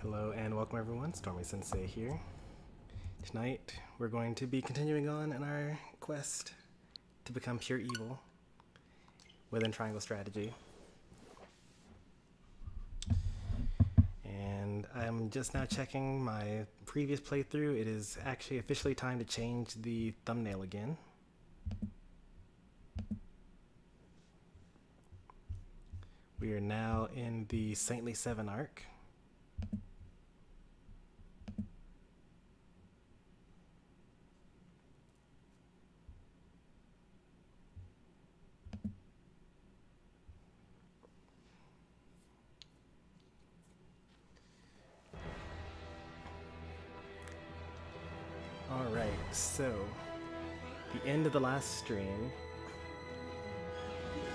Hello and welcome everyone, Stormy Sensei here. Tonight we're going to be continuing on in our quest to become pure evil within Triangle Strategy. And I'm just now checking my previous playthrough. It is actually officially time to change the thumbnail again. We are now in the Saintly 7 arc. Alright, so the end of the last stream,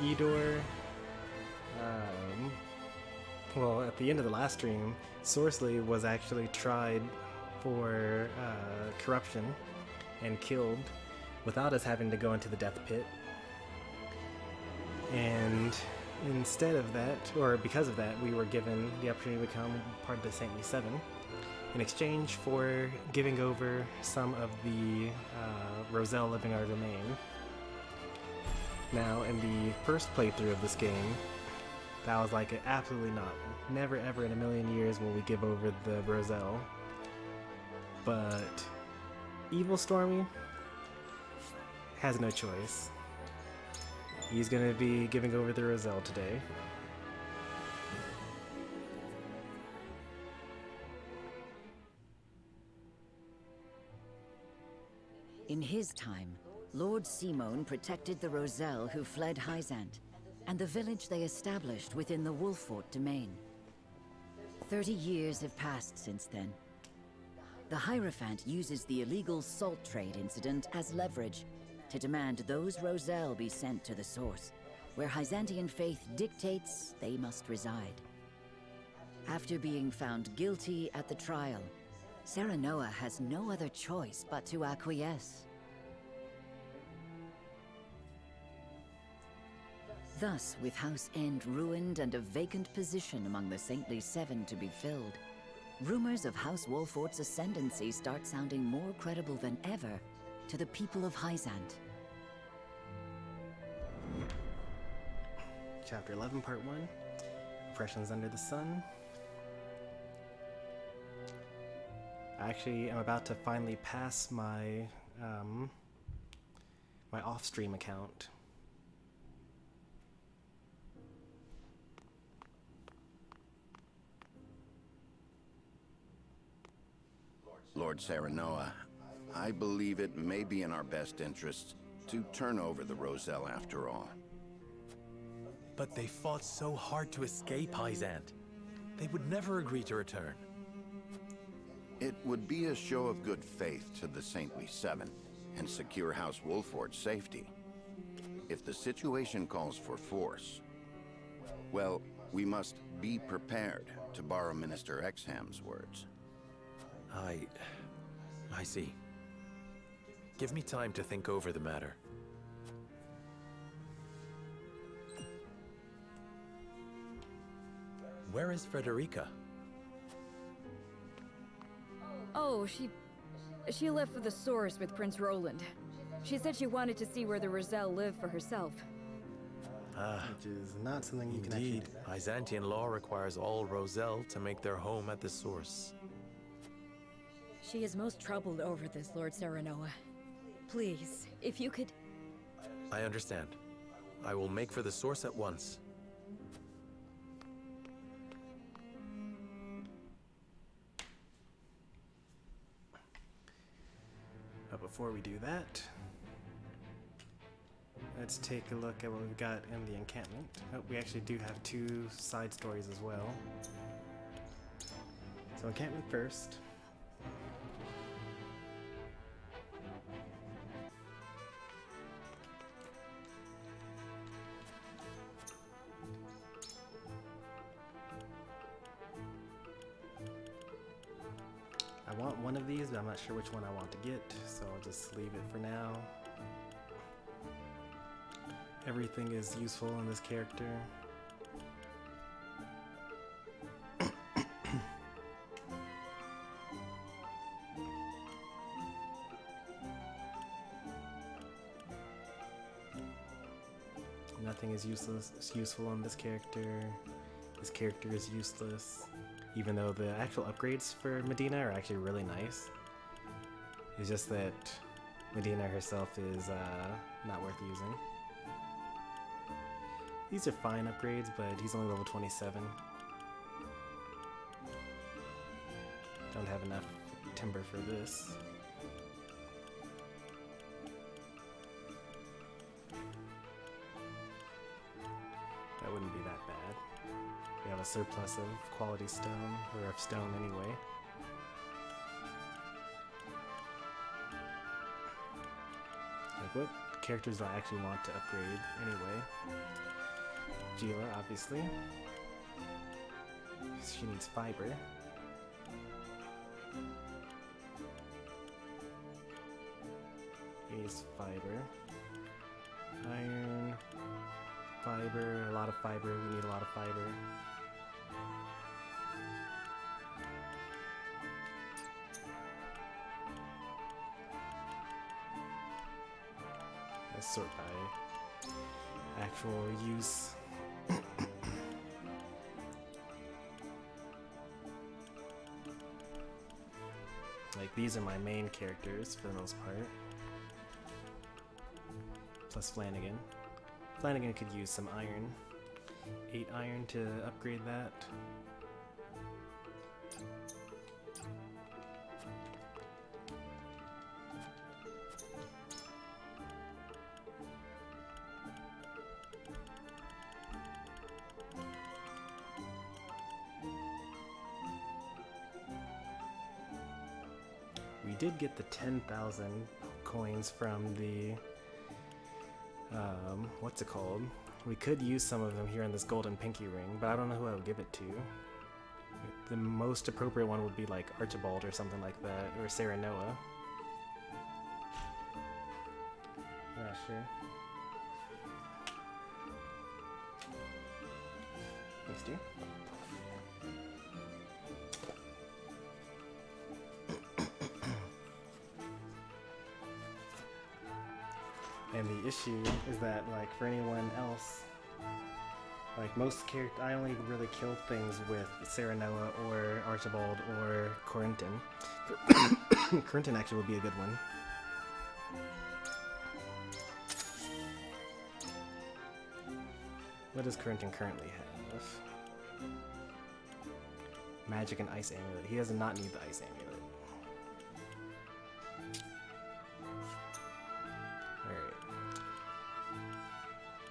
Edor, well, at the end of the last stream, Sorceley was actually tried for corruption and killed without us having to go into the death pit. And instead of that, or because of that, we were given the opportunity to become part of the Saintly 7 in exchange for giving over some of the Roselle living our domain. Now, in the first playthrough of this game, that was like, absolutely not. Never ever in a million years will we give over the Roselle. But Evil Stormy has no choice. He's gonna be giving over the Roselle today. In his time, Lord Simone protected the Roselle who fled Hyzant, and the village they established within the Wolffort domain. 30 years have passed since then. The Hierophant uses the illegal salt trade incident as leverage to demand those Roselle be sent to the source, where Hyzantian faith dictates they must reside. After being found guilty at the trial, Serenoa has no other choice but to acquiesce. Thus, with House End ruined and a vacant position among the Saintly 7 to be filled, rumors of House Wolffort's ascendancy start sounding more credible than ever to the people of Hyzant. Chapter 11, Part 1, Oppressions Under the Sun. I actually am about to finally pass my my off-stream account. Lord Serenoa, I believe it may be in our best interests to turn over the Roselle after all. But they fought so hard to escape Hyzant. They would never agree to return. It would be a show of good faith to the Saintly 7 and secure House Wolffort's safety. If the situation calls for force, well, we must be prepared, to borrow Minister Exham's words. I see. Give me time to think over the matter. Where is Frederica? Oh, she left for the source with Prince Roland. She said she wanted to see where the Roselle live for herself. Which is not something you can actually Indeed, do. Hyzantian law requires all Roselle to make their home at the source. She is most troubled over this, Lord Serenoa. Please, if you could... I understand. I will make for the source at once. But before we do that, let's take a look at what we've got in the encampment. Oh, we actually do have two side stories as well. So encampment first. I want one of these, but I'm not sure which one I want to get, so I'll just leave it for now. Everything is useful in this character. nothing is useful in this character. This character is useless. Even though the actual upgrades for Medina are actually really nice. It's just that Medina herself is not worth using. These are fine upgrades, but he's only level 27. Don't have enough timber for this. That wouldn't be that bad. We have a surplus of quality stone, or of stone anyway. Like, what characters do I actually want to upgrade anyway? Gila, obviously. She needs fiber. He needs fiber. Iron. Fiber. A lot of fiber. We need a lot of fiber. Let's sort by actual use. Like, these are my main characters for the most part. Plus Flanagan. Flanagan could use some iron. 8 iron to upgrade that. We did get the 10,000 coins from the, what's it called? We could use some of them here in this golden pinky ring, but I don't know who I would give it to. The most appropriate one would be like Archibald or something like that, or Sarah Noah. Not sure. Thanks, dear. And the issue is that, like, for anyone else, like most characters, I only really kill things with Sarah Noah or Archibald or Corentin. Corentin actually would be a good one. What does Corentin currently have? Magic and Ice Amulet. He does not need the Ice Amulet.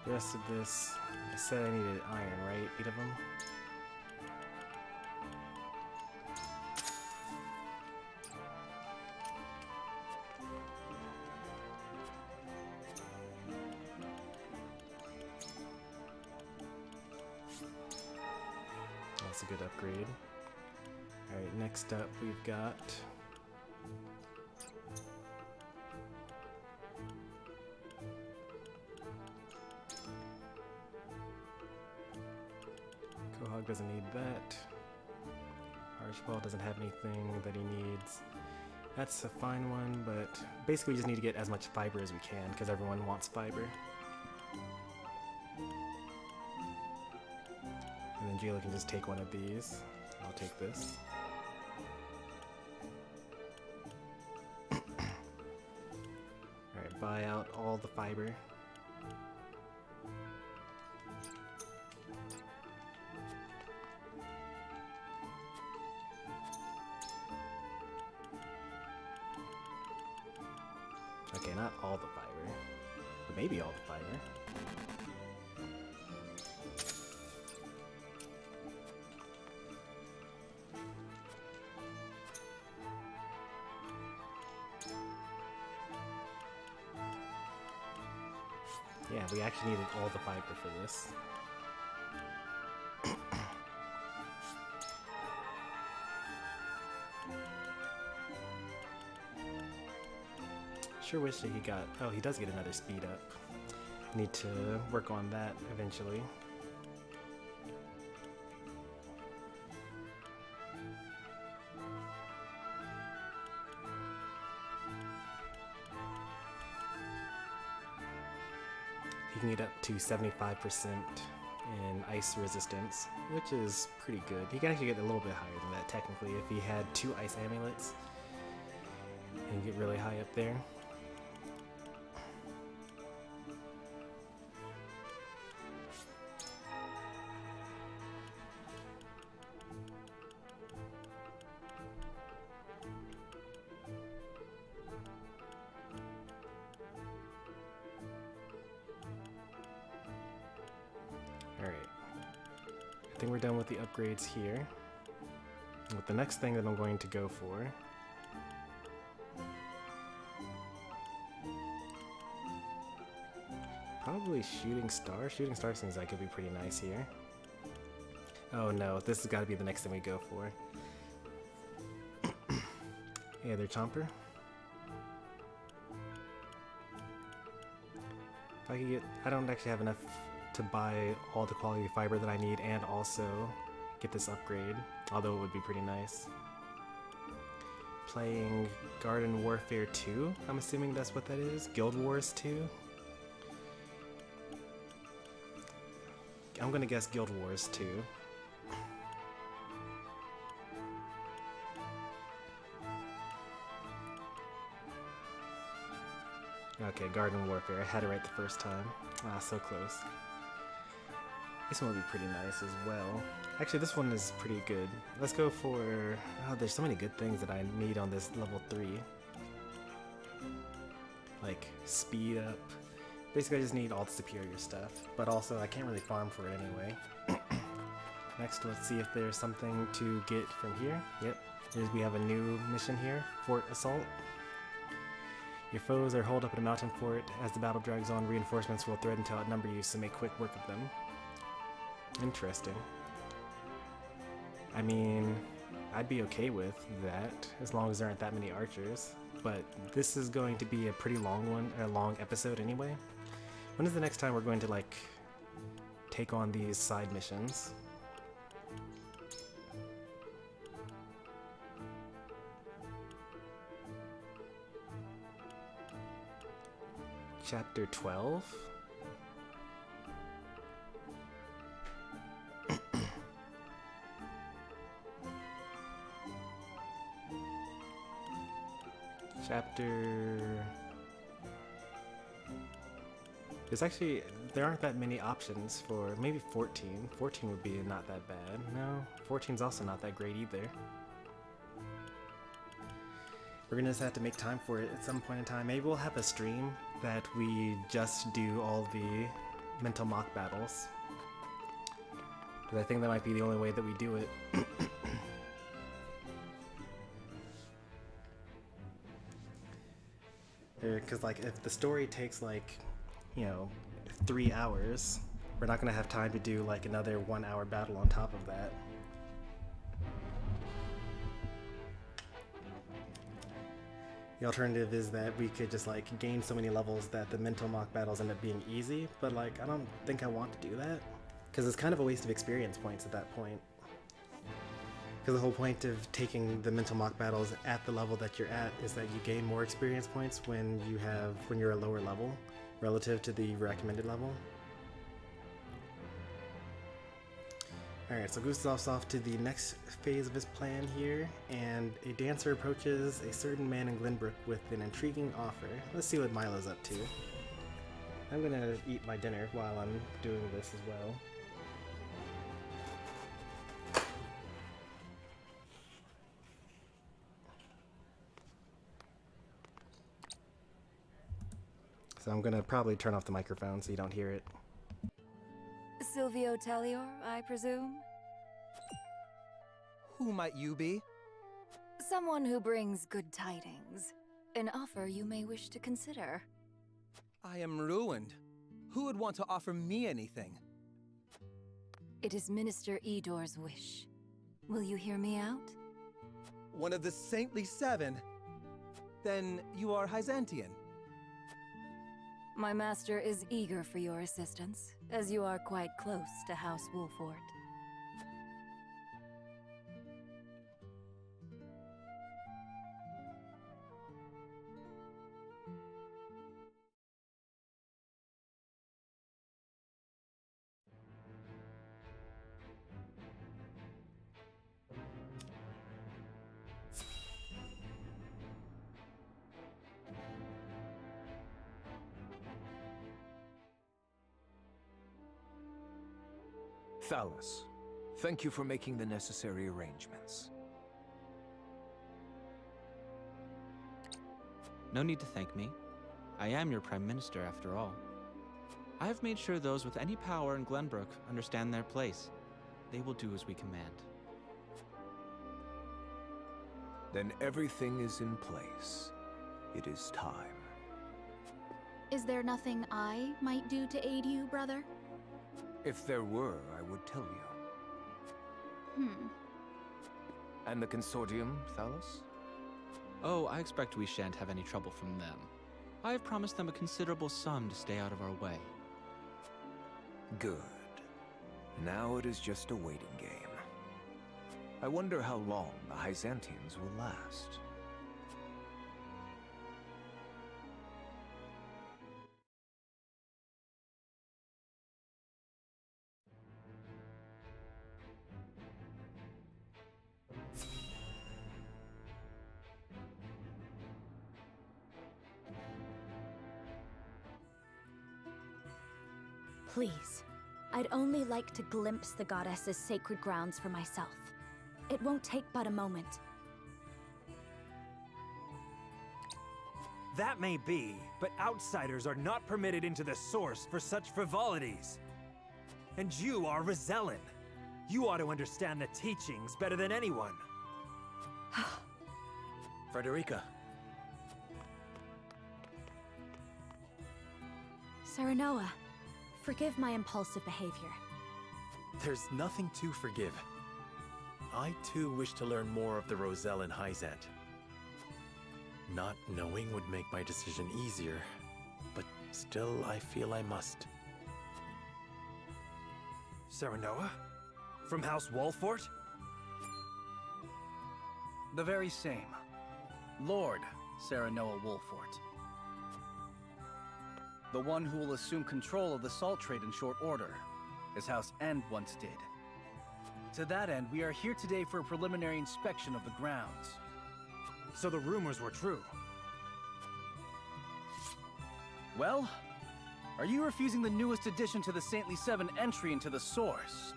The rest of this, I said I needed iron, right? 8 of them? That's a good upgrade. Alright, next up we've got doesn't need that. Archibald doesn't have anything that he needs. That's a fine one, but basically we just need to get as much fiber as we can because everyone wants fiber. And then Gila can just take one of these. I'll take this. Alright, buy out all the fiber. Okay, not all the fiber, but maybe all the fiber. Yeah, we actually needed all the fiber for this. Sure wish that he got... Oh, he does get another speed up. Need to work on that eventually. You can get up to 75% in ice resistance, which is pretty good. You can actually get a little bit higher than that technically if he had 2 ice amulets and get really high up there. Alright, I think we're done with the upgrades here. With the next thing that I'm going to go for probably Shooting Star. Shooting Star seems like it'd be pretty nice here. Oh no, this has got to be the next thing we go for. Hey there, Chomper. If I could get, I don't actually have enough to buy all the quality fiber that I need and also get this upgrade, although it would be pretty nice. Playing Garden Warfare 2, I'm assuming that's what that is. Guild Wars 2. I'm gonna guess Guild Wars 2. Okay, Garden Warfare. I had it right the first time. Ah, so close. This one would be pretty nice as well. Actually, this one is pretty good. Let's go for... Oh, there's so many good things that I need on this level 3. Like, speed up. Basically, I just need all the superior stuff. But also, I can't really farm for it anyway. Next, let's see if there's something to get from here. Yep, we have a new mission here. Fort Assault. Your foes are holed up in a mountain fort. As the battle drags on, reinforcements will threaten to outnumber you, so make quick work of them. Interesting. I mean, I'd be okay with that, as long as there aren't that many archers. But this is going to be a pretty long one, a long episode anyway. When is the next time we're going to, like, take on these side missions? Chapter 12? There's actually, there aren't that many options for, maybe 14. 14 would be not that bad. No, 14's also not that great either. We're gonna just have to make time for it at some point in time. Maybe we'll have a stream that we just do all the mental mock battles. Because I think that might be the only way that we do it. Because, like, if the story takes, like, you know, 3 hours, we're not gonna have time to do, like, another 1 hour battle on top of that. The alternative is that we could just, like, gain so many levels that the mental mock battles end up being easy, but, like, I don't think I want to do that. Because it's kind of a waste of experience points at that point. Because the whole point of taking the mental mock battles at the level that you're at is that you gain more experience points when you're a lower level relative to the recommended level. Alright, so Gustav's off to the next phase of his plan here, and a dancer approaches a certain man in Glenbrook with an intriguing offer. Let's see what Milo's up to. I'm gonna eat my dinner while I'm doing this as well. So I'm gonna probably turn off the microphone so you don't hear it. Silvio Tellior, I presume? Who might you be? Someone who brings good tidings. An offer you may wish to consider. I am ruined. Who would want to offer me anything? It is Minister Edor's wish. Will you hear me out? One of the Saintly Seven? Then you are Hyzantian. My master is eager for your assistance, as you are quite close to House Wolfort. Thalos, thank you for making the necessary arrangements. No need to thank me. I am your Prime Minister, after all. I have made sure those with any power in Glenbrook understand their place. They will do as we command. Then everything is in place. It is time. Is there nothing I might do to aid you, brother? If there were, I would tell you. And the consortium, Thalos? Oh, I expect we shan't have any trouble from them. I have promised them a considerable sum to stay out of our way. Good. Now it is just a waiting game. I wonder how long the Hyzantians will last. Please, I'd only like to glimpse the goddess's sacred grounds for myself. It won't take but a moment. That may be, but outsiders are not permitted into the source for such frivolities. And you are Rosellan. You ought to understand the teachings better than anyone. Frederica. Serenoa, forgive my impulsive behavior. There's nothing to forgive. I too wish to learn more of the Rosellan Hyzant. Not knowing would make my decision easier, but still I feel I must. Serenoa? From House Wolfort? The very same. Lord Serenoa Wolfort. The one who will assume control of the salt trade in short order, as House End once did. To that end, we are here today for a preliminary inspection of the grounds. So the rumors were true. Well, are you refusing the newest addition to the Saintly Seven entry into the source?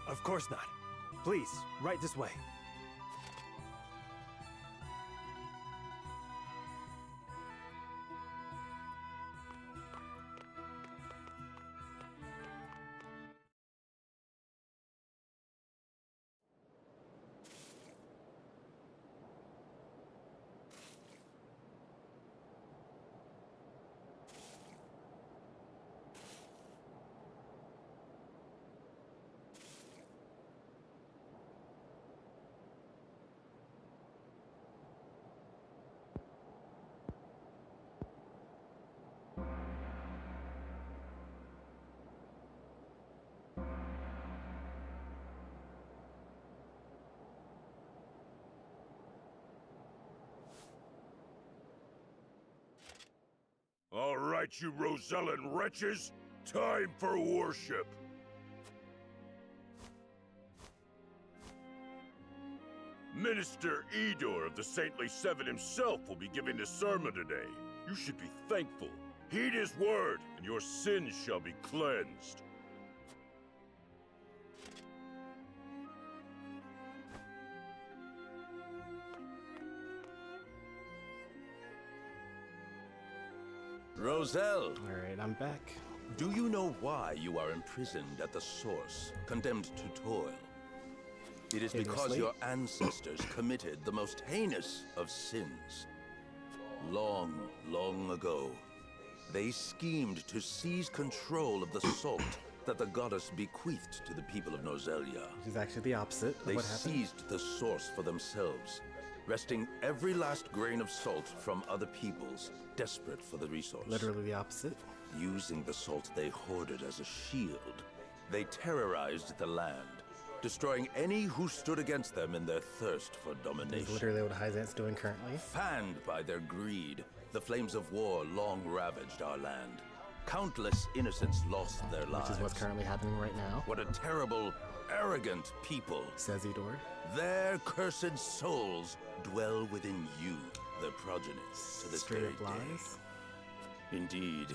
Of course not. Please, right this way. All right, you Rosellan wretches! Time for worship! Minister Edor of the Saintly Seven himself will be giving the sermon today. You should be thankful. Heed his word, and your sins shall be cleansed. Roselle! Alright, I'm back. Do you know why you are imprisoned at the source, condemned to toil? It is because your ancestors committed the most heinous of sins. Long, long ago, they schemed to seize control of the salt that the goddess bequeathed to the people of Nozelia. Which is actually the opposite of They what happened. seized the source for themselves, wresting every last grain of salt from other peoples, desperate for the resource. Literally the opposite. Using the salt they hoarded as a shield, they terrorized the land, destroying any who stood against them in their thirst for domination. That's literally what Hyzant's doing currently. Fanned by their greed, the flames of war long ravaged our land. Countless innocents lost their lives. Which is what's currently happening right now. What a terrible, arrogant people. Says Edor. Their cursed souls dwell within you, their progeny, to this Straight very up day. lies. Indeed,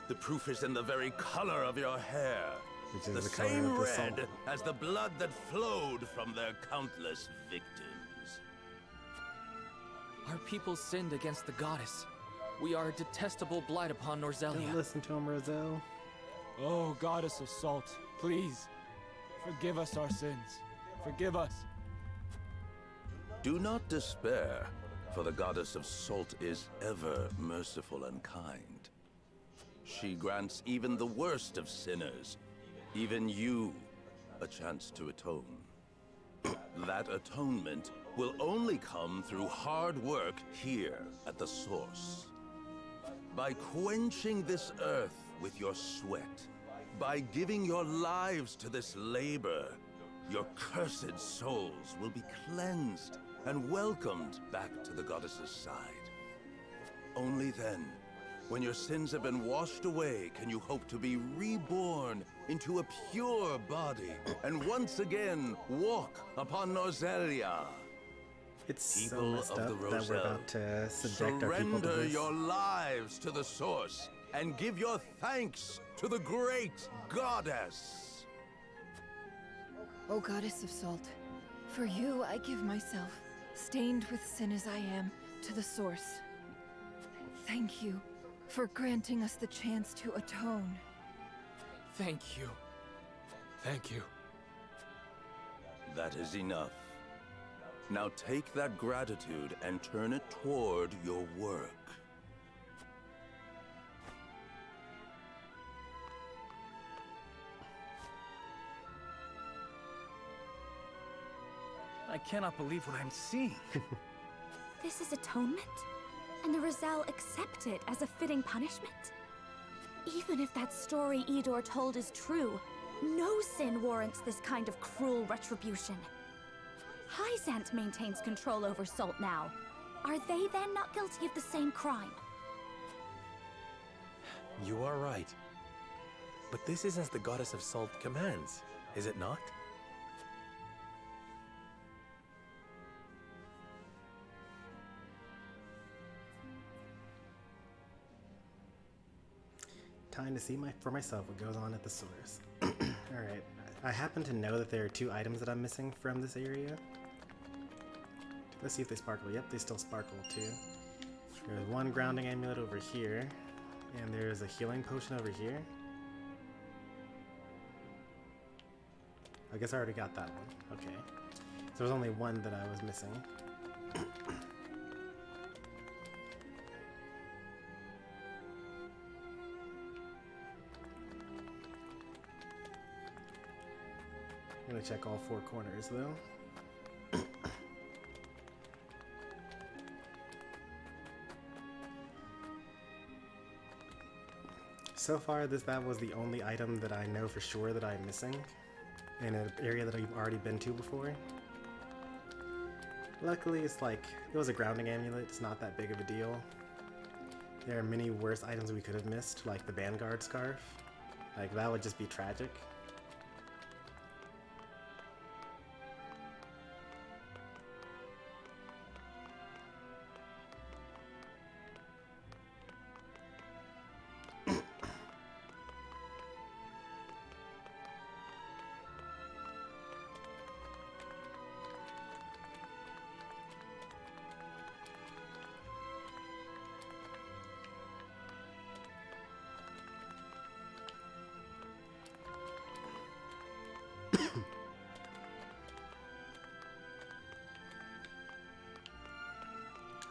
the proof is in the very color of your hair. which is The the color same of the red salt. as the blood that flowed from their countless victims. Our people sinned against the goddess. We are a detestable blight upon Norzelia. Don't listen to him, Roselle. Oh, goddess of salt, please, forgive us our sins. Forgive us. Do not despair, for the goddess of salt is ever merciful and kind. She grants even the worst of sinners, even you, a chance to atone. That atonement will only come through hard work here at the source. By quenching this earth with your sweat, by giving your lives to this labor, your cursed souls will be cleansed and welcomed back to the goddess's side. Only then, when your sins have been washed away, can you hope to be reborn into a pure body and once again walk upon Norzelia. It's so People messed of up the that we're Roselle, about to subject our people to surrender this. your lives to the source and give your thanks to the great goddess. O goddess of salt, for you I give myself, stained with sin as I am, to the source. Thank you for granting us the chance to atone. Thank you. Thank you. That is enough. Now take that gratitude and turn it toward your work. I cannot believe what I'm seeing. This is atonement? And the Roselle accept it as a fitting punishment? Even if that story Idor told is true, no sin warrants this kind of cruel retribution. Hyzant maintains control over Salt now. Are they then not guilty of the same crime? You are right. But this is as the goddess of salt commands, is it not? Time to see for myself what goes on at the source. Alright, I happen to know that there are 2 items that I'm missing from this area. Let's see if they sparkle. Yep, they still sparkle too. There's one grounding amulet over here, and there's a healing potion over here. I guess I already got that one. Okay. So there's only one that I was missing. I'm gonna check all 4 corners though. So far, that was the only item that I know for sure that I'm missing in an area that I've already been to before. Luckily, it was a grounding amulet, it's not that big of a deal. There are many worse items we could have missed, like the Vanguard scarf. Like, that would just be tragic.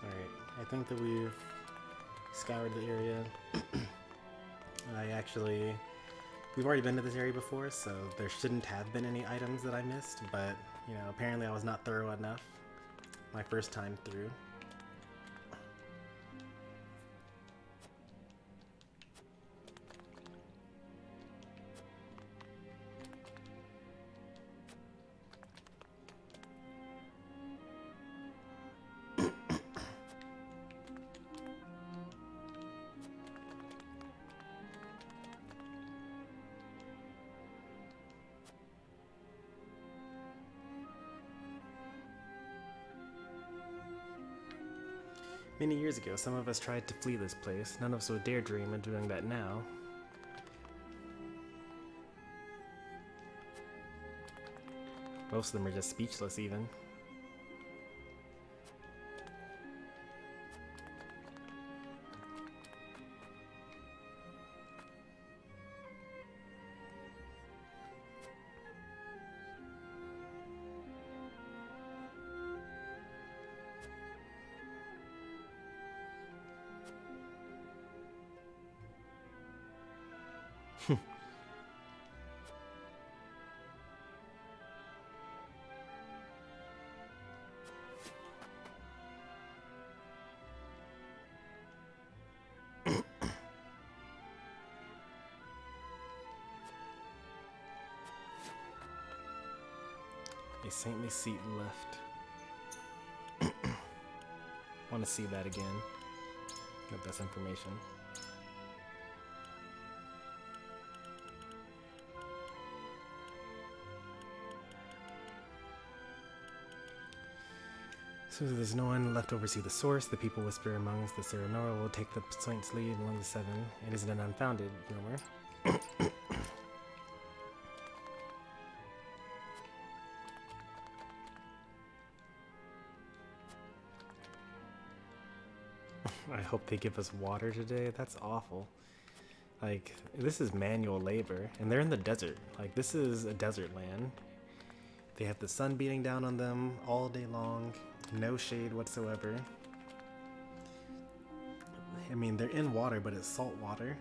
Alright, I think that we've scoured the area. We've already been to this area before, so there shouldn't have been any items that I missed, but, you know, apparently I was not thorough enough my first time through. Many years ago, some of us tried to flee this place. None of us would dare dream of doing that now. Most of them are just speechless even. A saintly seat left. Want to see that again. Get this information. So there's no one left to oversee the source. The people whisper amongst the Serenora will take the saint's lead among the seven. It isn't an unfounded rumor. I hope they give us water today. That's awful. Like, this is manual labor, and they're in the desert. Like, this is a desert land. They have the sun beating down on them all day long, no shade whatsoever. I mean, they're in water, but it's salt water.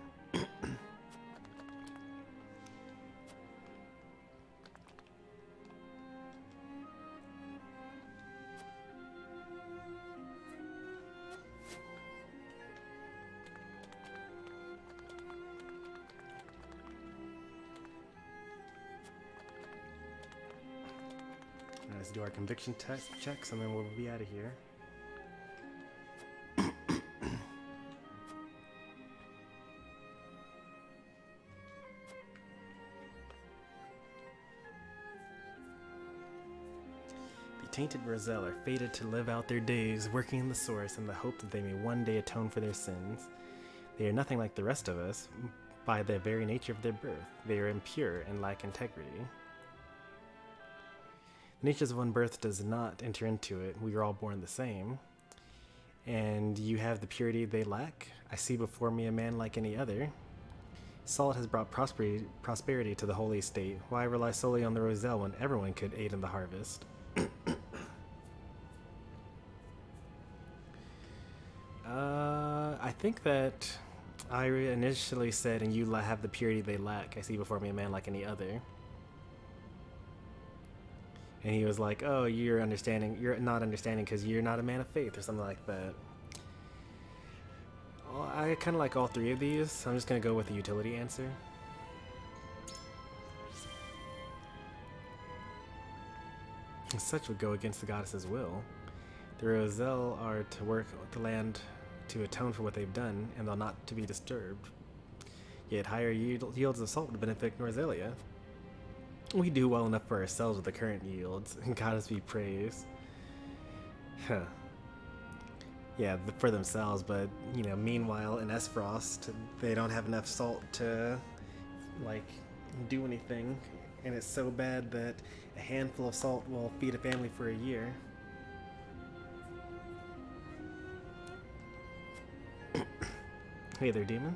Let's do our conviction checks and then we'll be out of here. The tainted Roselle are fated to live out their days working in the source in the hope that they may one day atone for their sins. They are nothing like the rest of us by the very nature of their birth. They are impure and lack integrity. The natures of one birth does not enter into it. We are all born the same. And you have the purity they lack. I see before me a man like any other. Salt has brought prosperity to the holy state. Why rely solely on the Roselle when everyone could aid in the harvest? I think that I initially said, and you have the purity they lack. I see before me a man like any other. And he was like, oh, you're not understanding because you're not a man of faith or something like that. Well, I kind of like all three of these, so I'm just going to go with the utility answer. Such would go against the goddess's will. The Roselle are to work the land to atone for what they've done, and they're not to be disturbed. Yet higher yields of salt would benefit Norzelia. We do well enough for ourselves with the current yields, and goddess be praised. Huh. Yeah, for themselves, but, you know, meanwhile in Esfrost, they don't have enough salt to, like, do anything, and it's so bad that a handful of salt will feed a family for a year. Hey there, demon.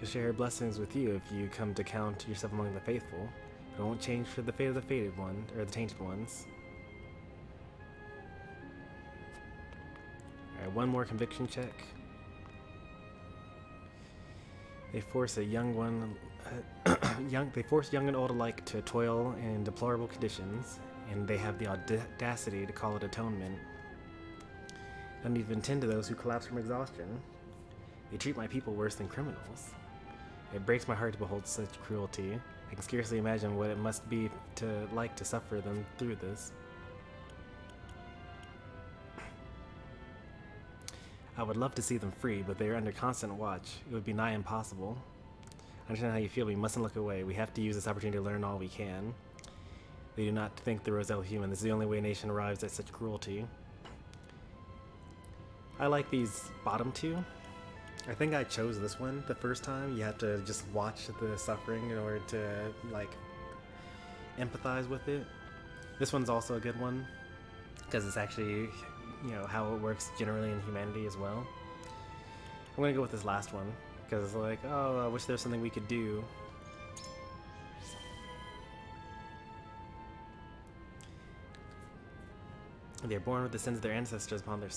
She'll share her blessings with you if you come to count yourself among the faithful. But it won't change for the fate of the fated one, or the tainted ones. Alright, one more conviction check. They force a young one, they force young and old alike to toil in deplorable conditions, and they have the audacity to call it atonement. They don't even tend to those who collapse from exhaustion. They treat my people worse than criminals. It breaks my heart to behold such cruelty. I can scarcely imagine what it must be like to suffer them through this. I would love to see them free, but they are under constant watch. It would be nigh impossible. I understand how you feel, but we mustn't look away. We have to use this opportunity to learn all we can. They do not think the Roselle human. This is the only way a nation arrives at such cruelty. I like these bottom two. I think I chose this one the first time. You have to just watch the suffering in order to, like, empathize with it. This one's also a good one because it's actually, you know, how it works generally in humanity as well. I'm gonna go with this last one because it's like, oh, I wish there's something we could do. They are born with the sins of their ancestors upon their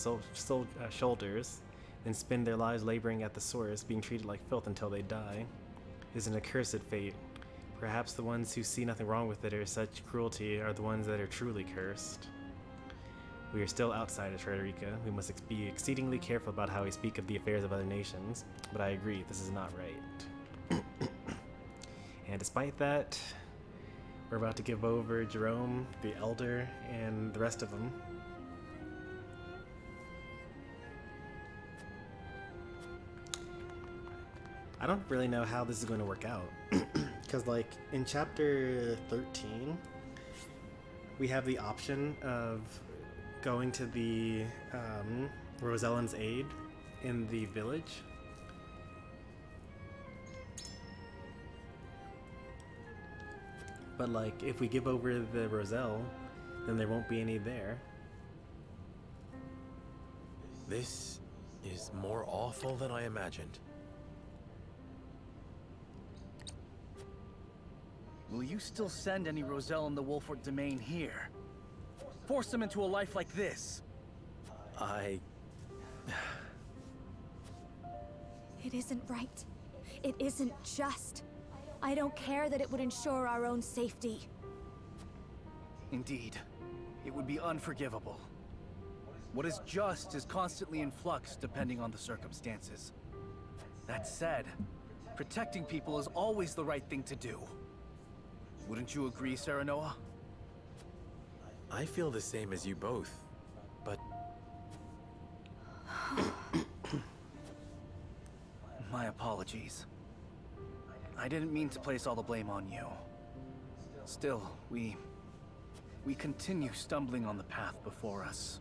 shoulders, then spend their lives laboring at the source, being treated like filth until they die. It is an accursed fate. Perhaps the ones who see nothing wrong with it or such cruelty are the ones that are truly cursed. We are still outsiders, Frederica. We must be exceedingly careful about how we speak of the affairs of other nations, but I agree, this is not right. And despite that, we're about to give over Jerome, the Elder, and the rest of them. I don't really know how this is going to work out. Because, like, in chapter 13, we have the option of going to the Rosellan's aid in the village. But, like, if we give over the Roselle, then there won't be any there. This is more awful than I imagined. Will you still send any Roselle in the Wolfort domain here? Force them into a life like this? It isn't right. It isn't just. I don't care that it would ensure our own safety. Indeed. It would be unforgivable. What is just is constantly in flux depending on the circumstances. That said, protecting people is always the right thing to do. Wouldn't you agree, Serenoa? I feel the same as you both, but... My apologies. I didn't mean to place all the blame on you. Still, we continue stumbling on the path before us.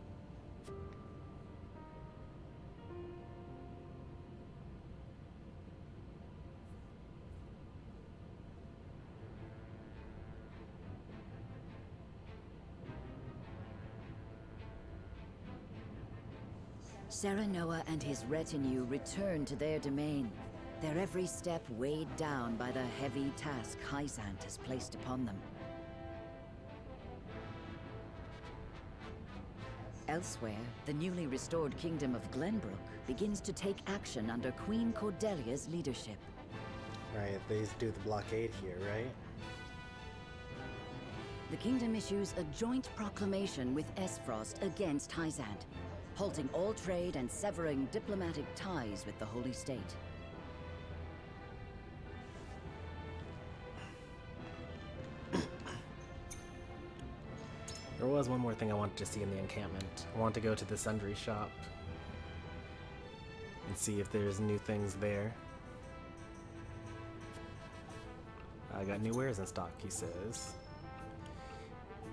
Serenoa and his retinue return to their domain, their every step weighed down by the heavy task Hyzant has placed upon them. Elsewhere, the newly restored kingdom of Glenbrook begins to take action under Queen Cordelia's leadership. Right, they used to do the blockade here, right? The kingdom issues a joint proclamation with Esfrost against Hyzant, halting all trade and severing diplomatic ties with the Holy State. There was one more thing I wanted to see in the encampment. I want to go to the sundry shop and see if there's new things there. I got new wares in stock, he says.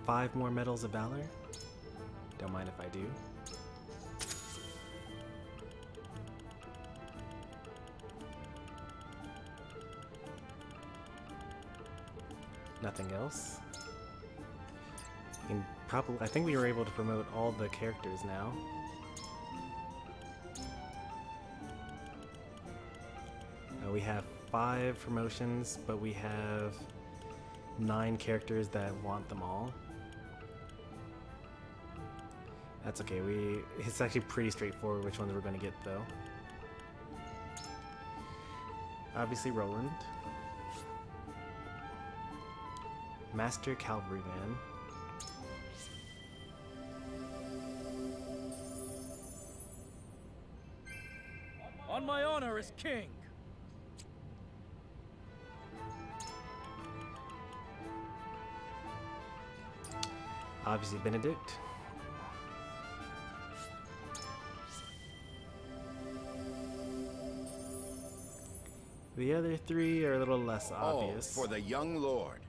5 more medals of valor. Don't mind if I do. Nothing else. And probably, I think we were able to promote all the characters now. We have 5 promotions, but we have 9 characters that want them all. That's okay. It's actually pretty straightforward which ones we're going to get, though. Obviously, Roland. Master Cavalryman. On my honor as king! Obviously, Benedict. The other 3 are a little less obvious. Oh, for the young lord.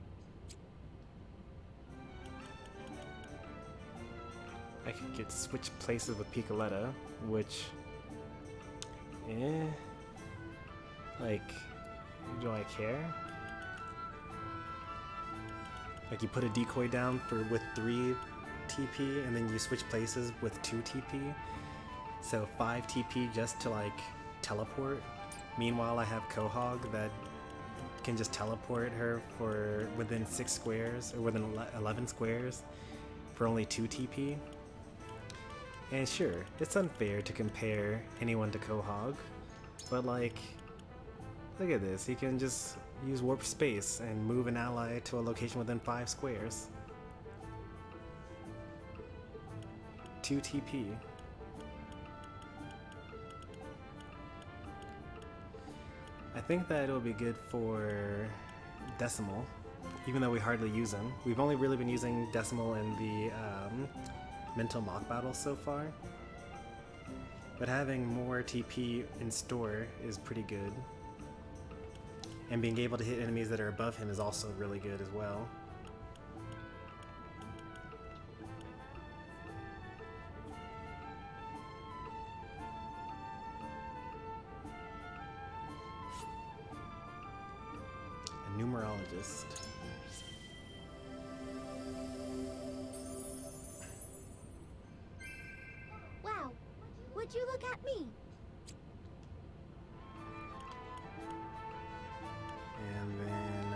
I could get switch places with Piccoletta, which, like, do I care? Like you put a decoy down with 3 TP, and then you switch places with 2 TP. So 5 TP just to like teleport. Meanwhile, I have Quahog that can just teleport her for within 6 squares, or within 11 squares, for only 2 TP. And sure, it's unfair to compare anyone to Quahog, but like, look at this, he can just use warp space and move an ally to a location within 5 squares. 2 TP. I think that it'll be good for Decimal, even though we hardly use him. We've only really been using Decimal in the mental mock battles so far. But having more TP in store is pretty good. And being able to hit enemies that are above him is also really good as well. A numerologist. Wow, would you look at me? And then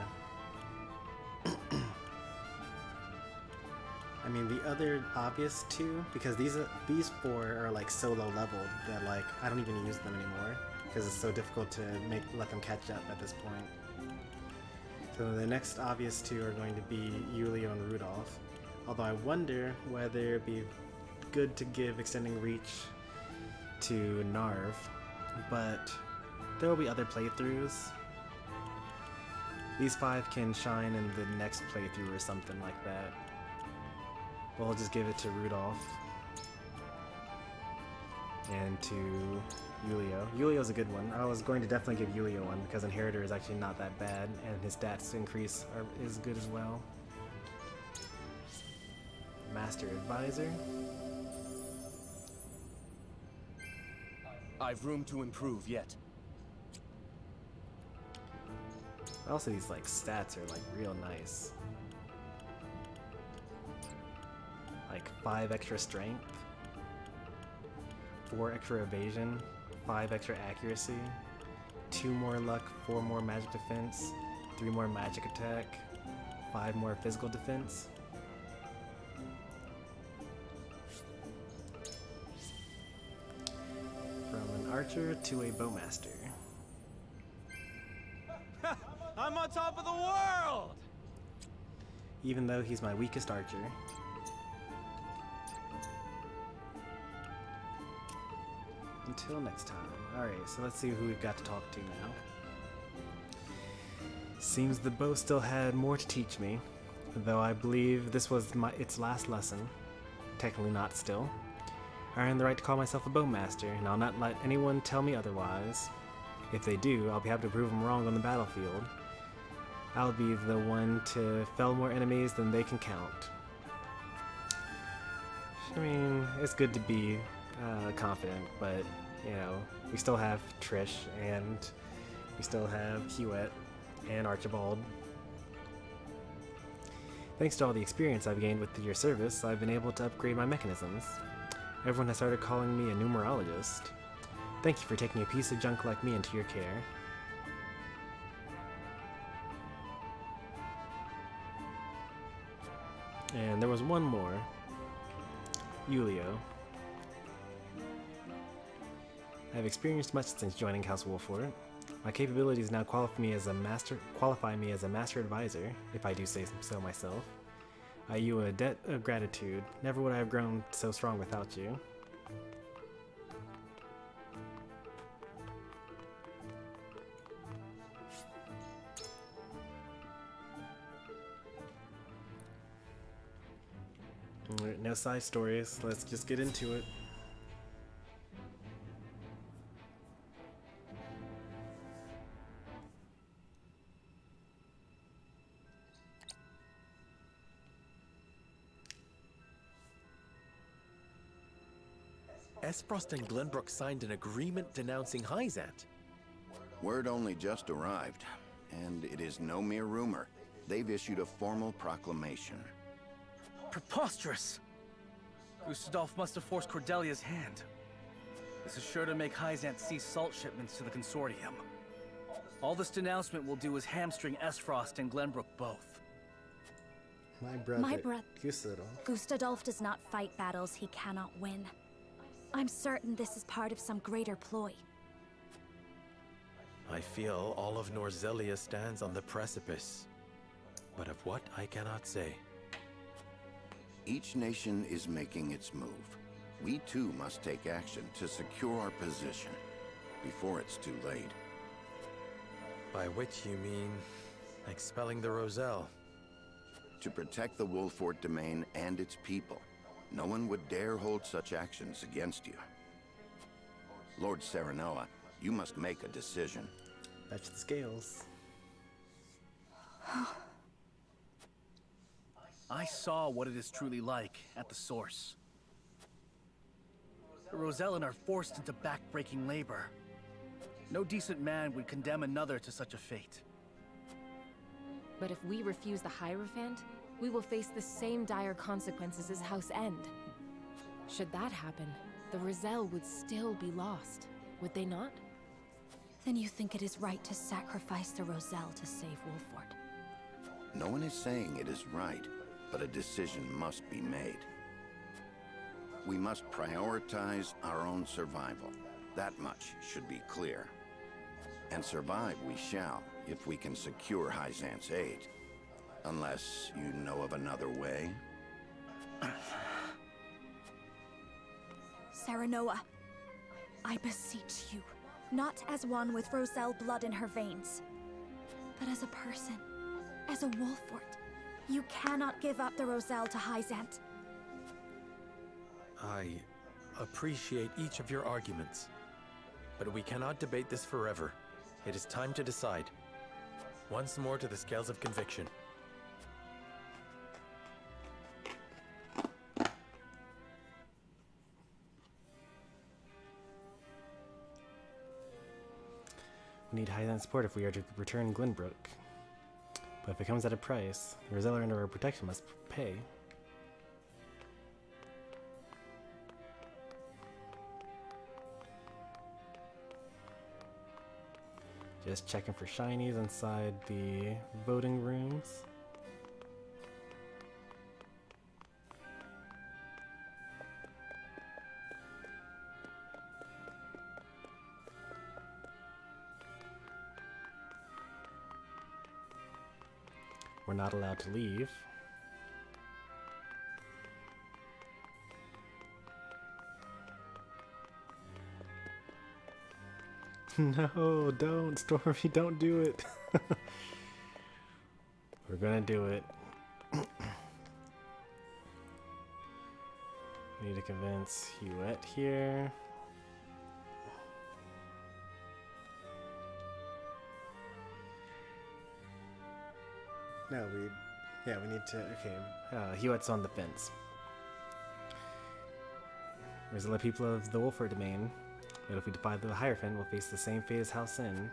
I mean the other obvious 2, because these 4 are like so low leveled that like I don't even use them anymore because it's so difficult to let them catch up at this point. So the next obvious 2 are going to be Yulio and Rudolph. Although I wonder whether it'd be good to give extending reach to Narv, but there will be other playthroughs. These 5 can shine in the next playthrough or something like that. We'll just give it to Rudolph. And to Yulio. Yulio's a good one. I was going to definitely give Yulio one because Inheritor is actually not that bad, and his stats increase is good as well. Master Advisor. I've room to improve yet. Also, these like stats are like real nice. Like 5 extra strength, 4 extra evasion, 5 extra accuracy, 2 more luck, 4 more magic defense, 3 more magic attack, 5 more physical defense. From an archer to a bowmaster. I'm on top of the world! Even though he's my weakest archer. Until next time. Alright, so let's see who we've got to talk to now. Seems the bow still had more to teach me, though I believe this was its last lesson. Technically not still. I earned the right to call myself a bowmaster, and I'll not let anyone tell me otherwise. If they do, I'll be happy to prove them wrong on the battlefield. I'll be the one to fell more enemies than they can count. I mean, it's good to be confident, but, you know, we still have Trish, and we still have Hewitt, and Archibald. Thanks to all the experience I've gained with your service, I've been able to upgrade my mechanisms. Everyone has started calling me a numerologist. Thank you for taking a piece of junk like me into your care. And there was one more. Yulio. I have experienced much since joining House Wolford. My capabilities now qualify me as a master advisor, if I do say so myself. I owe you a debt of gratitude. Never would I have grown so strong without you. Alright, no side stories. Let's just get into it. Esfrost and Glenbrook signed an agreement denouncing Hyzant. Word only just arrived, and it is no mere rumor. They've issued a formal proclamation. Preposterous! Gustadolf must have forced Cordelia's hand. This is sure to make Hyzant cease salt shipments to the Consortium. All this denouncement will do is hamstring Esfrost and Glenbrook both. My brother, Gustadolf. Gustadolf does not fight battles he cannot win. I'm certain this is part of some greater ploy. I feel all of Norzelia stands on the precipice. But of what I cannot say. Each nation is making its move. We too must take action to secure our position before it's too late. By which you mean expelling the Roselle? To protect the Wolfort domain and its people, no one would dare hold such actions against you. Lord Serenoa, you must make a decision. That's the scales. I saw what it is truly like at the source. The Rosellan are forced into back-breaking labor. No decent man would condemn another to such a fate. But if we refuse the Hierophant, we will face the same dire consequences as House End. Should that happen, the Roselle would still be lost, would they not? Then you think it is right to sacrifice the Roselle to save Wolfort? No one is saying it is right, but a decision must be made. We must prioritize our own survival. That much should be clear. And survive we shall, if we can secure Hyzant's aid. Unless you know of another way? Serenoa, I beseech you, not as one with Roselle blood in her veins, but as a person, as a Wolfort. You cannot give up the Roselle to Hyzant. I appreciate each of your arguments, but we cannot debate this forever. It is time to decide. Once more to the scales of conviction. We need Hyzant support if we are to return Glenbrook. But if it comes at a price, the Roselle under our protection must pay. Just checking for shinies inside the voting rooms. We're not allowed to leave. No, don't, Stormy, don't do it. We're gonna do it. We need to convince Huette here. No, we need to, okay, Huette's on the fence. There's the people of the Wolfort domain. But if we defy the Hierophant, we'll face the same fate as House End.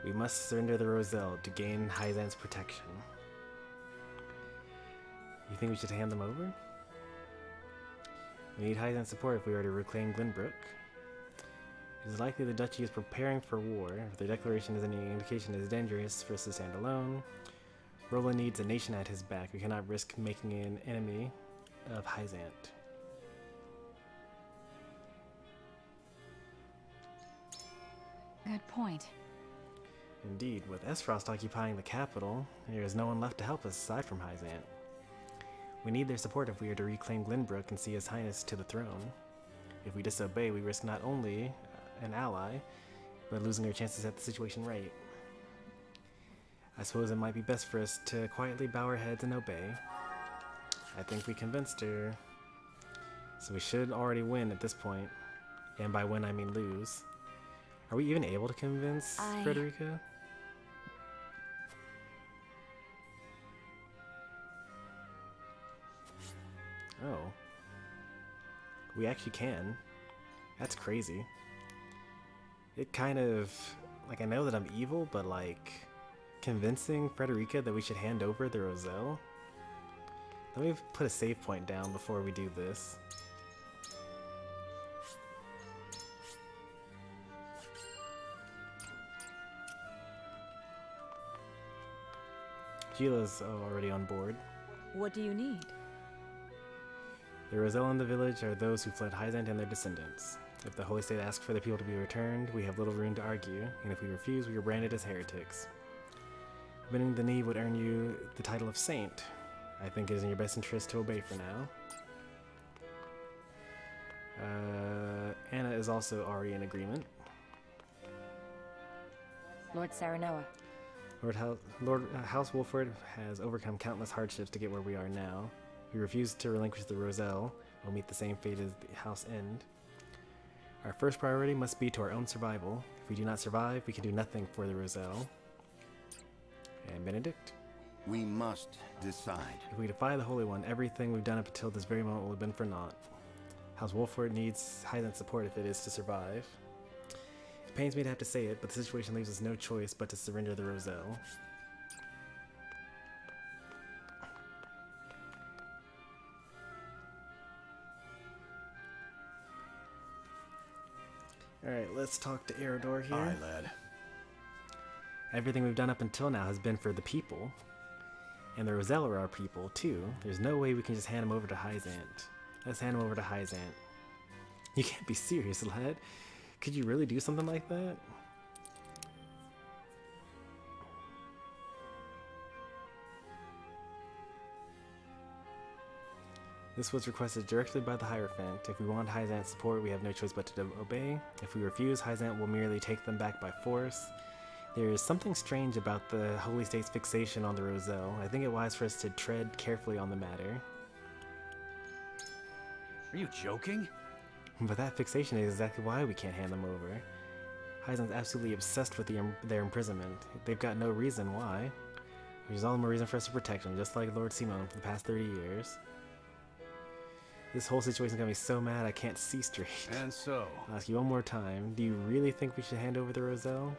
We must surrender the Roselle to gain Hyzant's protection. You think we should hand them over? We need Hyzant's support if we are to reclaim Glenbrook. It is likely the Duchy is preparing for war. If their declaration is any indication, it is dangerous for us to stand alone. Roland needs a nation at his back. We cannot risk making an enemy of Hyzant. Good point. Indeed, with Esfrost occupying the capital, there is no one left to help us aside from Hyzant. We need their support if we are to reclaim Glenbrook and see His Highness to the throne. If we disobey, we risk not only an ally, but losing our chances at the situation right. I suppose it might be best for us to quietly bow our heads and obey. I think we convinced her. So we should already win at this point. And by win, I mean lose. Are we even able to convince Frederica? Oh. We actually can. That's crazy. It kind of Like, I know that I'm evil, but like, convincing Frederica that we should hand over the Roselle? Let me put a save point down before we do this. Gila's already on board. What do you need? The Roselle in the village are those who fled Hyzant and their descendants. If the Holy State asks for the people to be returned, we have little room to argue, and if we refuse, we are branded as heretics. Bending the knee would earn you the title of Saint. I think it is in your best interest to obey for now. Anna is also already in agreement. Lord Saranoa. House Wolford has overcome countless hardships to get where we are now. We refuse to relinquish the Roselle. We'll meet the same fate as the House End. Our first priority must be to our own survival. If we do not survive, we can do nothing for the Roselle. And Benedict? We must decide. If we defy the Holy One, everything we've done up until this very moment will have been for naught. House Wolford needs Hyzant's support if it is to survive. It pains me to have to say it, but the situation leaves us no choice but to surrender the Roselle. Alright, let's talk to Eridor here. Aye, lad. Everything we've done up until now has been for the people. And the Roselle are our people, too. There's no way we can just hand them over to Hyzant. Let's hand them over to Hyzant. You can't be serious, lad. Could you really do something like that? This was requested directly by the Hierophant. If we want Hyzant's support, we have no choice but to obey. If we refuse, Hyzant will merely take them back by force. There is something strange about the Holy State's fixation on the Roselle. I think it wise for us to tread carefully on the matter. Are you joking? But that fixation is exactly why we can't hand them over. Hyzant's absolutely obsessed with their imprisonment. They've got no reason why. Which is all the more reason for us to protect them, just like Lord Simon for the past 30 years. This whole situation's got me so mad I can't see straight. And so? I'll ask you one more time. Do you really think we should hand over the Roselle?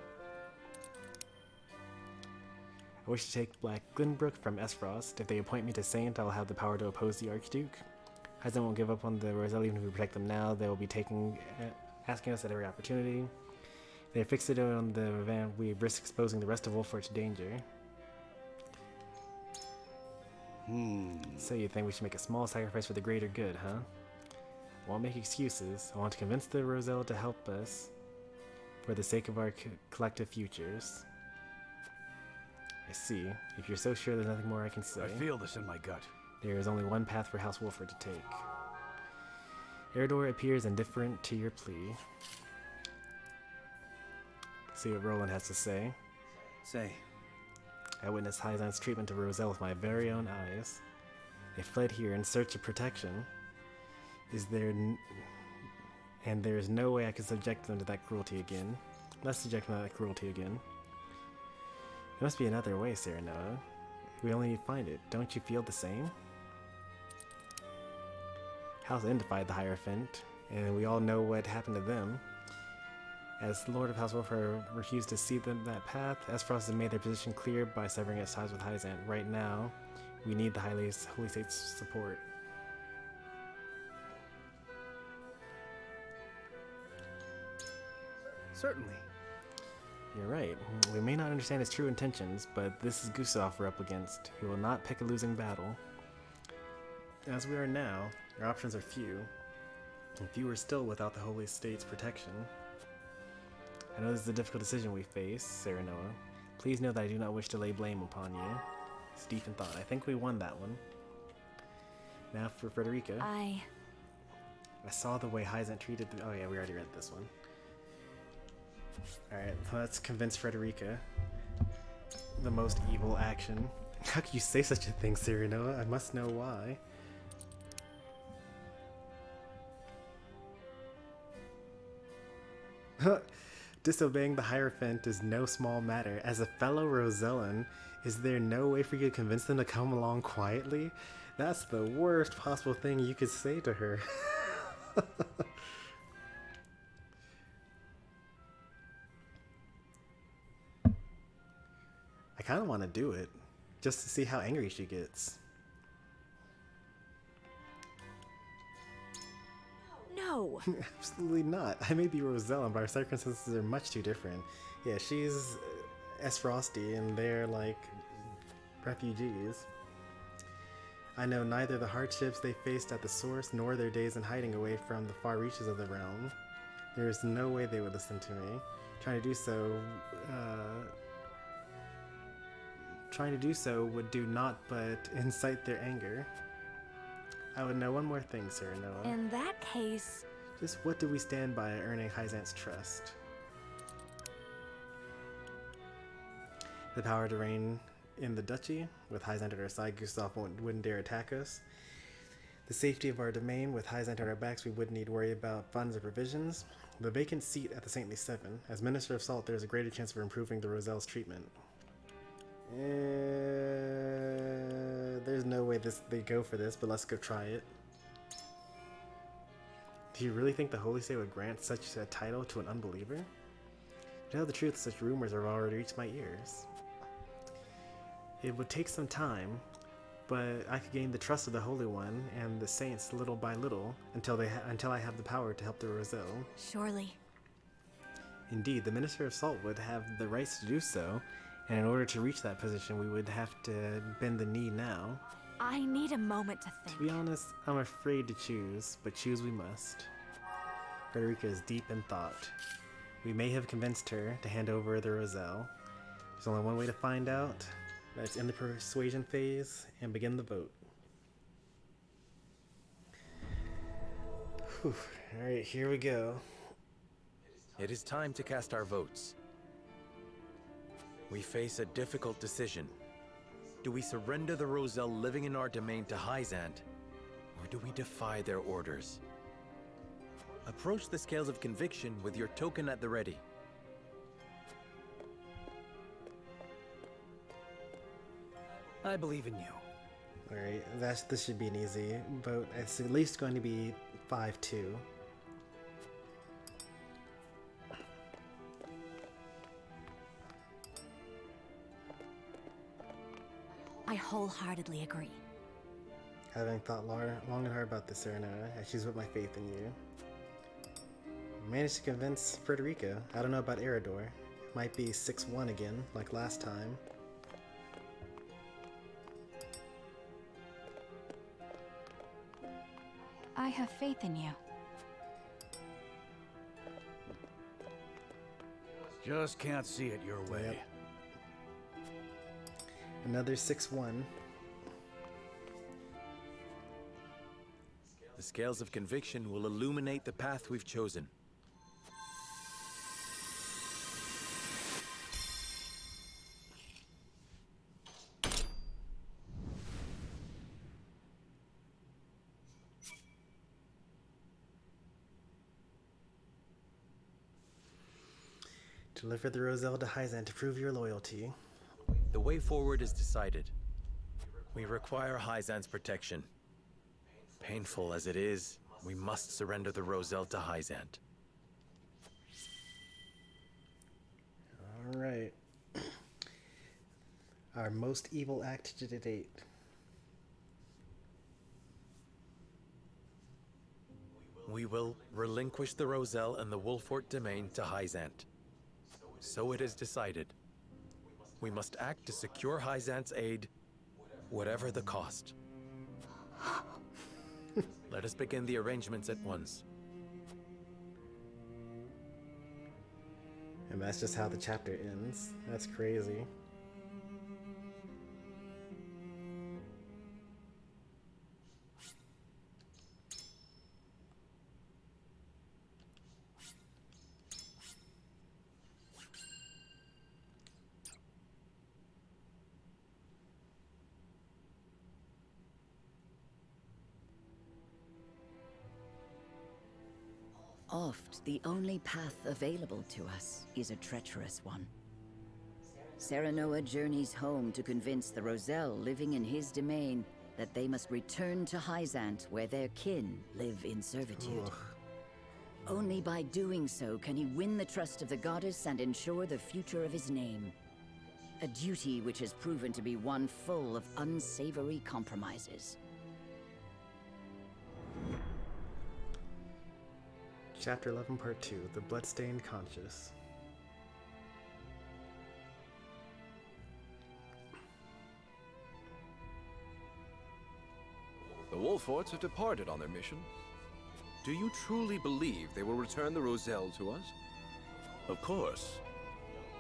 I wish to take Black Glenbrook from Esfrost. If they appoint me to Saint, I'll have the power to oppose the Archduke. Hyzant won't give up on the Roselle even if we protect them now. They will be asking us at every opportunity. If they fix it on the van, we risk exposing the rest of Wolfort to danger. So you think we should make a small sacrifice for the greater good, huh? I won't make excuses. I want to convince the Roselle to help us for the sake of our collective futures. I see. If you're so sure, there's nothing more I can say. I feel this in my gut. There is only one path for House Wolford to take. Eridor appears indifferent to your plea. See what Roland has to say. Say. I witnessed Hyzant's treatment of Roselle with my very own eyes. They fled here in search of protection. And there is no way I can subject them to that cruelty again. Let's subject them to that cruelty again. There must be another way, Saranoa. We only need to find it. Don't you feel the same? House End defied the Hierophant, and we all know what happened to them. As the Lord of House Wolford refused to see them that path, Esfrost has made their position clear by severing its ties with Hyzant. Right now, we need the Holy State's support. Certainly. You're right. We may not understand his true intentions, but this is Gustav we're up against. He will not pick a losing battle. As we are now, our options are few, and fewer still without the Holy State's protection. I know this is a difficult decision we face, Saranoa. Please know that I do not wish to lay blame upon you. It's deep in thought. I think we won that one. Now for Frederica. I saw the way Hyzant treated the... Oh yeah, we already read this one. Alright, let's convince Frederica. The most evil action. How can you say such a thing, Saranoa? I must know why. Disobeying the Hierophant is no small matter. As a fellow Rosellan, is there no way for you to convince them to come along quietly? That's the worst possible thing you could say to her. kind of want to do it, just to see how angry she gets. No! Absolutely not. I may be Roselle, but our circumstances are much too different. Yeah, she's S. Frosty, and they're like refugees. I know neither the hardships they faced at the source nor their days in hiding away from the far reaches of the realm. There is no way they would listen to me. Trying to do so would do naught but incite their anger. I would know one more thing, Sarah Noah. In that case... Just what do we stand by earning Hyzant's trust? The power to reign in the duchy. With Hyzant at our side, Gustav wouldn't dare attack us. The safety of our domain. With Hyzant at our backs, we wouldn't need to worry about funds or provisions. The vacant seat at the Saintly Seven. As Minister of Salt, there is a greater chance of improving the Roselle's treatment. There's no way they go for this, but let's go try it. Do you really think the Holy See would grant such a title to an unbeliever? To tell the truth, such rumors have already reached my ears. It would take some time, but I could gain the trust of the Holy One and the saints little by little until I have the power to help the Roselle. Surely. Indeed, the Minister of Salt would have the rights to do so, and in order to reach that position, we would have to bend the knee now. I need a moment to think. To be honest, I'm afraid to choose, but choose we must. Frederica is deep in thought. We may have convinced her to hand over the Roselle. There's only one way to find out. Let's end the persuasion phase and begin the vote. Alright, here we go. It is time to cast our votes. We face a difficult decision. Do we surrender the Roselle living in our domain to Hyzant, or do we defy their orders? Approach the scales of conviction with your token at the ready. I believe in you. Alright, this should be an easy vote. It's at least going to be 5-2. I wholeheartedly agree. Having thought long and hard about this, Sarah Noah, I choose with my faith in you. Managed to convince Frederica. I don't know about Erador. Might be 6-1 again, like last time. I have faith in you. Just can't see it your way. Yep. Another 6-1. The scales of conviction will illuminate the path we've chosen. Deliver the Roselle to Hyzant to prove your loyalty. The way forward is decided. We require Hyzant's protection. Painful as it is, we must surrender the Roselle to Hyzant. Alright. Our most evil act to date. We will relinquish the Roselle and the Wolfort domain to Hyzant. So it is decided. We must act to secure Hyzant's aid, whatever the cost. Let us begin the arrangements at once. And that's just how the chapter ends. That's crazy. Oft, the only path available to us is a treacherous one. Serenoa journeys home to convince the Roselle living in his domain that they must return to Hyzant where their kin live in servitude. Ugh. Only by doing so can he win the trust of the goddess and ensure the future of his name. A duty which has proven to be one full of unsavory compromises. Chapter 11, Part 2, The Bloodstained Conscience. The Wolforts have departed on their mission. Do you truly believe they will return the Roselle to us? Of course.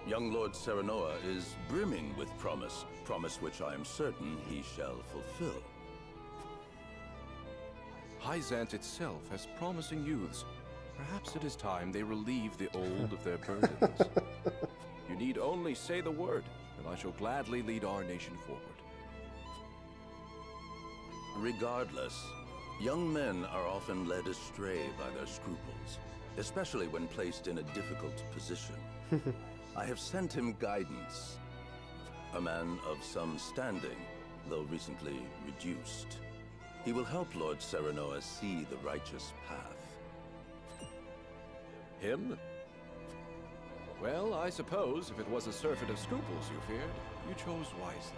Young Lord Serenoa is brimming with promise, promise which I am certain he shall fulfill. Hyzant itself has promising youths. Perhaps it is time they relieve the old of their burdens. You need only say the word, and I shall gladly lead our nation forward. Regardless, young men are often led astray by their scruples, especially when placed in a difficult position. I have sent him guidance. A man of some standing, though recently reduced. He will help Lord Serenoa see the righteous path. Him? Well, I suppose if it was a surfeit of scruples you feared, you chose wisely.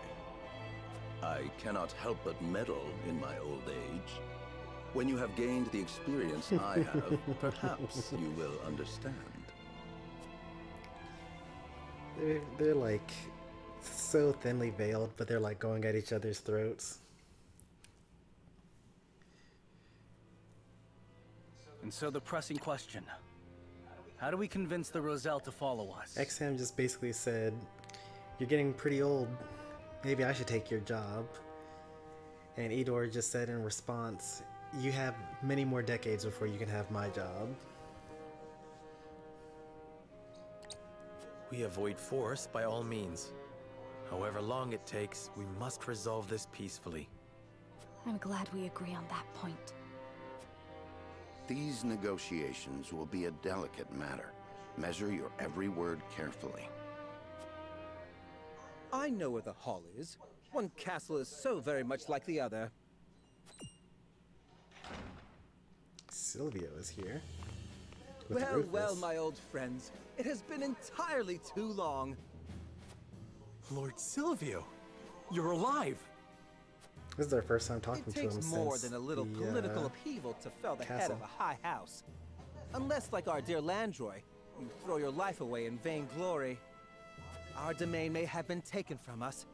I cannot help but meddle in my old age. When you have gained the experience I have, perhaps you will understand. They're like so thinly veiled, but they're like going at each other's throats. And so the pressing question, how do we convince the Roselle to follow us? XM just basically said, "You're getting pretty old. Maybe I should take your job." And Edor just said in response, "You have many more decades before you can have my job." We avoid force by all means. However long it takes, we must resolve this peacefully. I'm glad we agree on that point. These negotiations will be a delicate matter. Measure your every word carefully. I know where the hall is. One castle is so very much like the other. Silvio is here. Well, well, my old friends. It has been entirely too long. Lord Silvio, you're alive! This is our first time talking to him It takes more since than a little the, political upheaval to fell the head castle. of a high house. Unless, like our dear Landroy, you throw your life away in vain glory. Our domain may have been taken from us,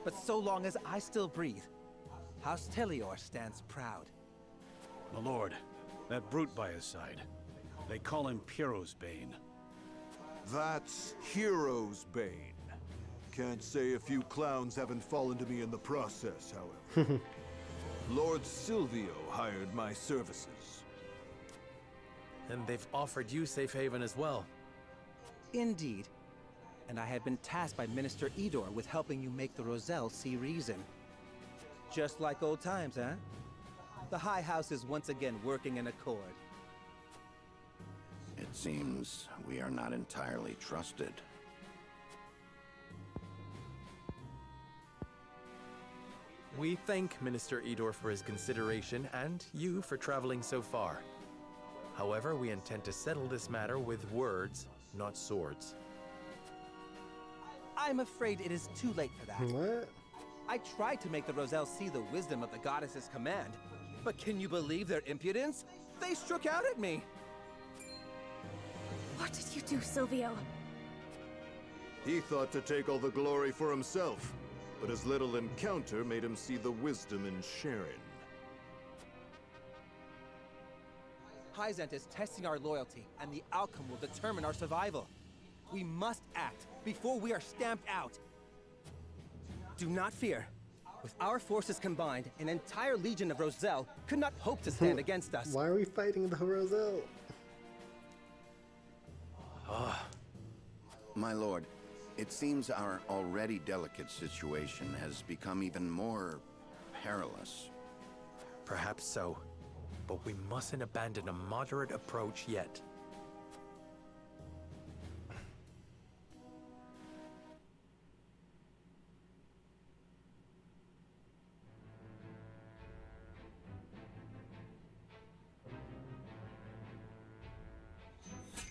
but so long as I still breathe, House Telior stands proud. My lord, that brute by his side. They call him Piero's Bane. That's Hero's Bane. Can't say a few clowns haven't fallen to me in the process, however. Lord Silvio hired my services. And they've offered you safe haven as well. Indeed. And I have been tasked by Minister Edor with helping you make the Roselle see reason. Just like old times, huh? The High House is once again working in accord. It seems we are not entirely trusted. We thank Minister Edor for his consideration and you for traveling so far. However, we intend to settle this matter with words, not swords. I'm afraid it is too late for that. What? I tried to make the Roselle see the wisdom of the goddess's command, but can you believe their impudence? They struck out at me! What did you do, Silvio? He thought to take all the glory for himself, but his little encounter made him see the wisdom in sharing. Hyzant is testing our loyalty, and the outcome will determine our survival. We must act before we are stamped out. Do not fear. With our forces combined, an entire legion of Roselle could not hope to stand against us. Why are we fighting the Roselle? My lord, it seems our already delicate situation has become even more perilous. Perhaps so, but we mustn't abandon a moderate approach yet.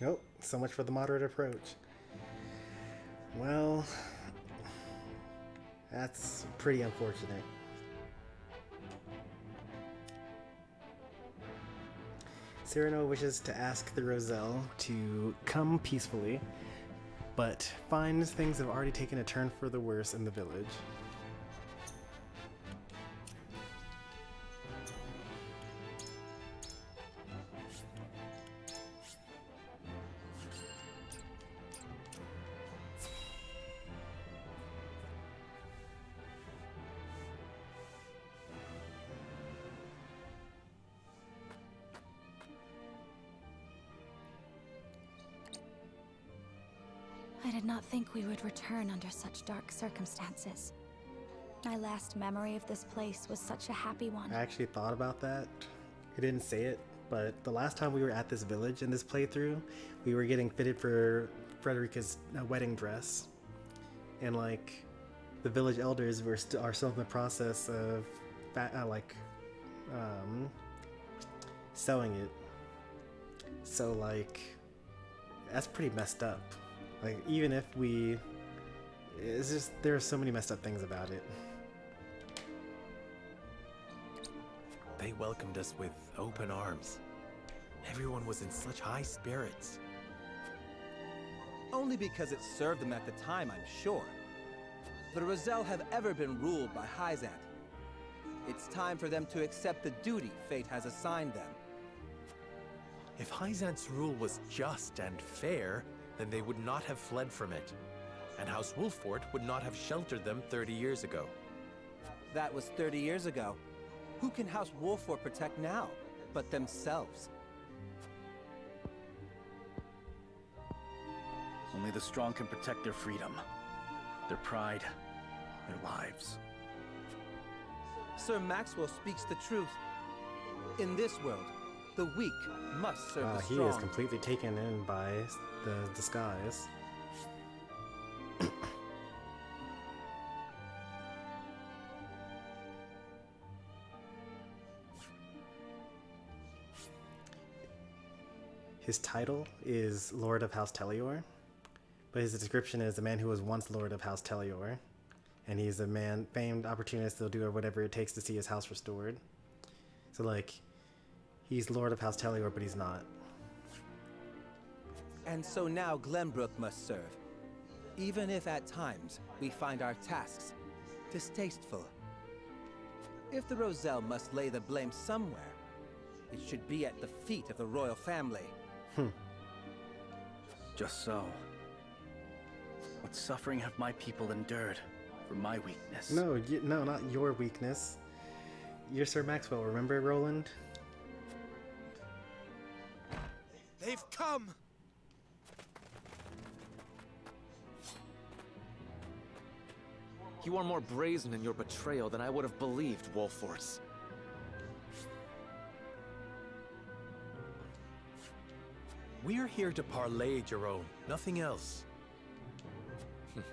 Oh, so much for the moderate approach. Well, That's pretty unfortunate. Cyrano wishes to ask the Roselle to come peacefully, but finds things have already taken a turn for the worse in the village. I did not think we would return under such dark circumstances. My last memory of this place was such a happy one. I actually thought about that. I didn't say it, but the last time we were at this village in this playthrough, we were getting fitted for Frederica's wedding dress. And like, the village elders are still in the process of sewing it. So like, that's pretty messed up. Like, even if it's just, there are so many messed up things about it. They welcomed us with open arms. Everyone was in such high spirits. Only because it served them at the time, I'm sure. The Roselle have ever been ruled by Hyzant. It's time for them to accept the duty fate has assigned them. If Hyzant's rule was just and fair, then they would not have fled from it, and House Wolffort would not have sheltered them 30 years ago. That was 30 years ago. Who can House Wolffort protect now, but themselves? Only the strong can protect their freedom, their pride, their lives. Sir Maxwell speaks the truth. In this world, the weak must serve the strong. He is completely taken in by the disguise. His title is Lord of House Tellior, but his description is a man who was once Lord of House Tellior, and he's a man, famed opportunist that'll do whatever it takes to see his house restored. So like, he's Lord of House Tellior, but he's not. And so now Glenbrook must serve, even if at times we find our tasks distasteful. If the Roselle must lay the blame somewhere, it should be at the feet of the royal family. Just so. What suffering have my people endured for my weakness? No, no, not your weakness. You're Sir Maxwell, remember, Roland? They've come! You are more brazen in your betrayal than I would have believed, Wolfforts. We're here to parley, Jerome, nothing else. You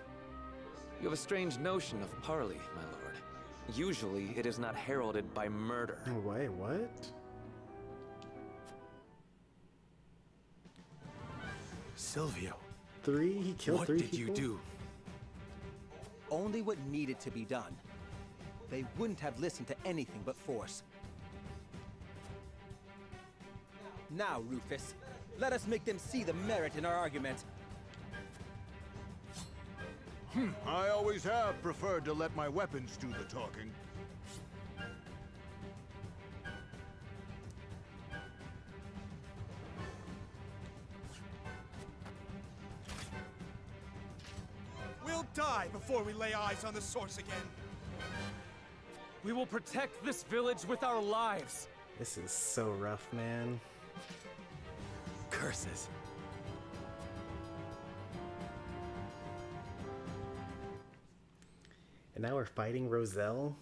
have a strange notion of parley, my lord. Usually, it is not heralded by murder. Wait, what? Silvio. He killed three people? What did you do? Only what needed to be done. They wouldn't have listened to anything but force. Now, Rufus, let us make them see the merit in our argument. I always have preferred to let my weapons do the talking. We'll die before we lay eyes on the source again. We will protect this village with our lives. This is so rough, man. Curses. And now we're fighting Roselle.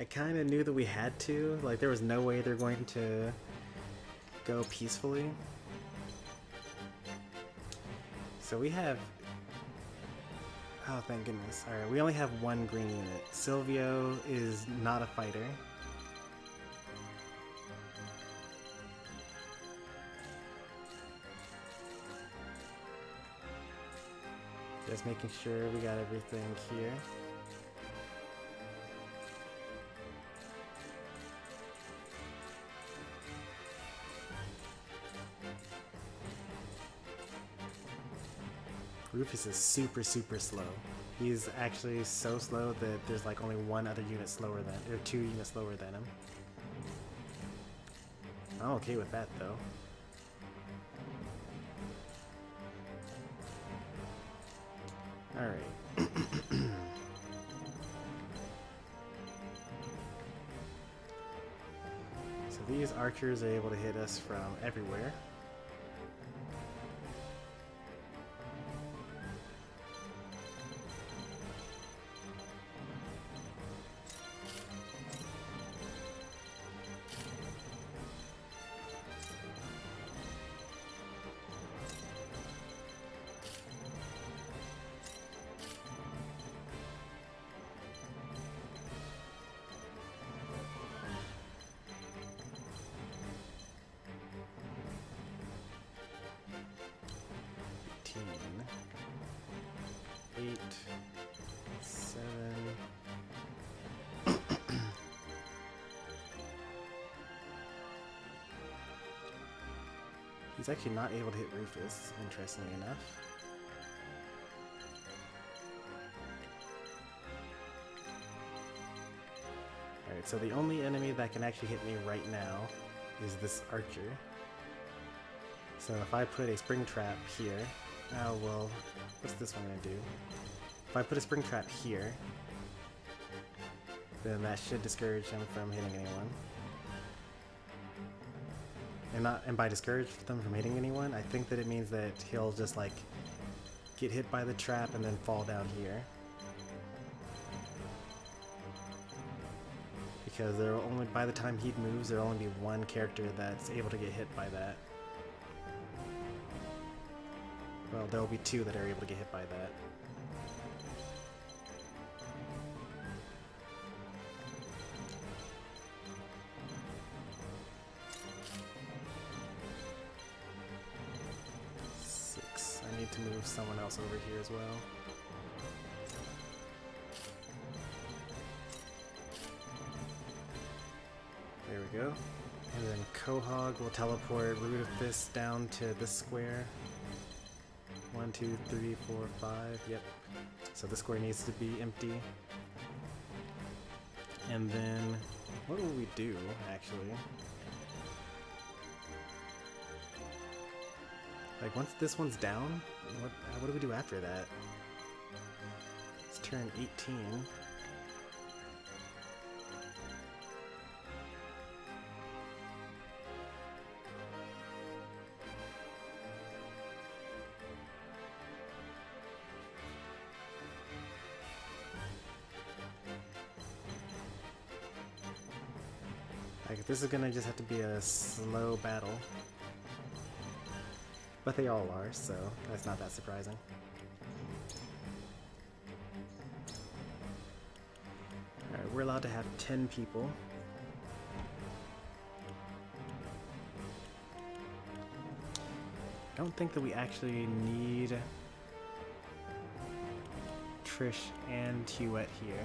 I kind of knew that we had to. Like, there was no way they're going to go peacefully. So we have... Oh, thank goodness. Alright, we only have one green unit. Silvio is not a fighter. Just making sure we got everything here. Rufus is super slow. He's actually so slow that there's like only one other unit slower than, or 2 units slower than him. I'm okay with that though. Alright. So these archers are able to hit us from everywhere. He's actually not able to hit Rufus, interestingly enough. Alright, so the only enemy that can actually hit me right now is this archer. So if I put a spring trap here, oh well, what's this one gonna do? If I put a spring trap here, then that should discourage him from hitting anyone. And by discourage them from hitting anyone, I think that it means that he'll just like get hit by the trap and then fall down here. Because there will only, by the time he moves, there'll only be one character that's able to get hit by that. Well, there'll be 2 that are able to get hit by that. I need to move someone else over here as well. There we go. And then Quahog will teleport Rufus down to this square. 1, 2, 3, 4, 5. Yep. So the square needs to be empty. And then, what will we do, actually? Like, once this one's down, what do we do after that? It's turn 18. Like, this is gonna just have to be a slow battle. But they all are, so that's not that surprising. Alright, we're allowed to have 10 people. I don't think that we actually need Trish and Huette here.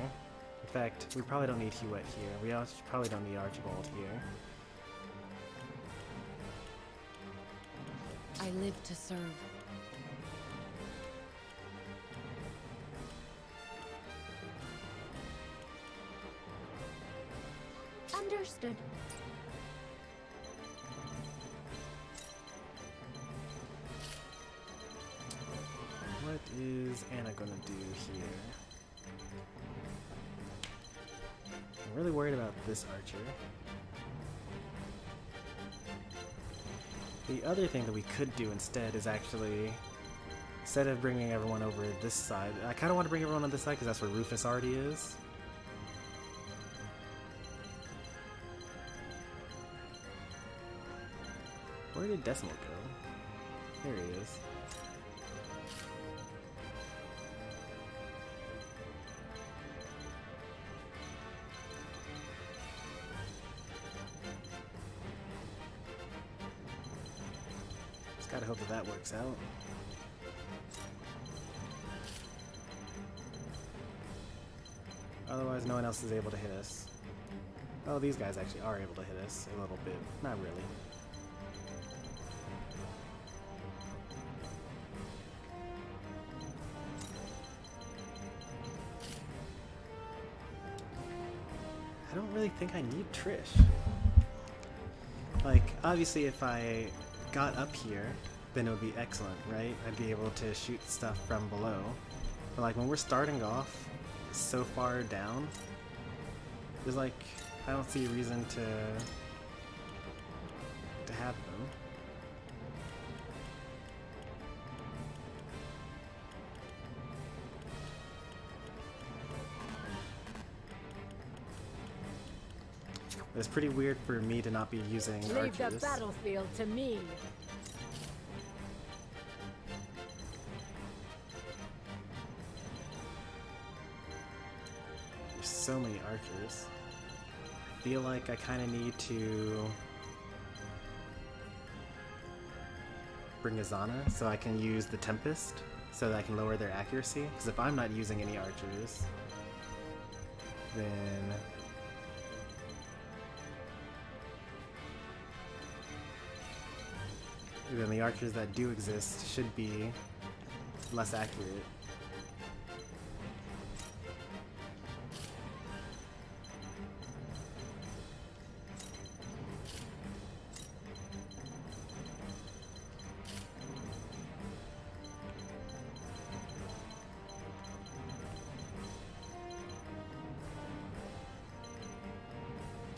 In fact, we probably don't need Huette here. We also probably don't need Archibald here. I live to serve. Understood. What is Anna gonna do here? I'm really worried about this archer. The other thing that we could do instead is actually, instead of bringing everyone over this side, I kind of want to bring everyone on this side because that's where Rufus already is. Where did Decimal go? There he is. Gotta hope that that works out. Otherwise, no one else is able to hit us. Oh, these guys actually are able to hit us a little bit. Not really. I don't really think I need Trish. Like, obviously if I got up here, then it would be excellent, right? I'd be able to shoot stuff from below. But like when we're starting off so far down, there's like, I don't see a reason to have them. It's pretty weird for me to not be using Leave the archers. battlefield to me. There's so many archers. I feel like I kind of need to bring Azana so I can use the Tempest so that I can lower their accuracy. Because if I'm not using any archers, then the archers that do exist should be less accurate.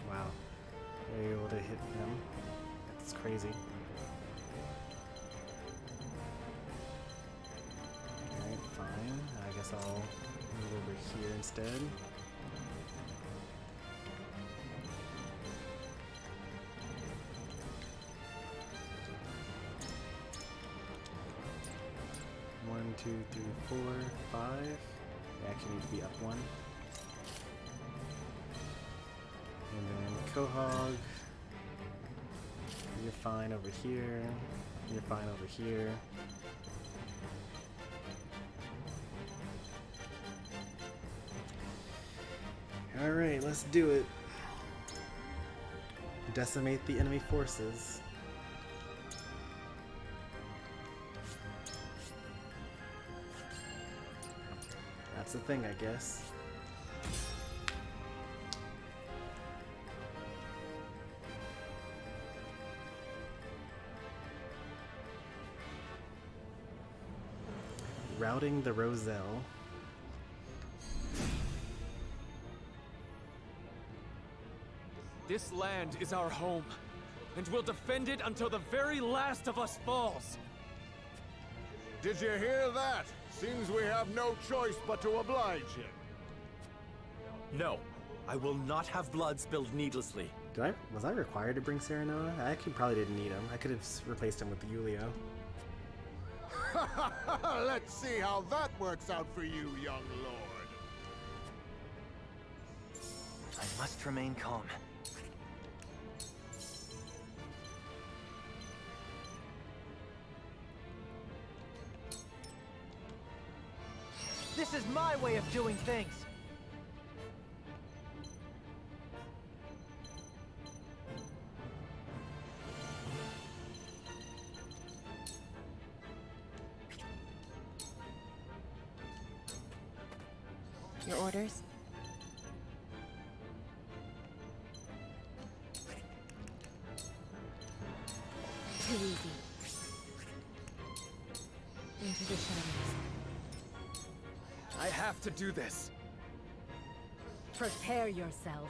Wow, they're able to hit them. That's crazy. I'll move over here instead. One, two, three, four, five. We actually need to be up one. And then Quahog. You're fine over here. You're fine over here. Alright, let's do it. Decimate the enemy forces. That's the thing, I guess. Routing the Roselle. This land is our home, and we'll defend it until the very last of us falls. Did you hear that? Seems we have no choice but to oblige him. No, I will not have blood spilled needlessly. Was I required to bring Serenoa? I actually probably didn't need him. I could have replaced him with Julio. Let's see how that works out for you, young lord. I must remain calm. This is my way of doing things. Your orders? Too easy. Into the shadows. I have to do this. Prepare yourself.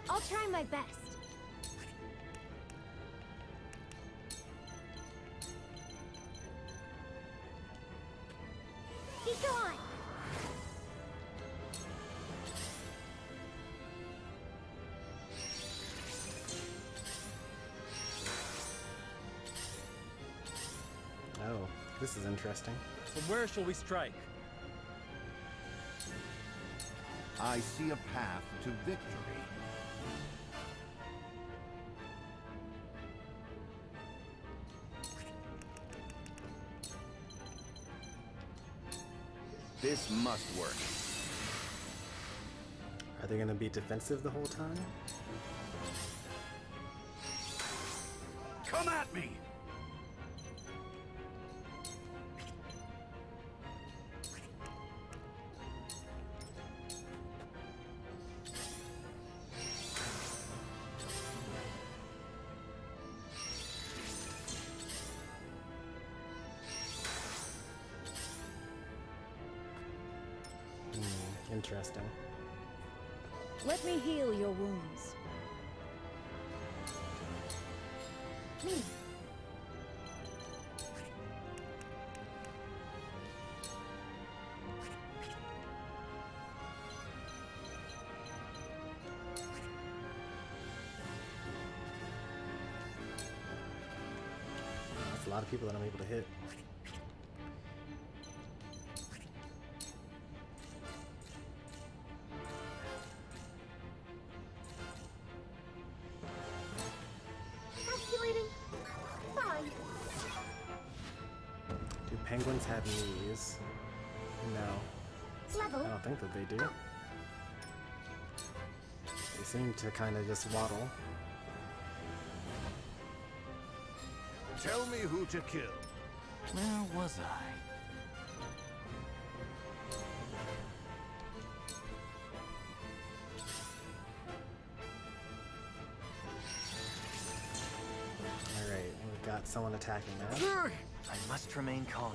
I'll try my best. Be gone! Oh, this is interesting. From where shall we strike? I see a path to victory. This must work. Are they gonna be defensive the whole time? Come at me! Interesting. Let me heal your wounds. That's a lot of people that I'm able to hit. Do penguins have knees? No. I don't think that they do. They seem to kind of just waddle. Tell me who to kill. Where was I? Alright, we've got someone attacking now. I must remain calm.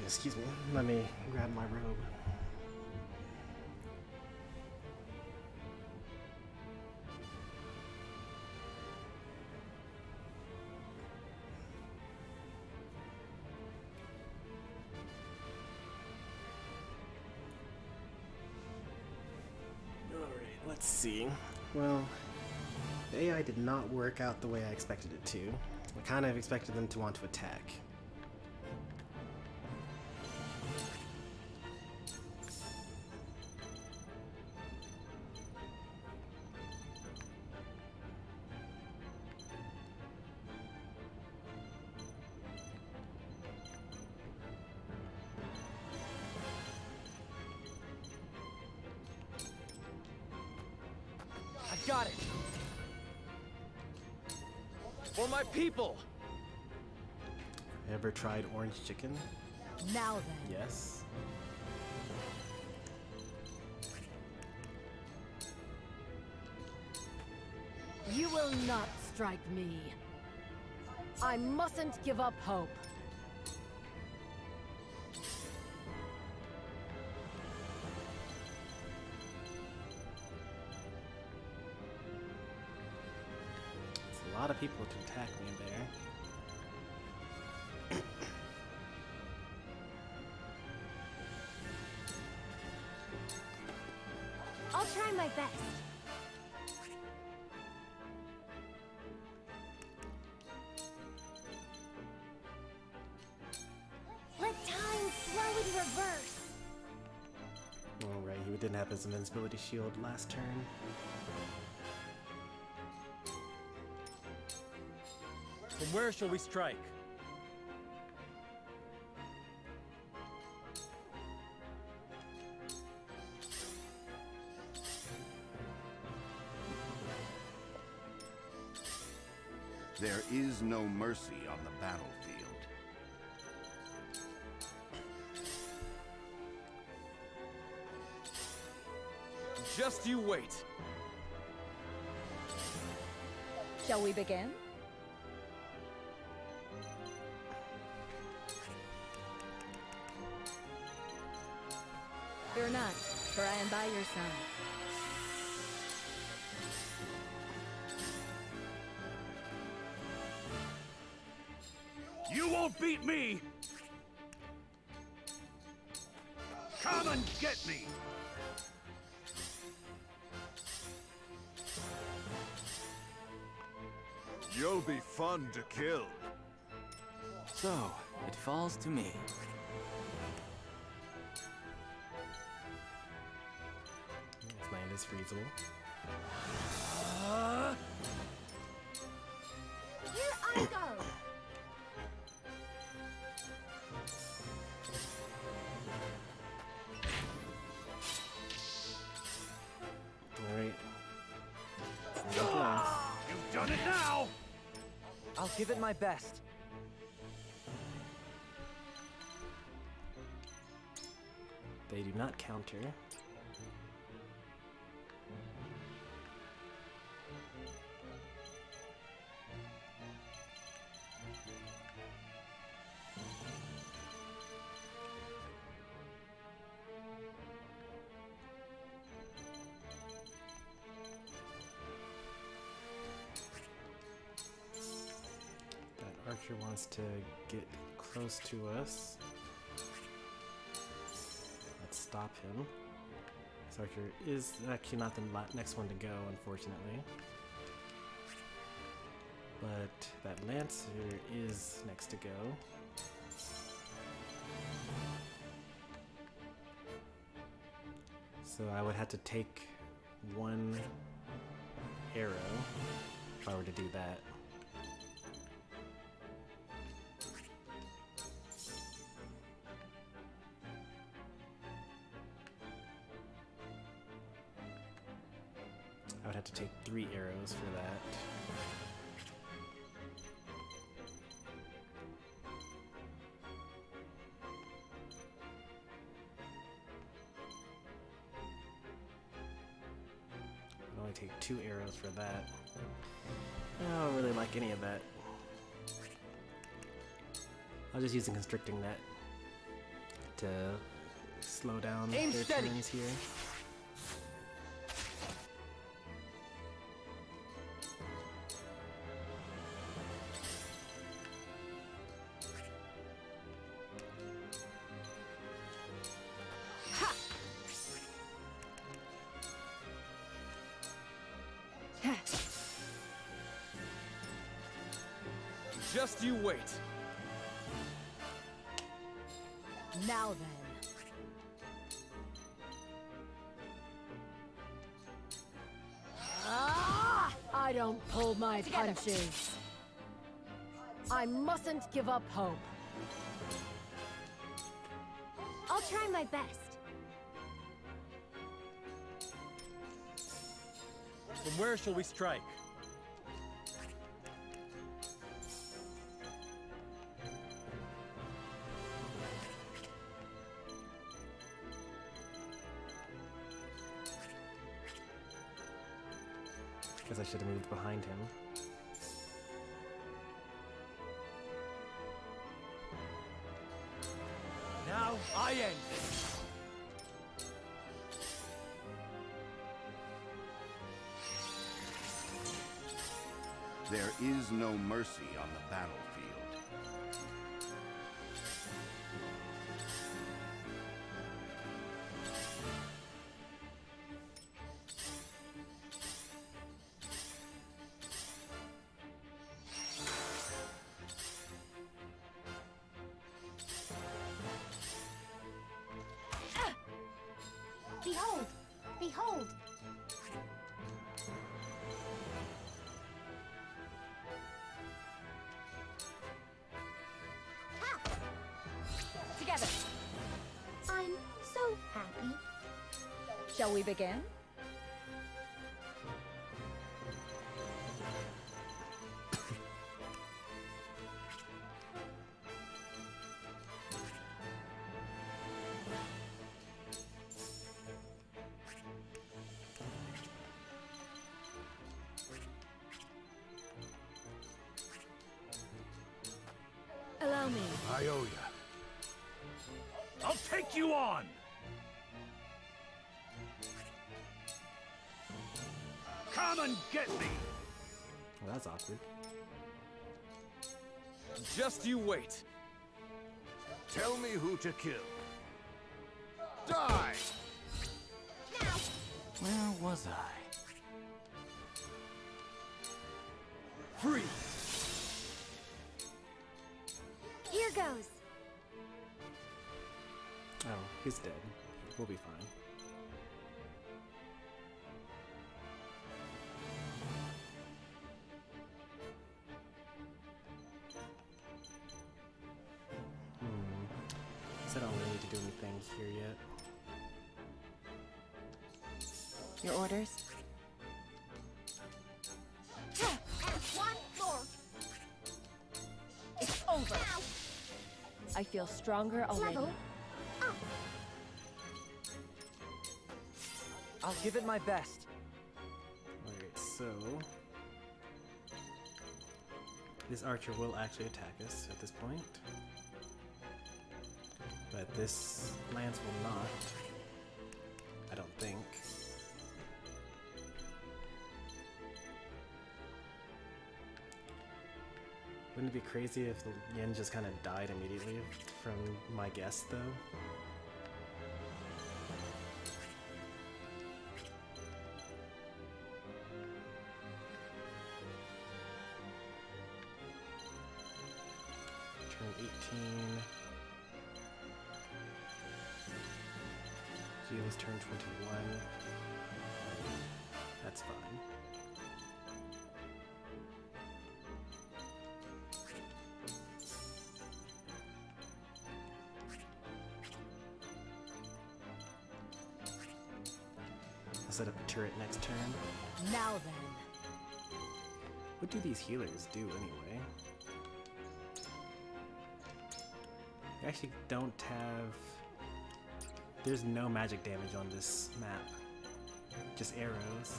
Excuse me, let me grab my robe. Alright, let's see. Well, the AI did not work out the way I expected it to. I kind of expected them to want to attack. I got it! For my people! Ever tried orange chicken? Now then. Yes. You will not strike me. I mustn't give up hope. A lot of people to attack me there. I'll try my best. Let time flow in reverse. Alright, he didn't have his invincibility shield last turn. From where shall we strike? There is no mercy on the battlefield. Just you wait. Shall we begin? Fear not, for I am by your side. You won't beat me! Come and get me! You'll be fun to kill. So, it falls to me. This land is freezable. Here I go! Alright. You've done it now! I'll give it my best. They do not counter. That archer wants to get close to us. Let's stop him. This archer is actually not the next one to go, unfortunately. But that lancer is next to go. So I would have to take one arrow if I were to do that. I would have to take 3 arrows for that. I'd only take 2 arrows for that. I don't really like any of that. I'll just use a constricting net to slow down Aim their steady. turns here. Just you wait. Now then. I don't pull my punches. I mustn't give up hope. I'll try my best. From where shall we strike? Guess I should have moved behind him. Now I end this. There is no mercy on the battlefield. Behold! Behold! Together. I'm so happy. Shall we begin? Allow me. I owe ya. I'll take you on! Come and get me! Well, that's awkward. Just you wait. Tell me who to kill. Die! Where was I? Freeze! Here goes. Oh, he's dead. We'll be fine. I don't really need to do anything here yet. Your orders? One more. It's over. I feel stronger already. Level up. I'll give it my best. Alright, so this archer will actually attack us at this point. But this lance will not. I don't think. Wouldn't it be crazy if the Yin just kind of died immediately from my guess, though? Turn 18. Gio's turn 21. That's fine. I'll set up a turret next turn. Now then. What do these healers do anyway? They actually don't have... There's no magic damage on this map. Just arrows.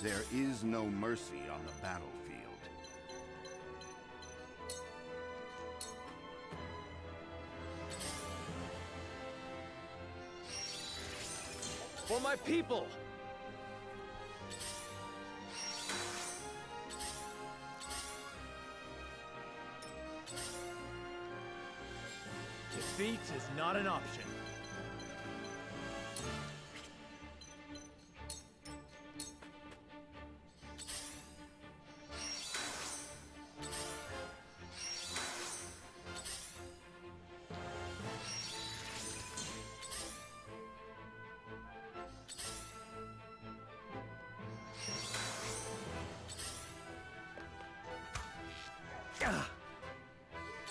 There is no mercy on the battlefield. For my people! Defeat is not an option.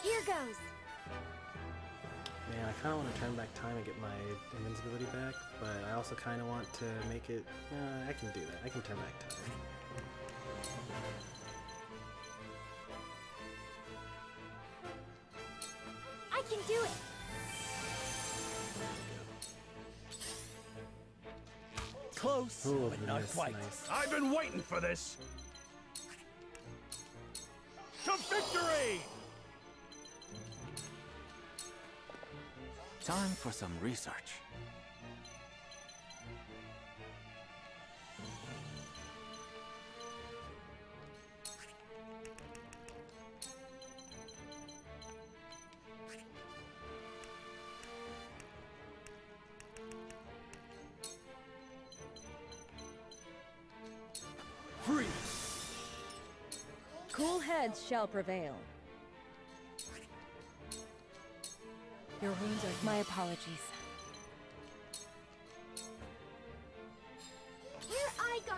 Here goes. Man, I kind of want to turn back time and get my invincibility back, but I also kind of want to make it... I can do that. I can turn back time. I can do it. Close, Ooh, but not nice, quite. nice. I've been waiting for this. To victory! Time for some research. Freeze! Cool heads shall prevail. Your wounds are... My apologies. Here I go.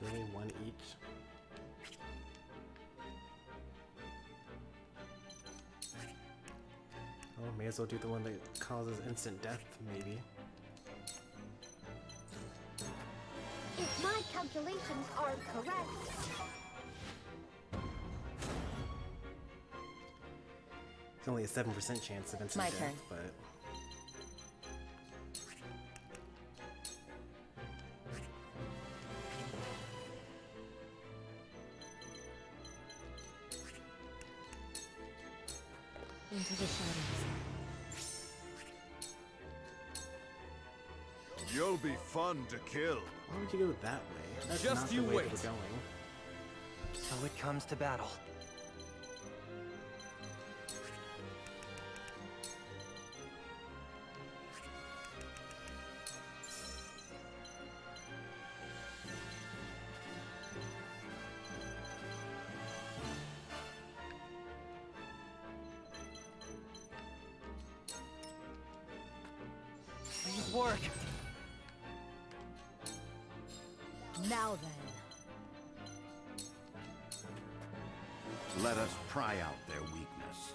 Really, one each? Oh, may as well do the one that causes instant death, maybe. If my calculations are correct, It's only a 7% chance of instant My death, turn. but... Into the shadows. You'll be fun to kill. Why would you go that way? That's Just not you the way wait. that we're going. So it comes to battle. Please work. Now then. Let us pry out their weakness.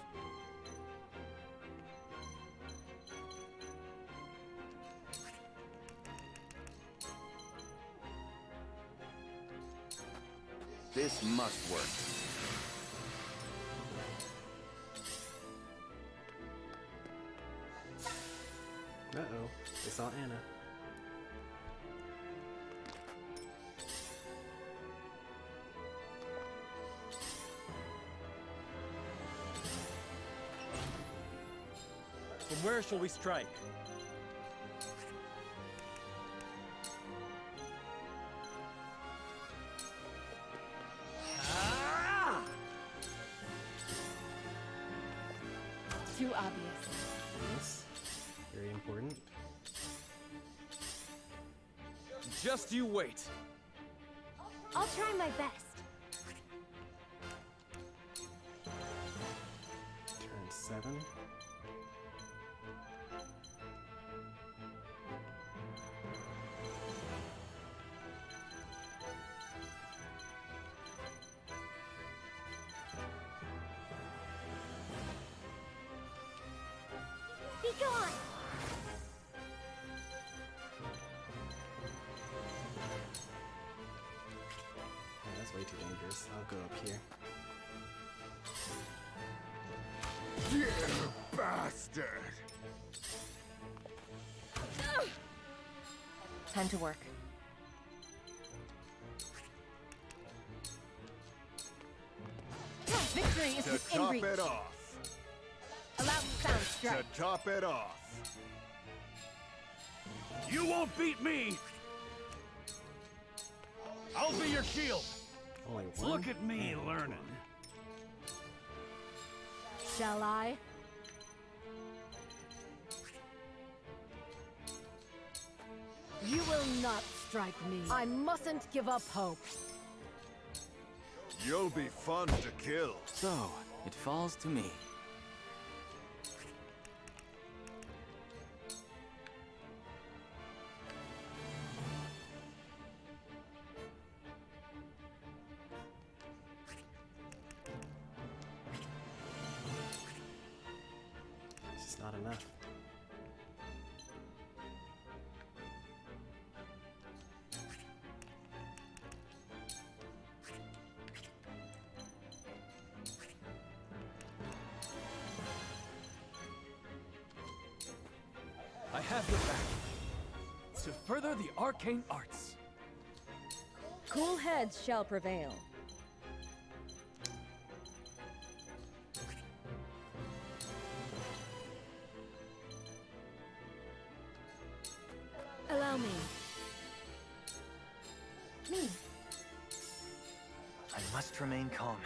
This must work. Uh-oh. They saw Anna. From where shall we strike? Too obvious. Yes. Very important. Just you wait. I'll try my best. Turn 7. Be gone! Oh, that's way too dangerous. I'll go up here. You bastard! Time to work. Victory is To within top reach. it off. Allow sound strike. To top it off. You won't beat me! I'll be your shield! Only one? Look at me learning. Shall I? You will not strike me. I mustn't give up hope. You'll be fun to kill. So, it falls to me. It's just not enough. I have your back. To further the arcane arts. Cool heads shall prevail. Allow me. Me. I must remain calm.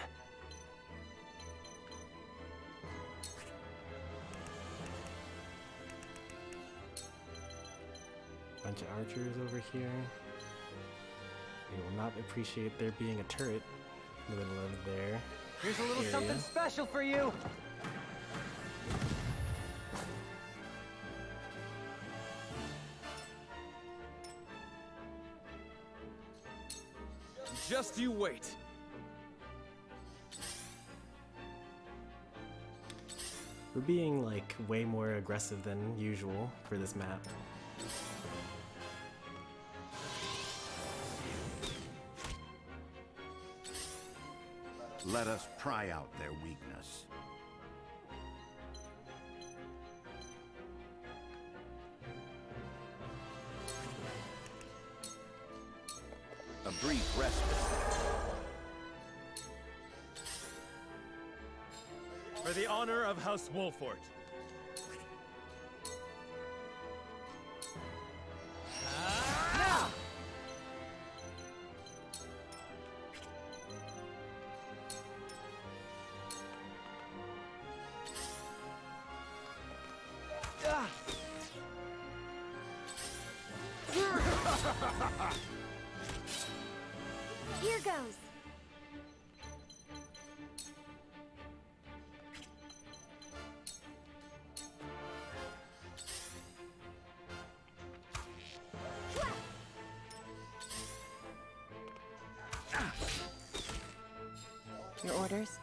Bunch of archers over here. They will not appreciate there being a turret in the middle of their Here's a little area. something special for you. Just you wait. We're being like way more aggressive than usual for this map. Let us pry out their weakness. A brief respite. For the honor of House Wolfort. Here goes. Your orders?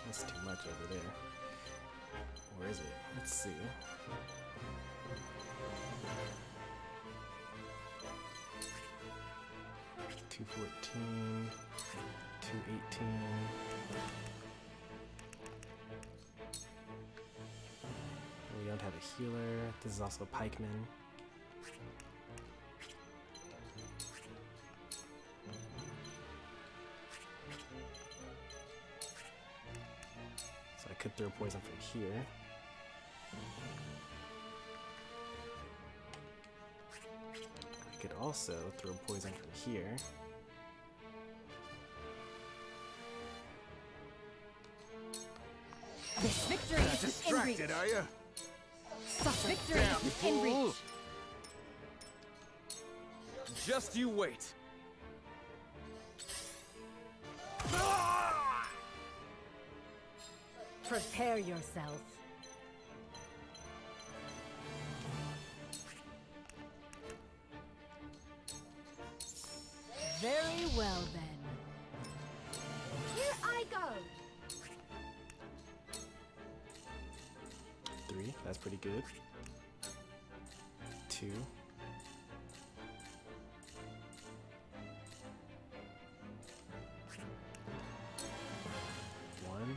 That's too much over there. Where is it? Let's see. $214, $218. We don't have a healer. This is also a pikeman. So I could throw poison from here. I could also throw poison from here. This victory is Distracted, in reach. are you? Such victory is in reach. Just you wait. Prepare yourself. Very well then. Here I go. 3, that's pretty good. 2. 1.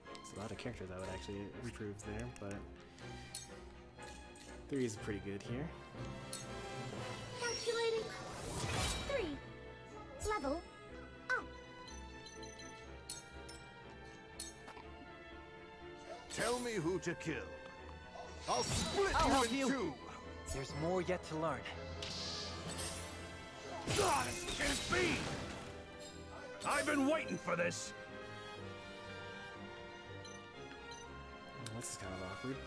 There's a lot of characters I would actually improve there, but 3 is pretty good here. Calculating. 3. Level up. Tell me who to kill. I'll split I'll you help in you. two. There's more yet to learn. God, this can't be! I've been waiting for this! This is kind of awkward.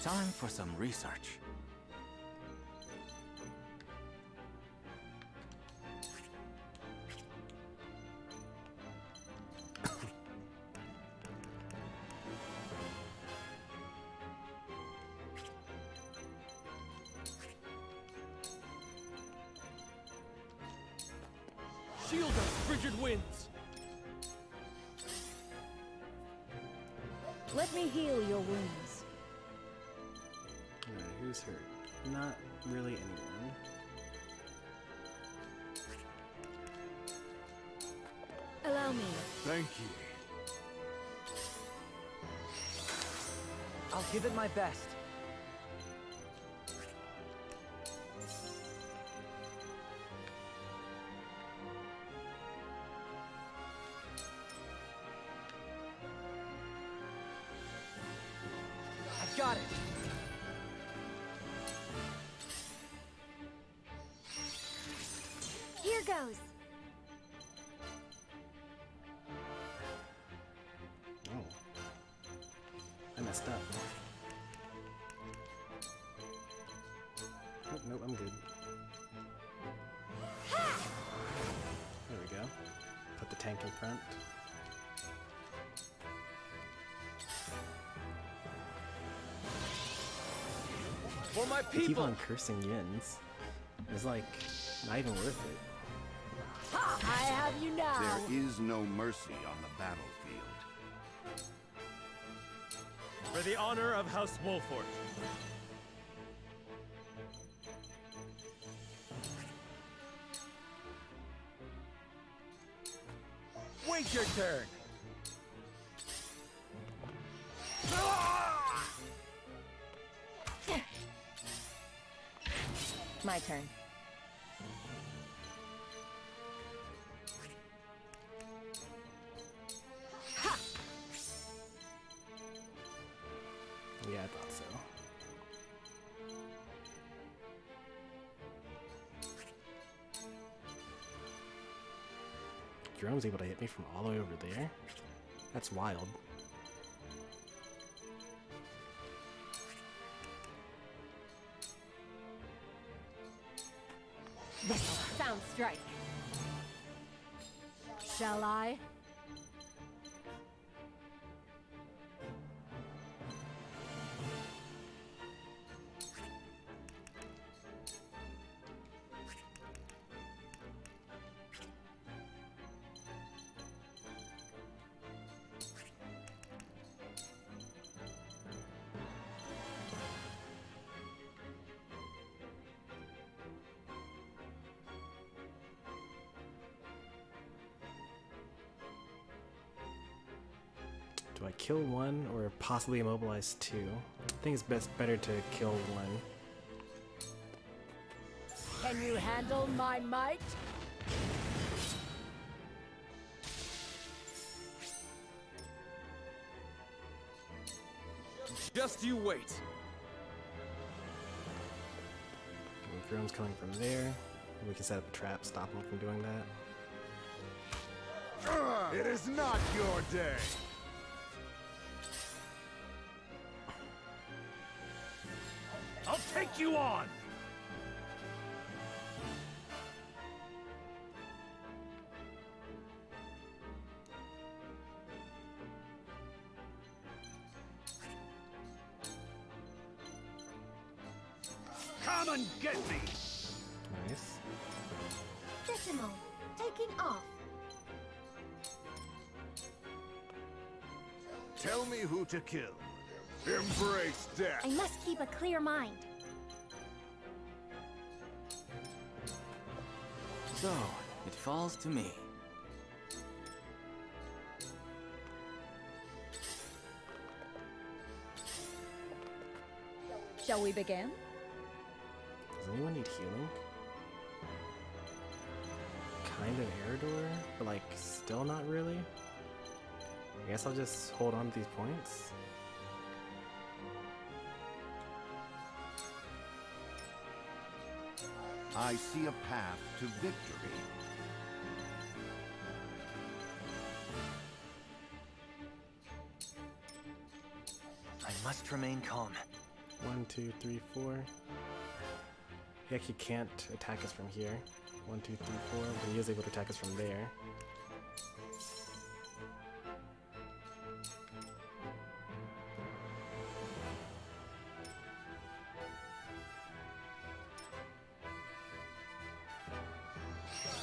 Time for some research. Shield us, frigid winds! Let me heal your wounds. Alright, who's hurt? Not really anyone. Allow me. Thank you. I'll give it my best. I've got it. Here goes. Oh. I messed up. Oh, nope, I'm good. There we go. Put the tank in front. For my I keep people! on cursing Yins. It's like not even worth it. I have you now. There is no mercy on the battlefield. For the honor of House Wolford. Wait your turn! My turn. Yeah, I thought so. Drone's able to hit me from all the way over there? That's wild. Sound strike. Shall I? Do I kill one or possibly immobilize two? I think it's better to kill one. Can you handle my might? Just you wait. The drone's coming from there. We can set up a trap, stop him from doing that. It is not your day. I'll take you on! Come and get me! Nice. Decimal, taking off. Tell me who to kill. Embrace death. I must keep a clear mind. So, it falls to me. Shall we begin? Does anyone need healing? Kind of Eridor, but like still not really. I guess I'll just hold on to these points. I see a path to victory. I must remain calm. 1, 2, 3, 4. He actually can't attack us from here. 1, 2, 3, 4, but he is able to attack us from there.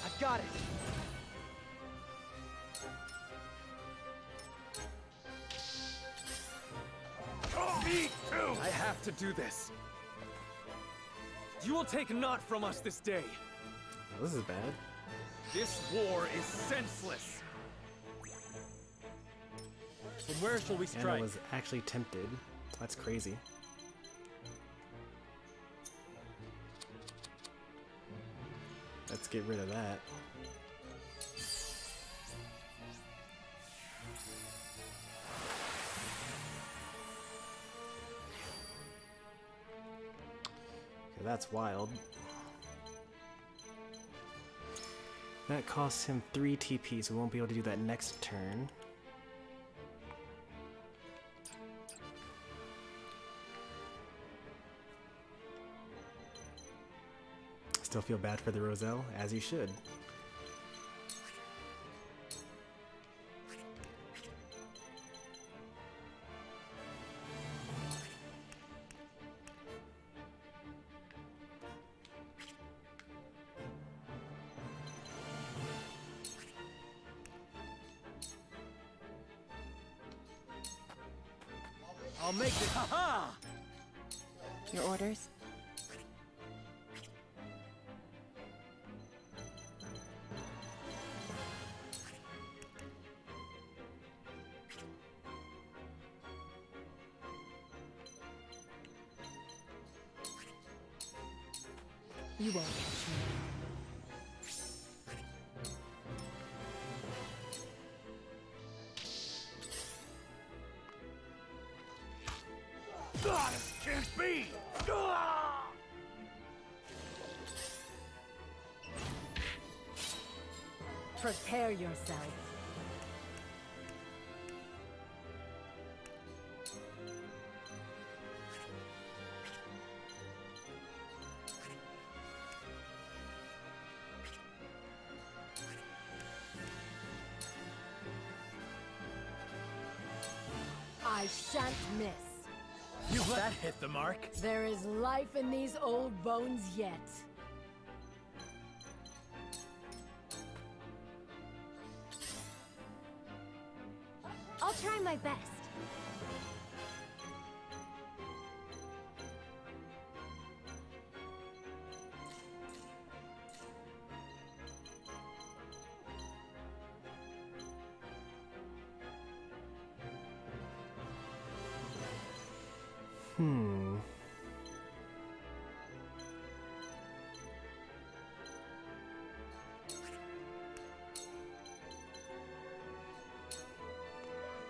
I've got it. Me too! I have to do this. You will take naught from us this day. Oh, this is bad. This war is senseless. From where shall we And I strike? was actually tempted. That's crazy. Let's get rid of that. Okay, that's wild. That costs him 3 TP, so we won't be able to do that next turn. Still feel bad for the Roselle, as you should. I'll make it. Ha-ha! Your orders? You won't catch me. This can't be! Prepare yourself. I shan't miss. That hit the mark. There is life in these old bones yet. I'll try my best.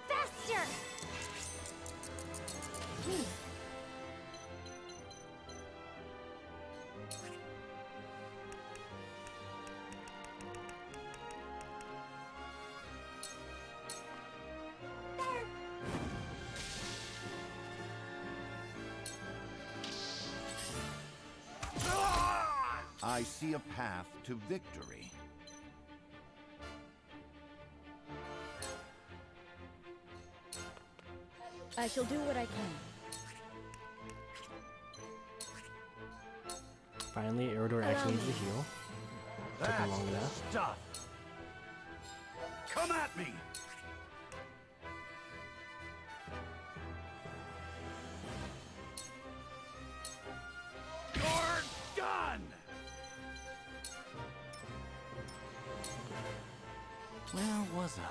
Faster! I see a path to victory. I shall do what I can. Finally, Eridor actually needs to heal. Took him long enough. Stuff. Come at me! You're done! Where was I?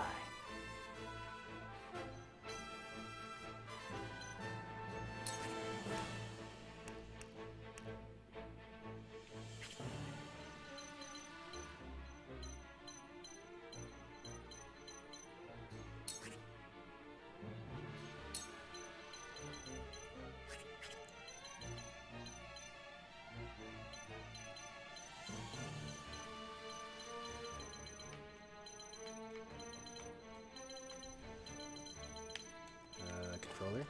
Controller.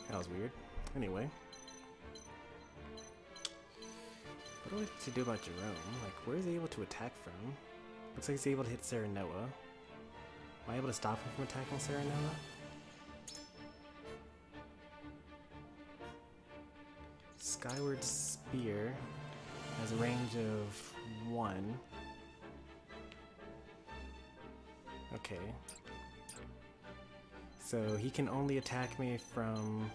That was weird. Anyway. What do I need to do about Jerome? Like, where is he able to attack from? Looks like he's able to hit Serenoa. Am I able to stop him from attacking Serenoa? Skyward Spear has a range of 1. Okay. So he can only attack me from...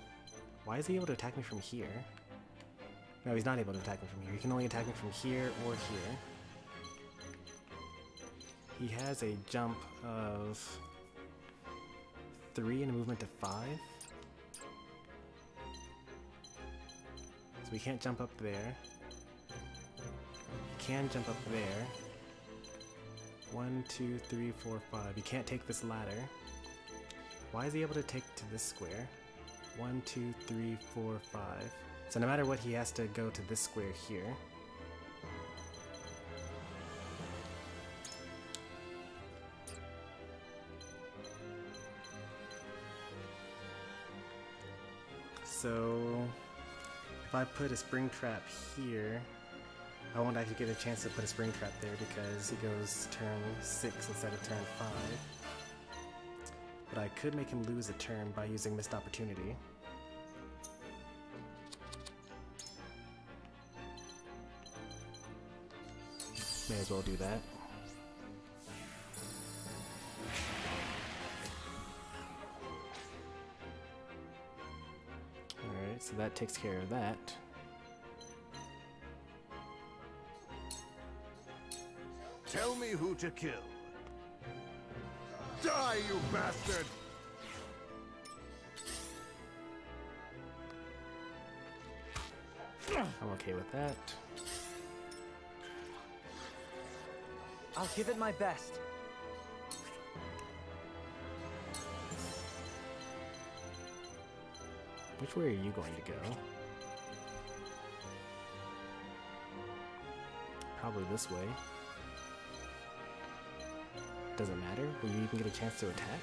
Why is he able to attack me from here? No, he's not able to attack me from here. He can only attack me from here or here. He has a jump of 3 and a movement of 5. So we can't jump up there. He can jump up there. 1, 2, 3, 4, 5. He can't take this ladder. Why is he able to take to this square? 1, 2, 3, 4, 5. So no matter what, he has to go to this square here. So if I put a spring trap here, I won't actually get a chance to put a spring trap there because he goes turn 6 instead of turn 5. But I could make him lose a turn by using missed opportunity. May as well do that. So that takes care of that. Tell me who to kill. Die, you bastard! I'm okay with that. I'll give it my best. Which way are you going to go? Probably this way. Doesn't matter. Will you even get a chance to attack?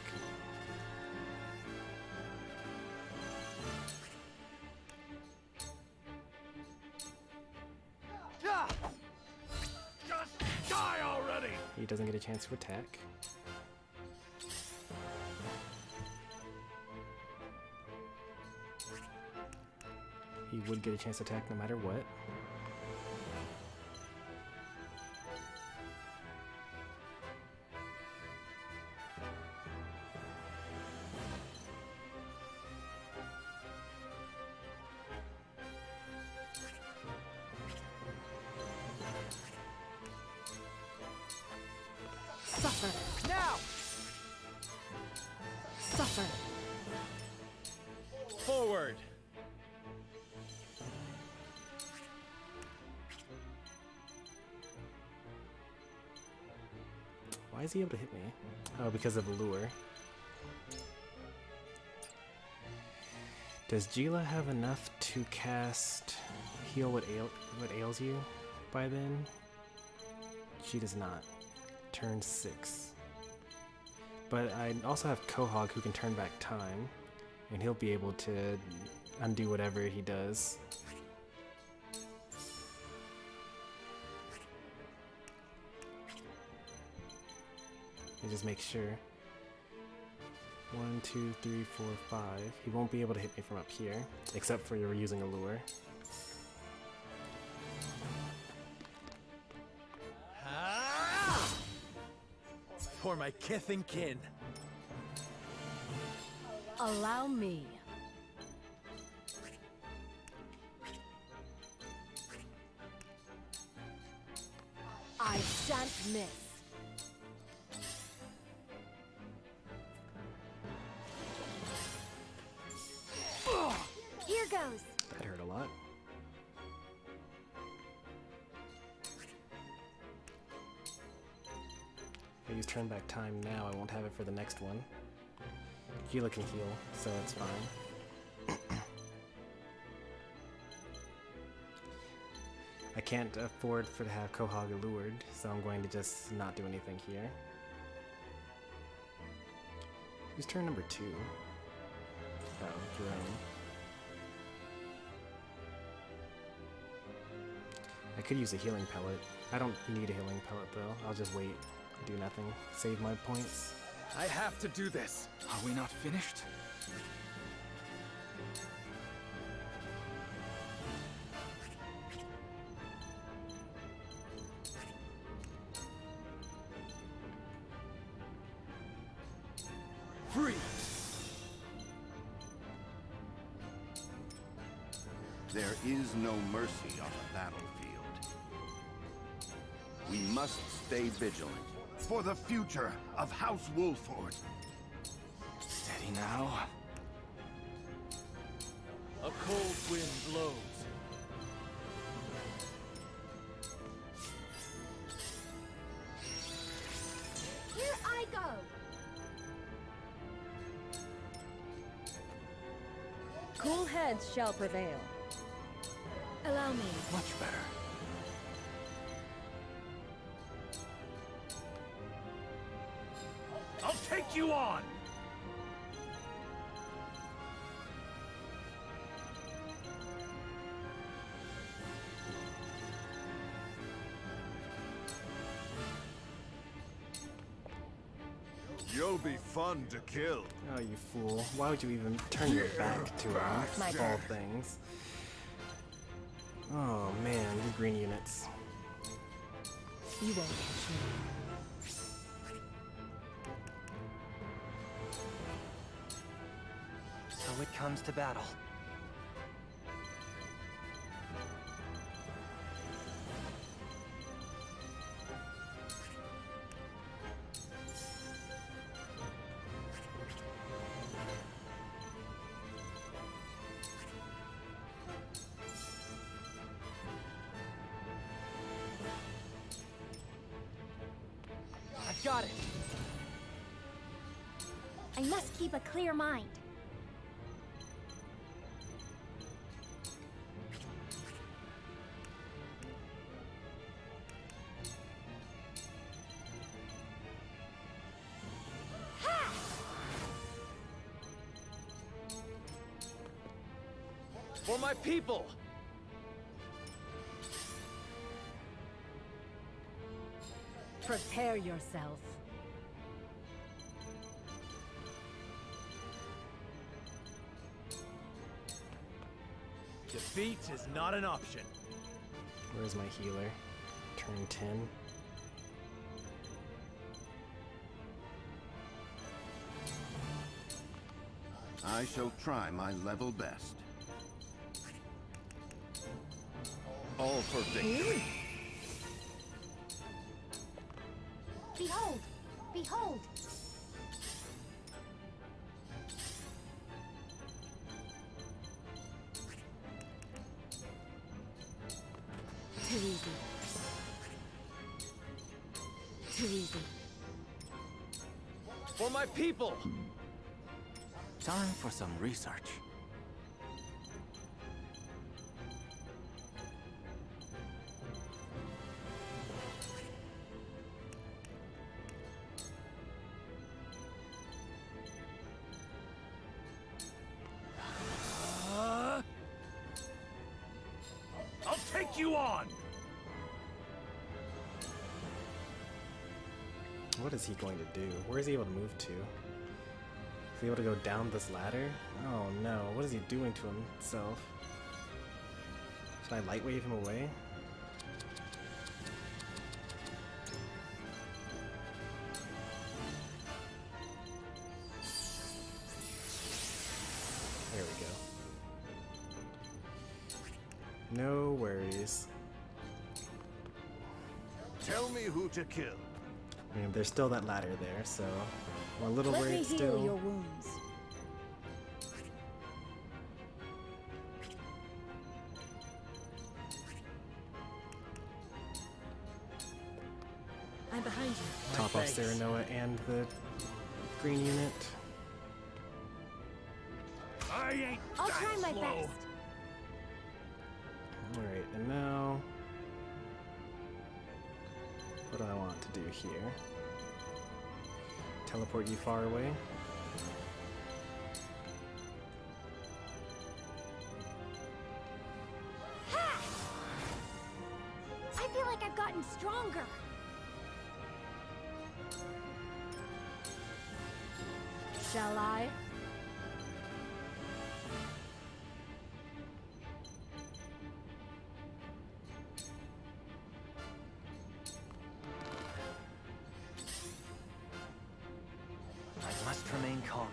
Just die already! He doesn't get a chance to attack. He would get a chance to attack no matter what. Suffer! Now! Suffer! Forward! Why is he able to hit me? Oh, because of the lure. Does Gila have enough to cast heal what ails you by then? She does not. Turn 6. But I also have Quahog who can turn back time, and he'll be able to undo whatever he does. And just make sure. 1, 2, 3, 4, 5. He won't be able to hit me from up here, except for you're using a lure. For my kith and kin. Allow me. I shan't miss. Here goes. That hurt a lot. If I use turn back time now, I won't have it for the next one. Gila can heal, so it's fine. I can't afford to have Quahog lured, so I'm going to just not do anything here. Who's turn number 2? Oh, Jerome. I could use a healing pellet. I don't need a healing pellet though. I'll just wait, do nothing, save my points. I have to do this. Are we not finished? Free! There is no mercy on the battlefield. We must stay vigilant for the future of House Wolford. Steady now. A cold wind blows. Here I go. Cool heads shall prevail. Allow me. Much better. I'll take you on! You'll be fun to kill. Oh, you fool. Why would you even turn your back to him? My Of all things. Oh man, these green units. You won't catch me. So it comes to battle. Got it! I must keep a clear mind. For my people! Prepare yourself. Defeat is not an option. Where's my healer? Turn 10. I shall try my level best. All for victory. Behold! Behold! Too easy. Too easy. For my people! Time for some research. I'll take you on! What is he going to do? Where is he able to move to? Is he able to go down this ladder? Oh no, what is he doing to himself? Should I light wave him away? There we go. No worries. Tell me who to kill. I mean, there's still that ladder there, so I'm a little Let me worried heal still. your wounds. I'm behind you. Top off Serenoa and the green unit. I ain't I'll try my slow. best. Alright, and now... what do I want to do here? Teleport you far away? Ha! I feel like I've gotten stronger. Shall I? I must remain calm.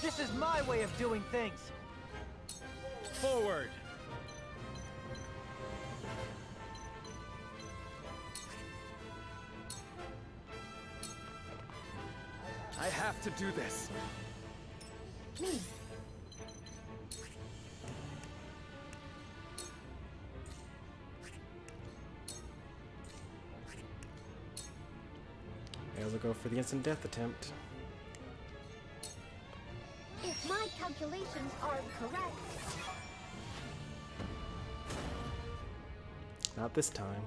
This is my way of doing things! Forward! I have to do this. Me. May as well go for the instant death attempt. If my calculations are correct. Not this time.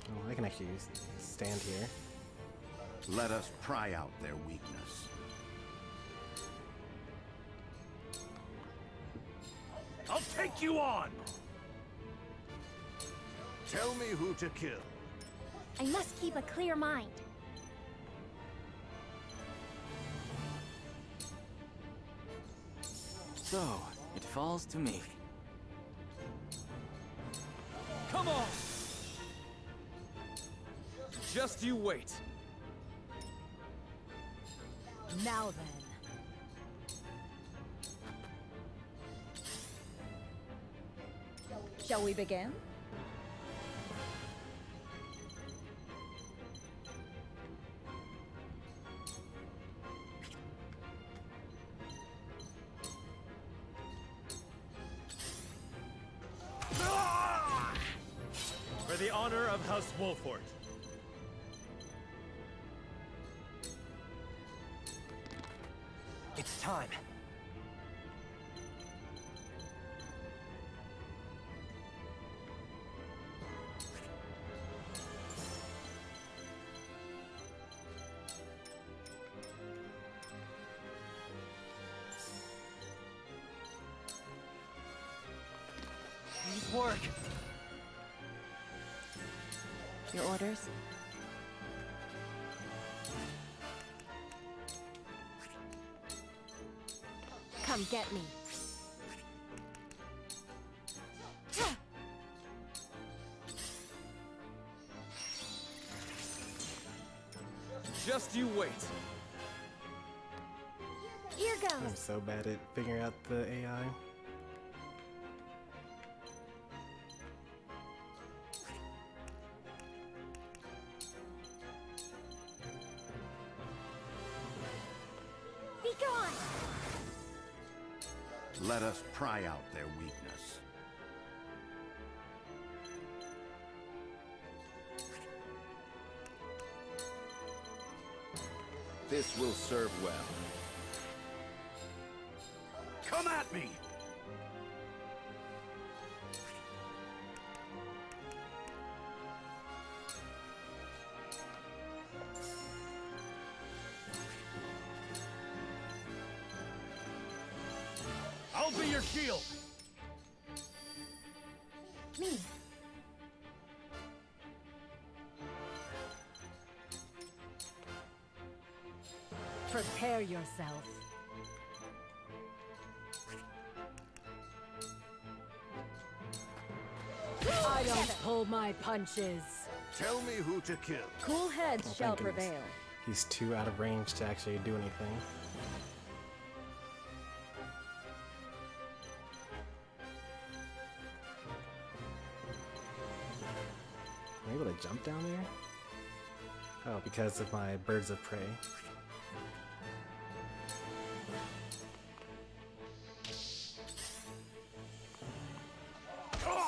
Oh, I can actually stand here. Let us pry out their weakness. I'll take you on! Tell me who to kill. I must keep a clear mind. So, it falls to me. Come on! Just you wait. Now then. Shall we begin? For the honor of House Wolfort. It's time. Please work. Your orders? Come get me. Just you wait. Here goes. I'm so bad at figuring out the AI. Be gone. Let us pry out their weakness. This will serve well. Come at me! I'll be your shield! Me. Prepare yourself. I don't pull my punches. Tell me who to kill. Cool heads Oh, shall thank goodness. prevail. He's too out of range to actually do anything. Am I able to jump down there? Oh, because of my birds of prey.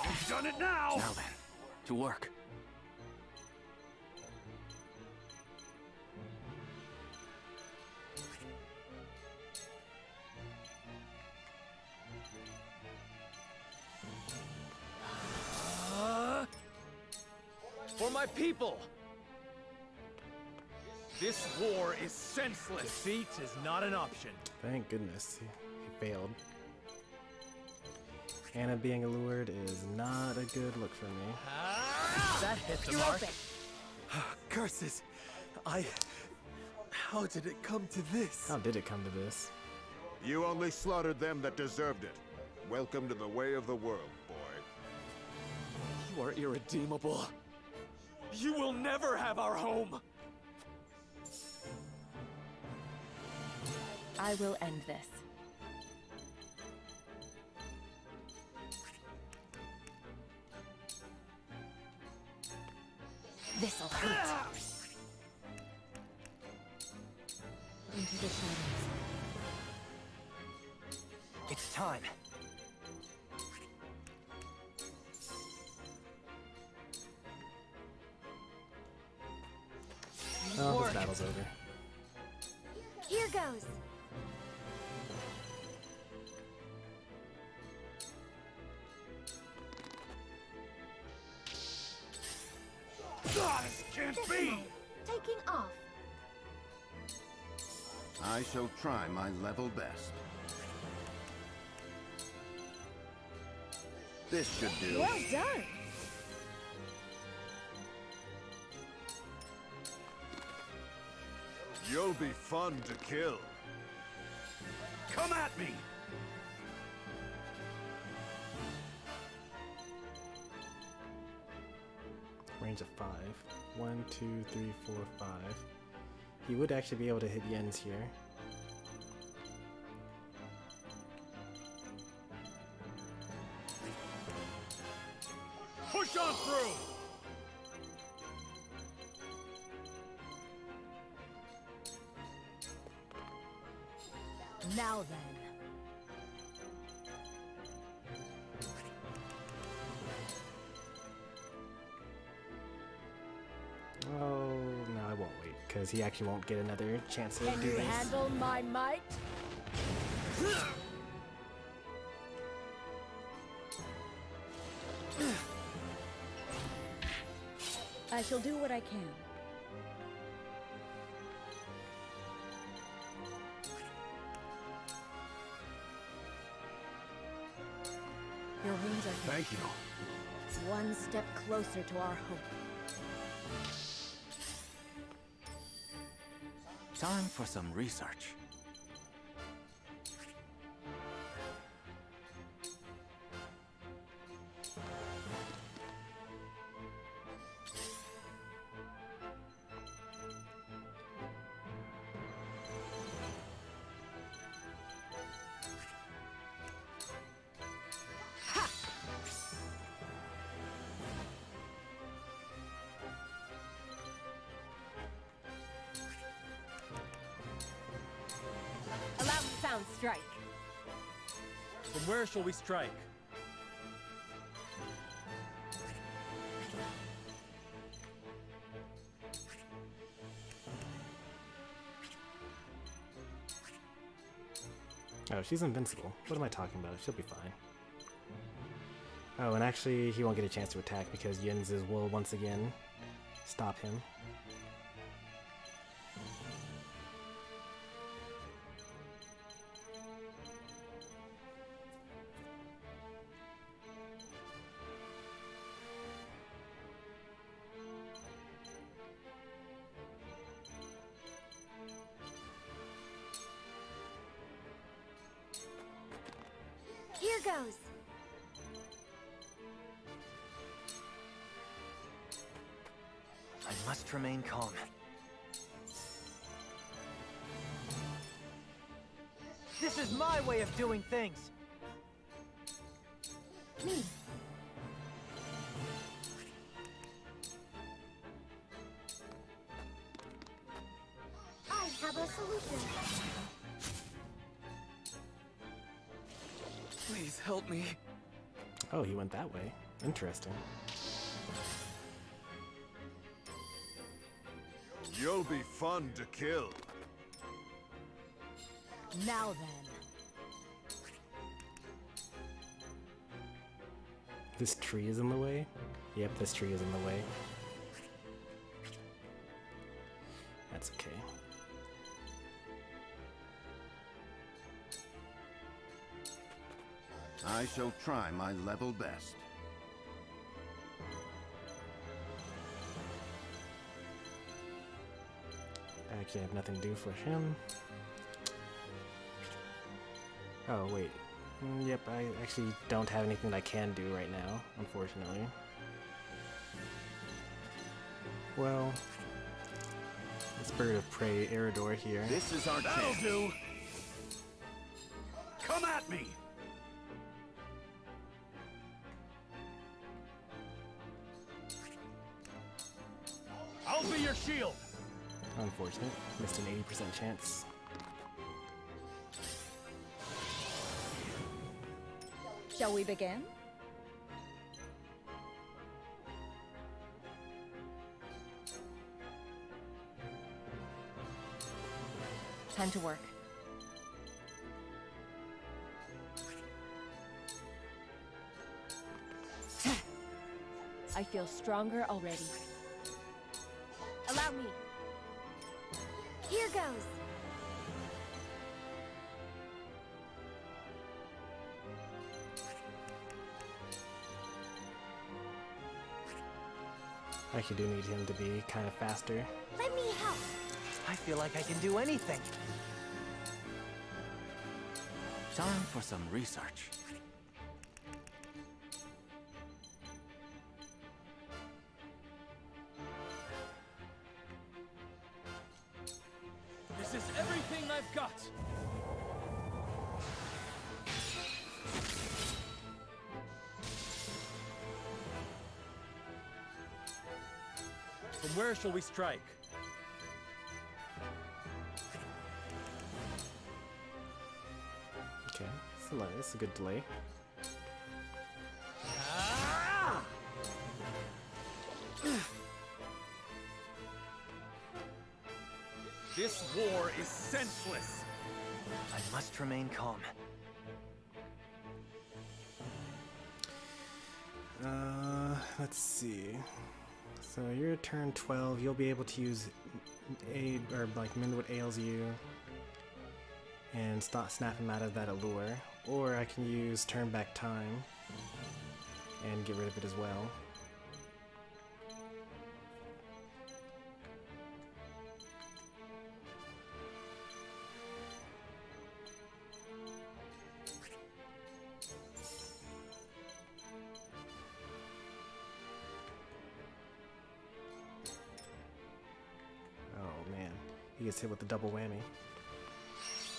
You've done it now! Now then, to work. For my people! This war is senseless. Defeat is not an option. Thank goodness he failed. Anna being allured is not a good look for me. That hit the You're mark. open. Curses! How did it come to this? How did it come to this? You only slaughtered them that deserved it. Welcome to the way of the world, boy. You are irredeemable. You will never have our home! I will end this. This'll hurt. Into the shadows. It's time. Oh, this battle's over. Here goes. This can't This be! way. Taking off. I shall try my level best. This should do. Well done. You'll be fun to kill. Come at me! Range of 5. 1, 2, 3, 4, 5. He would actually be able to hit Yens here. Push on through! Now then. Oh, no, I won't wait, because he actually won't get another chance to Can do you this. handle my might? I shall do what I can. Your wounds are healed. Thank you. One step closer to our hope. Time for some research. A loud sound strike. From where shall we strike? Oh, she's invincible. What am I talking about? She'll be fine. Oh, and actually, he won't get a chance to attack because Yin's will once again stop him. Here goes. I must remain calm. This is my way of doing things. Me. I have a solution. Please help me. Oh, he went that way. Interesting. You'll be fun to kill. Now then. This tree is in the way? Yep, this tree is in the way. That's okay. I shall try my level best. I actually have nothing to do for him. Oh, wait. Yep, I actually don't have anything that I can do right now, unfortunately. Well, this bird of prey, Eridor here. This is our That'll chance. do! Come at me! I'll be your shield! Unfortunate. Missed an 80% chance. Shall we begin? Time to work. I feel stronger already. Allow me. Here goes. I actually do need him to be kind of faster. Let me help. I feel like I can do anything. Time for some research. This is everything I've got. From where shall we strike? Okay, it's a good delay. This war is senseless. I must remain calm. Let's see. So your turn 12, you'll be able to use aid or like mend what ails you and snap him out of that allure. Or I can use turn back time and get rid of it as well. He gets hit with the double whammy.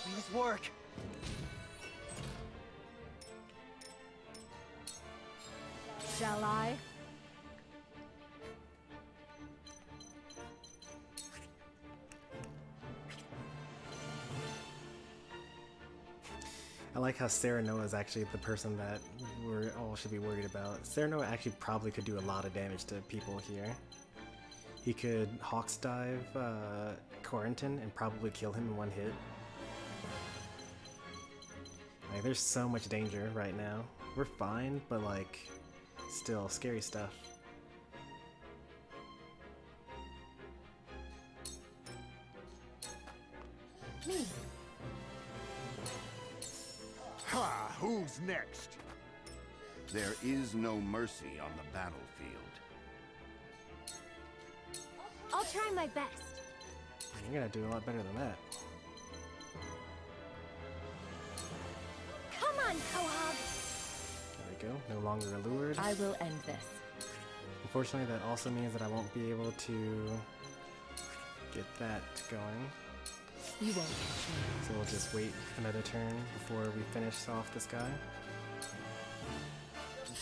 Please work. Shall I? I like how Serenoa is actually the person that we all should be worried about. Serenoa actually probably could do a lot of damage to people here. He could Hawks Dive Quarantine and probably kill him in one hit. Like, there's so much danger right now. We're fine, but like, still scary stuff. Me. Ha! Who's next? There is no mercy on the battlefield. I'll try my best. You're gonna do a lot better than that. Come on, Koab! There we go, no longer allured. I will end this. Unfortunately, that also means that I won't be able to get that going. You won't catch me. So we'll just wait another turn before we finish off this guy.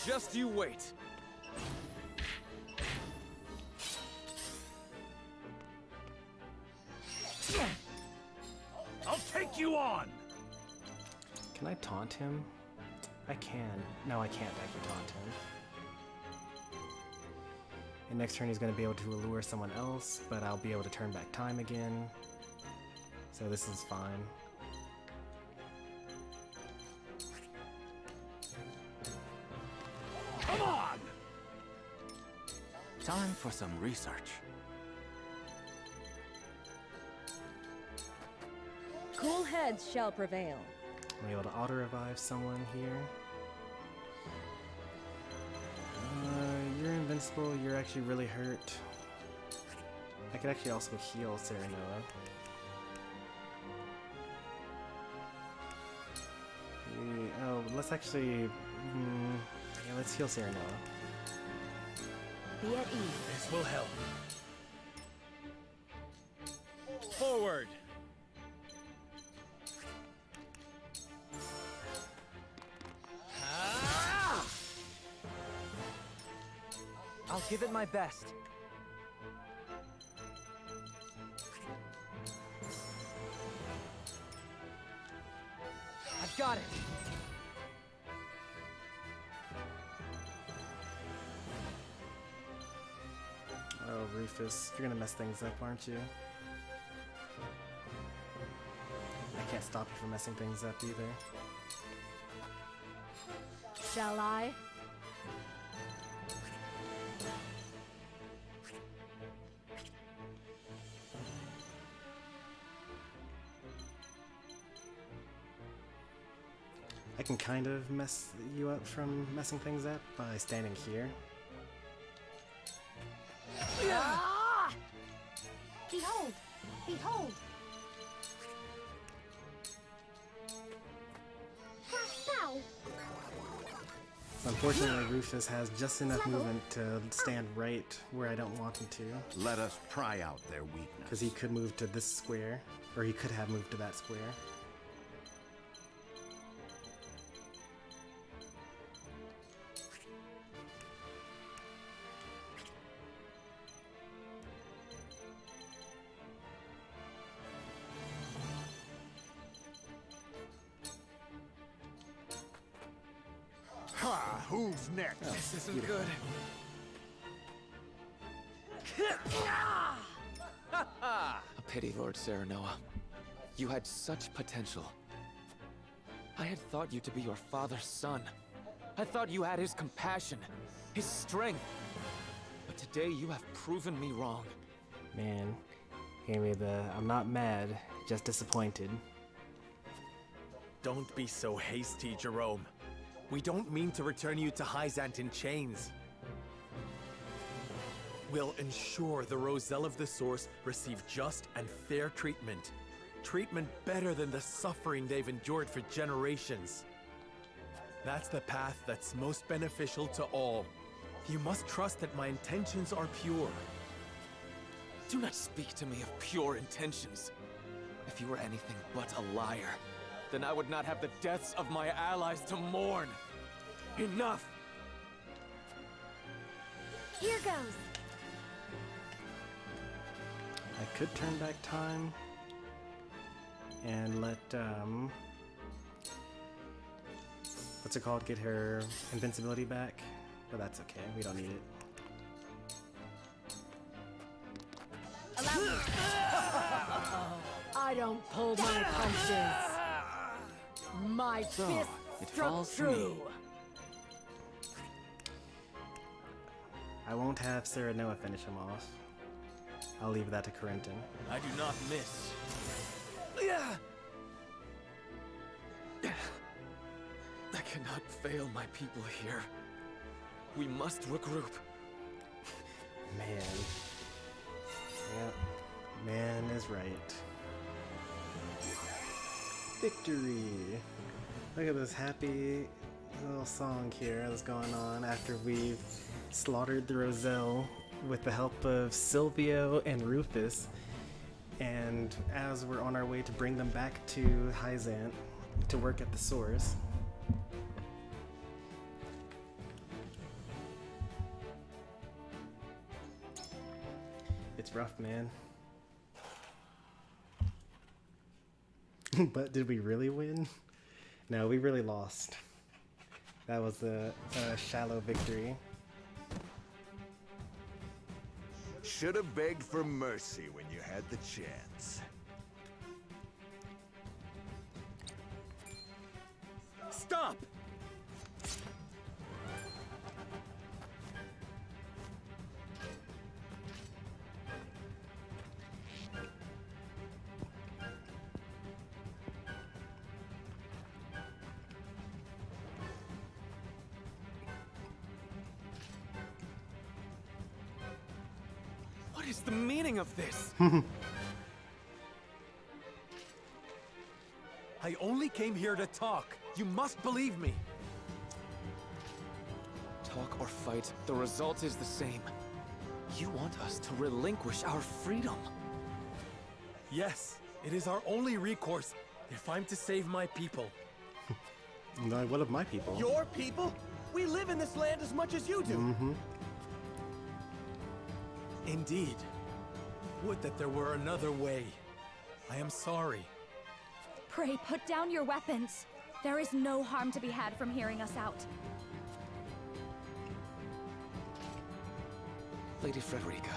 Just you wait. I'll take you on! Can I taunt him? I can. No, I can't actually taunt him. And next turn he's going to be able to allure someone else, but I'll be able to turn back time again. So this is fine. Come on! Time for some research. Cool heads shall prevail. I'm able to auto-revive someone here. You're invincible, you're actually really hurt. I could actually also heal Serenoa. Oh, let's actually... yeah, let's heal Serenoa. Be at ease. This will help. Forward! I'll give it my best. I've got it. Oh, Rufus, you're gonna mess things up, aren't you? I can't stop you from messing things up either. Shall I? I can kind of mess you up from messing things up by standing here. Ah! Behold! Behold! Now! Unfortunately, Rufus has just enough movement to stand right where I don't want him to. Let us pry out their weakness. Because he could move to this square, or he could have moved to that square. Who's next? This isn't good. A pity, Lord Serenoa. You had such potential. I had thought you to be your father's son. I thought you had his compassion, his strength. But today you have proven me wrong. Man, gave me the I'm not mad, just disappointed. Don't be so hasty, Jerome. We don't mean to return you to Hyzant in chains. We'll ensure the Roselle of the Source receive just and fair treatment. Treatment better than the suffering they've endured for generations. That's the path that's most beneficial to all. You must trust that my intentions are pure. Do not speak to me of pure intentions. If you were anything but a liar, then I would not have the deaths of my allies to mourn. Enough! Here goes. I could turn back time and let, what's it called, get her invincibility back, but that's okay, we don't need it. Allow me. I don't pull my punches. My So, fist it struck falls to me. true. I won't have Serenoa finish him off. I'll leave that to Corentin. I do not miss. I cannot fail my people here. We must regroup. Man. Yep. Man is right. Victory! Look at this happy little song here that's going on after we've slaughtered the Roselle with the help of Silvio and Rufus. And as we're on our way to bring them back to Hyzant to work at the source. It's rough, man. But did we really win? No, we really lost. That was a shallow victory. Should have begged for mercy when you had the chance. Stop! What is the meaning of this? I only came here to talk. You must believe me. Talk or fight, the result is the same. You want us to relinquish our freedom. Yes, it is our only recourse if I'm to save my people. No, what of my people? Your people? We live in this land as much as you do. Mm-hmm. Indeed. Would that there were another way. I am sorry. Pray, put down your weapons. There is no harm to be had from hearing us out. Lady Frederica,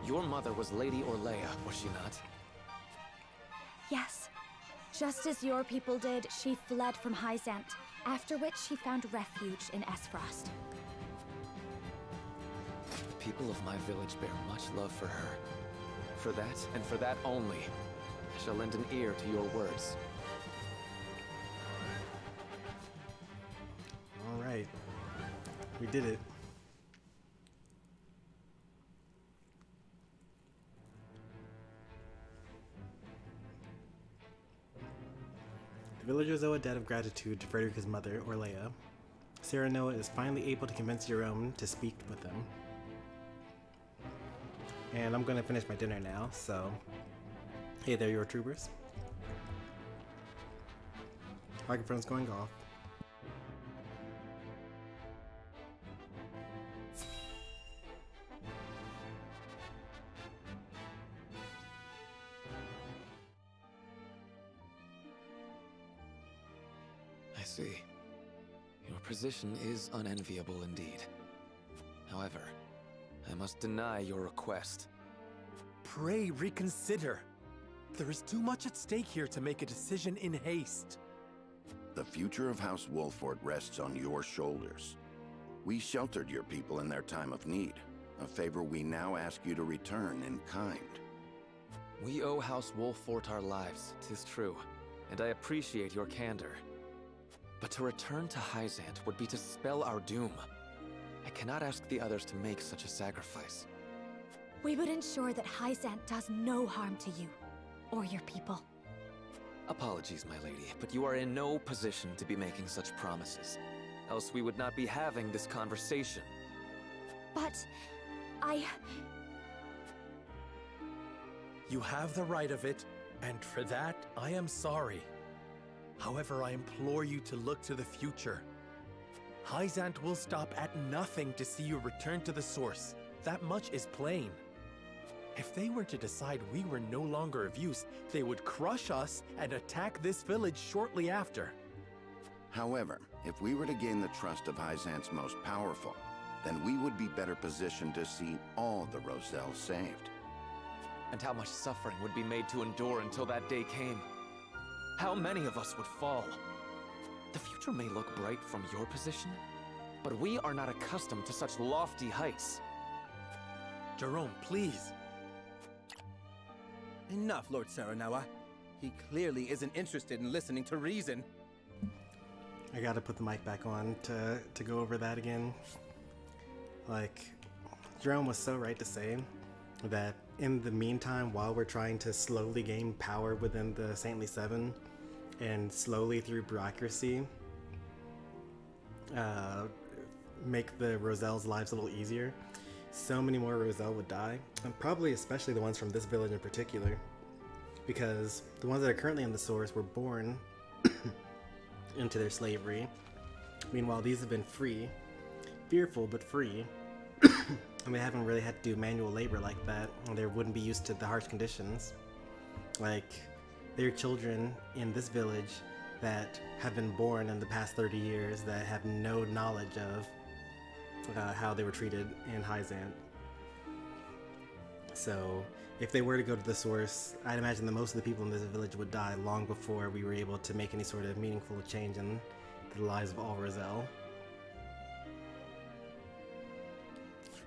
your mother was Lady Orlea, was she not? Yes. Just as your people did, she fled from Hyzant, after which she found refuge in Esfrost. The people of my village bear much love for her. For that, and for that only, I shall lend an ear to your words. All right. We did it. The villagers owe a debt of gratitude to Frederica's mother, Orlea. Serenoa is finally able to convince Jerome to speak with them. And I'm gonna finish my dinner now, so hey there, your troopers. Microphone's going off. I see. Your position is unenviable indeed. However, I must deny your request. Pray reconsider. There is too much at stake here to make a decision in haste. The future of House Wolford rests on your shoulders. We sheltered your people in their time of need, a favor we now ask you to return in kind. We owe House Wolfort our lives, 'tis true, and I appreciate your candor. But to return to Hyzant would be to spell our doom. I cannot ask the others to make such a sacrifice. We would ensure that Hyzant does no harm to you, or your people. Apologies, my lady, but you are in no position to be making such promises. Else we would not be having this conversation. But... You have the right of it, and for that, I am sorry. However, I implore you to look to the future. Hyzant will stop at nothing to see you return to the source. That much is plain. If they were to decide we were no longer of use, they would crush us and attack this village shortly after. However, if we were to gain the trust of Hyzant's most powerful, then we would be better positioned to see all the Roselle saved. And how much suffering would be made to endure until that day came. How many of us would fall? The future may look bright from your position, but we are not accustomed to such lofty heights. Jerome, please. Enough, Lord Saranoa. He clearly isn't interested in listening to reason. I gotta put the mic back on to go over that again. Like, Jerome was so right to say that in the meantime, while we're trying to slowly gain power within the Saintly Seven, and slowly through bureaucracy, make the Roselle's lives a little easier, so many more Roselle would die, and probably especially the ones from this village in particular, because the ones that are currently in the source were born into their slavery. Meanwhile, these have been free, fearful but free, and they haven't really had to do manual labor like that, and they wouldn't be used to the harsh conditions. Like, there are children in this village that have been born in the past 30 years that have no knowledge of how they were treated in Hyzant. So if they were to go to the source, I'd imagine that most of the people in this village would die long before we were able to make any sort of meaningful change in the lives of all Roselle.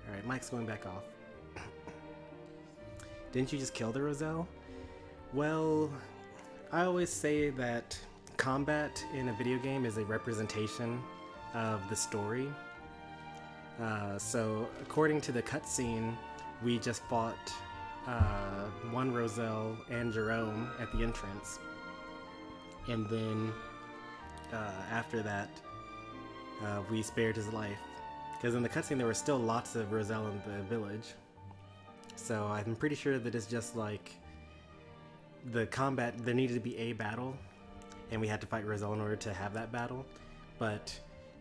Alright, Mike's going back off. Didn't you just kill the Roselle? Well, I always say that combat in a video game is a representation of the story. So according to the cutscene, we just fought one Roselle and Jerome at the entrance. And then after that, we spared his life. Because in the cutscene there were still lots of Roselle in the village. So I'm pretty sure that it's just like the combat, there needed to be a battle, and we had to fight Roselle in order to have that battle. But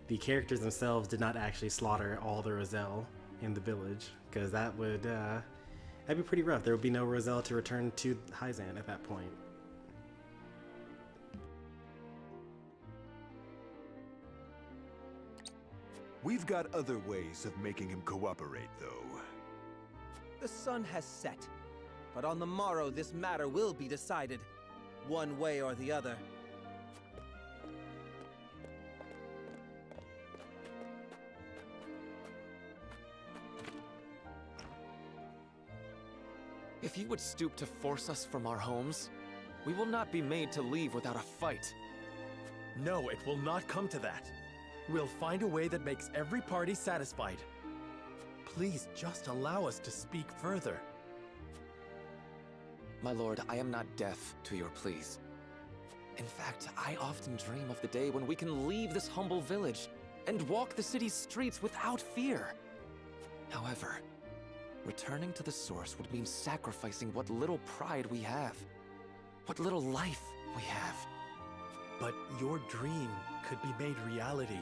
the characters themselves did not actually slaughter all the Roselle in the village, because that would that'd be pretty rough. There would be no Roselle to return to Hyzant at that point. We've got other ways of making him cooperate, though. The sun has set, but on the morrow this matter will be decided, one way or the other. If you would stoop to force us from our homes, we will not be made to leave without a fight. No, it will not come to that. We'll find a way that makes every party satisfied. Please just allow us to speak further. My lord, I am not deaf to your pleas. In fact, I often dream of the day when we can leave this humble village and walk the city's streets without fear. However, returning to the source would mean sacrificing what little pride we have, what little life we have. But your dream could be made reality.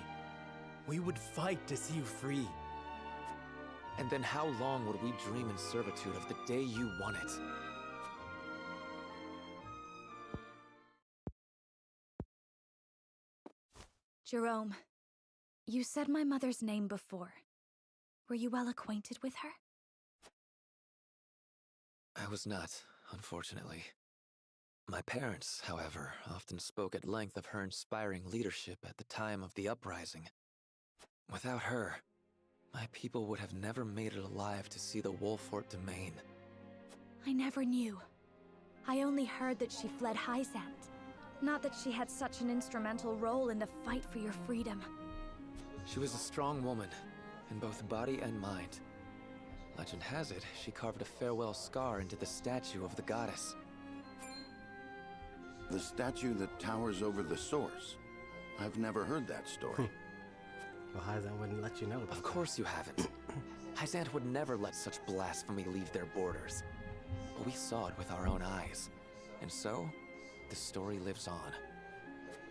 We would fight to see you free. And then how long would we dream in servitude of the day you won it? Jerome, You said my mother's name before. Were you well acquainted with her? I was not, unfortunately. My parents, however, often spoke at length of her inspiring leadership at the time of the uprising. Without her, my people would have never made it alive to see the Wolfort domain. I never knew. I only heard that she fled Hyzant. Not that she had such an instrumental role in the fight for your freedom. She was a strong woman, in both body and mind. Legend has it, she carved a farewell scar into the statue of the goddess. The statue that towers over the source. I've never heard that story. Well, Hyzant wouldn't let you know about Of course you haven't. Hyzant would never let such blasphemy leave their borders. But we saw it with our own eyes. And so, the story lives on.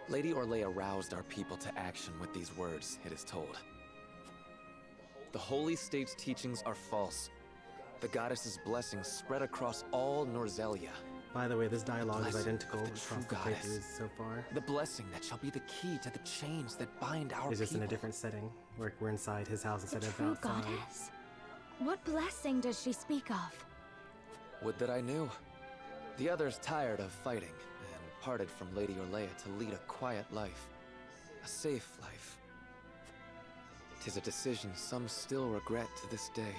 Lady Orlea roused our people to action with these words, it is told. The Holy State's teachings are false. The goddess's blessings spread across all Norzelia. By the way, this dialogue is Blessing identical of the across true the goddess. playthroughs so far. The blessing that shall be the key to the chains that bind our It's just people. in a different setting. We're inside his house instead The of true outside. goddess? What blessing does she speak of? Would that I knew. The others tired of fighting and parted from Lady Orlea to lead a quiet life. A safe life. 'Tis a decision some still regret to this day.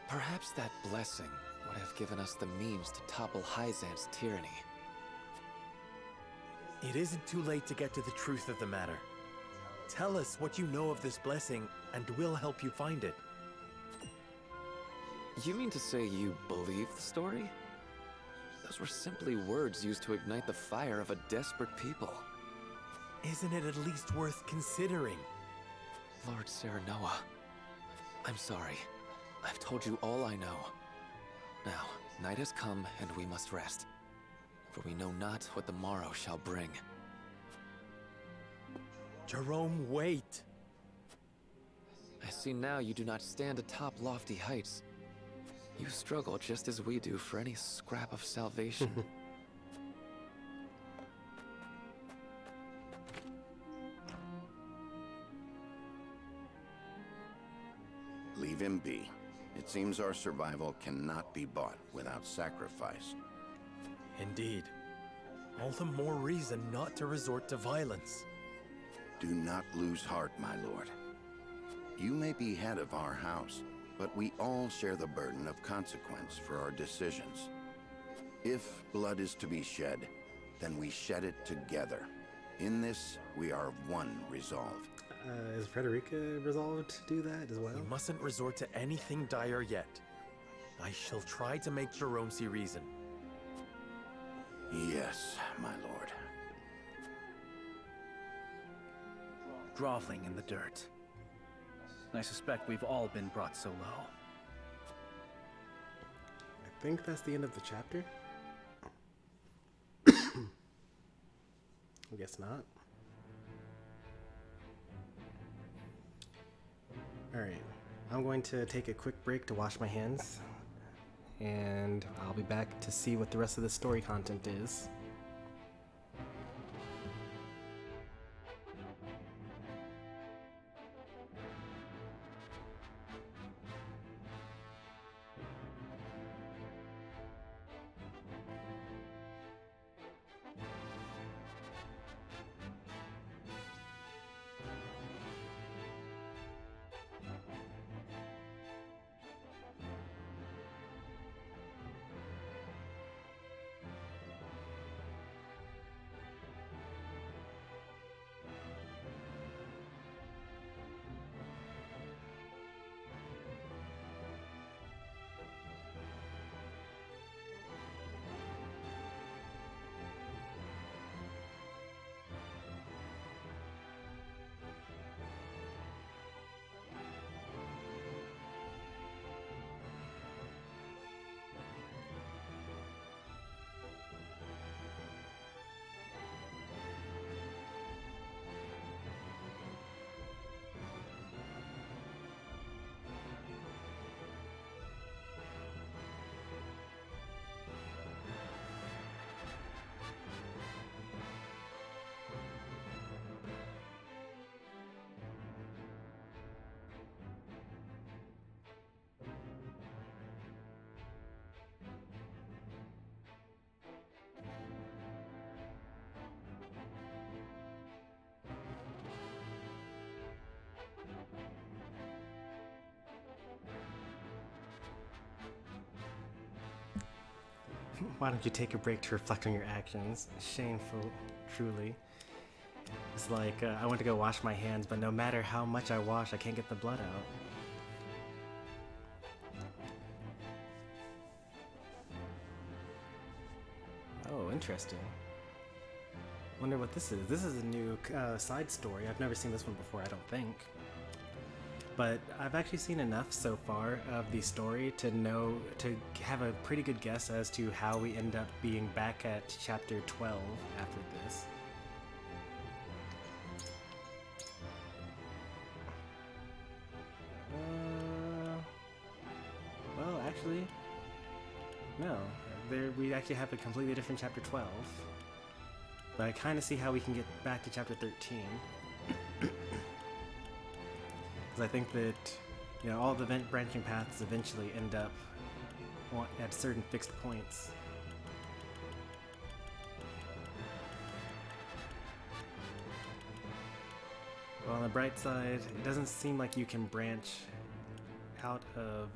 Perhaps that blessing would have given us the means to topple Hyzant's tyranny. It isn't too late to get to the truth of the matter. Tell us what you know of this blessing, and we'll help you find it. You mean to say you believe the story? Those were simply words used to ignite the fire of a desperate people. Isn't it at least worth considering? Lord Serenoa, I'm sorry. I've told you all I know. Now, night has come and we must rest. For we know not what the morrow shall bring. Jerome, wait! I see now you do not stand atop lofty heights. You struggle just as we do for any scrap of salvation. Leave him be. It seems our survival cannot be bought without sacrifice. Indeed. All the more reason not to resort to violence. Do not lose heart, my lord. You may be head of our house, but we all share the burden of consequence for our decisions. If blood is to be shed, then we shed it together. In this, we are of one resolve. Is Frederica resolved to do that as well? We mustn't resort to anything dire yet. I shall try to make Jerome see reason. Yes, my lord. Groveling in the dirt. I suspect we've all been brought so low. I think that's the end of the chapter. I guess not. Alright, I'm going to take a quick break to wash my hands, and I'll be back to see what the rest of the story content is. Why don't you take a break to reflect on your actions? Shameful, truly. It's like, I went to go wash my hands, but no matter how much I wash, I can't get the blood out. Oh, interesting. Wonder what this is. This is a new side story. I've never seen this one before, I don't think. But I've actually seen enough so far of the story to have a pretty good guess as to how we end up being back at chapter 12 after this. Well, actually, no. We actually have a completely different chapter 12. But I kind of see how we can get back to chapter 13. Because I think that, you know, all the branching paths eventually end up at certain fixed points. Well, on the bright side, it doesn't seem like you can branch out of,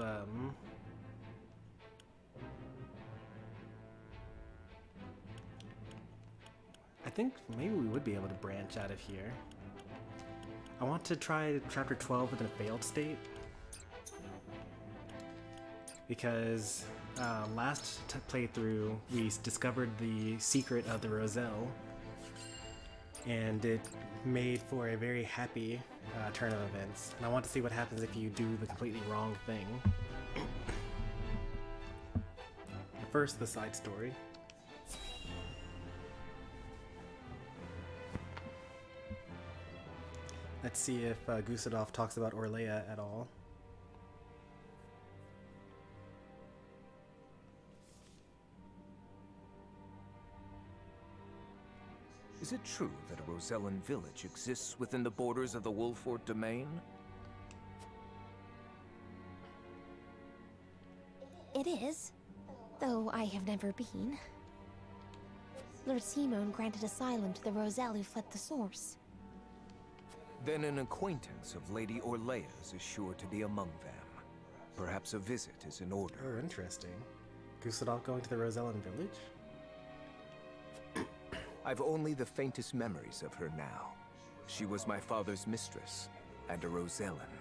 I think maybe we would be able to branch out of here. I want to try chapter 12 within a failed state. Because last playthrough, we discovered the secret of the Roselle. And it made for a very happy turn of events. And I want to see what happens if you do the completely wrong thing. First, the side story. Let's see if Gusadov talks about Orlea at all. Is it true that a Rosellan village exists within the borders of the Wolfort domain? It is, though I have never been. Lord Simone granted asylum to the Roselle who fled the source. Then an acquaintance of Lady Orlea's is sure to be among them. Perhaps a visit is in order. Oh, interesting. Gusadov going to the Rosellan village? I've only the faintest memories of her now. She was my father's mistress, and a Rosellan.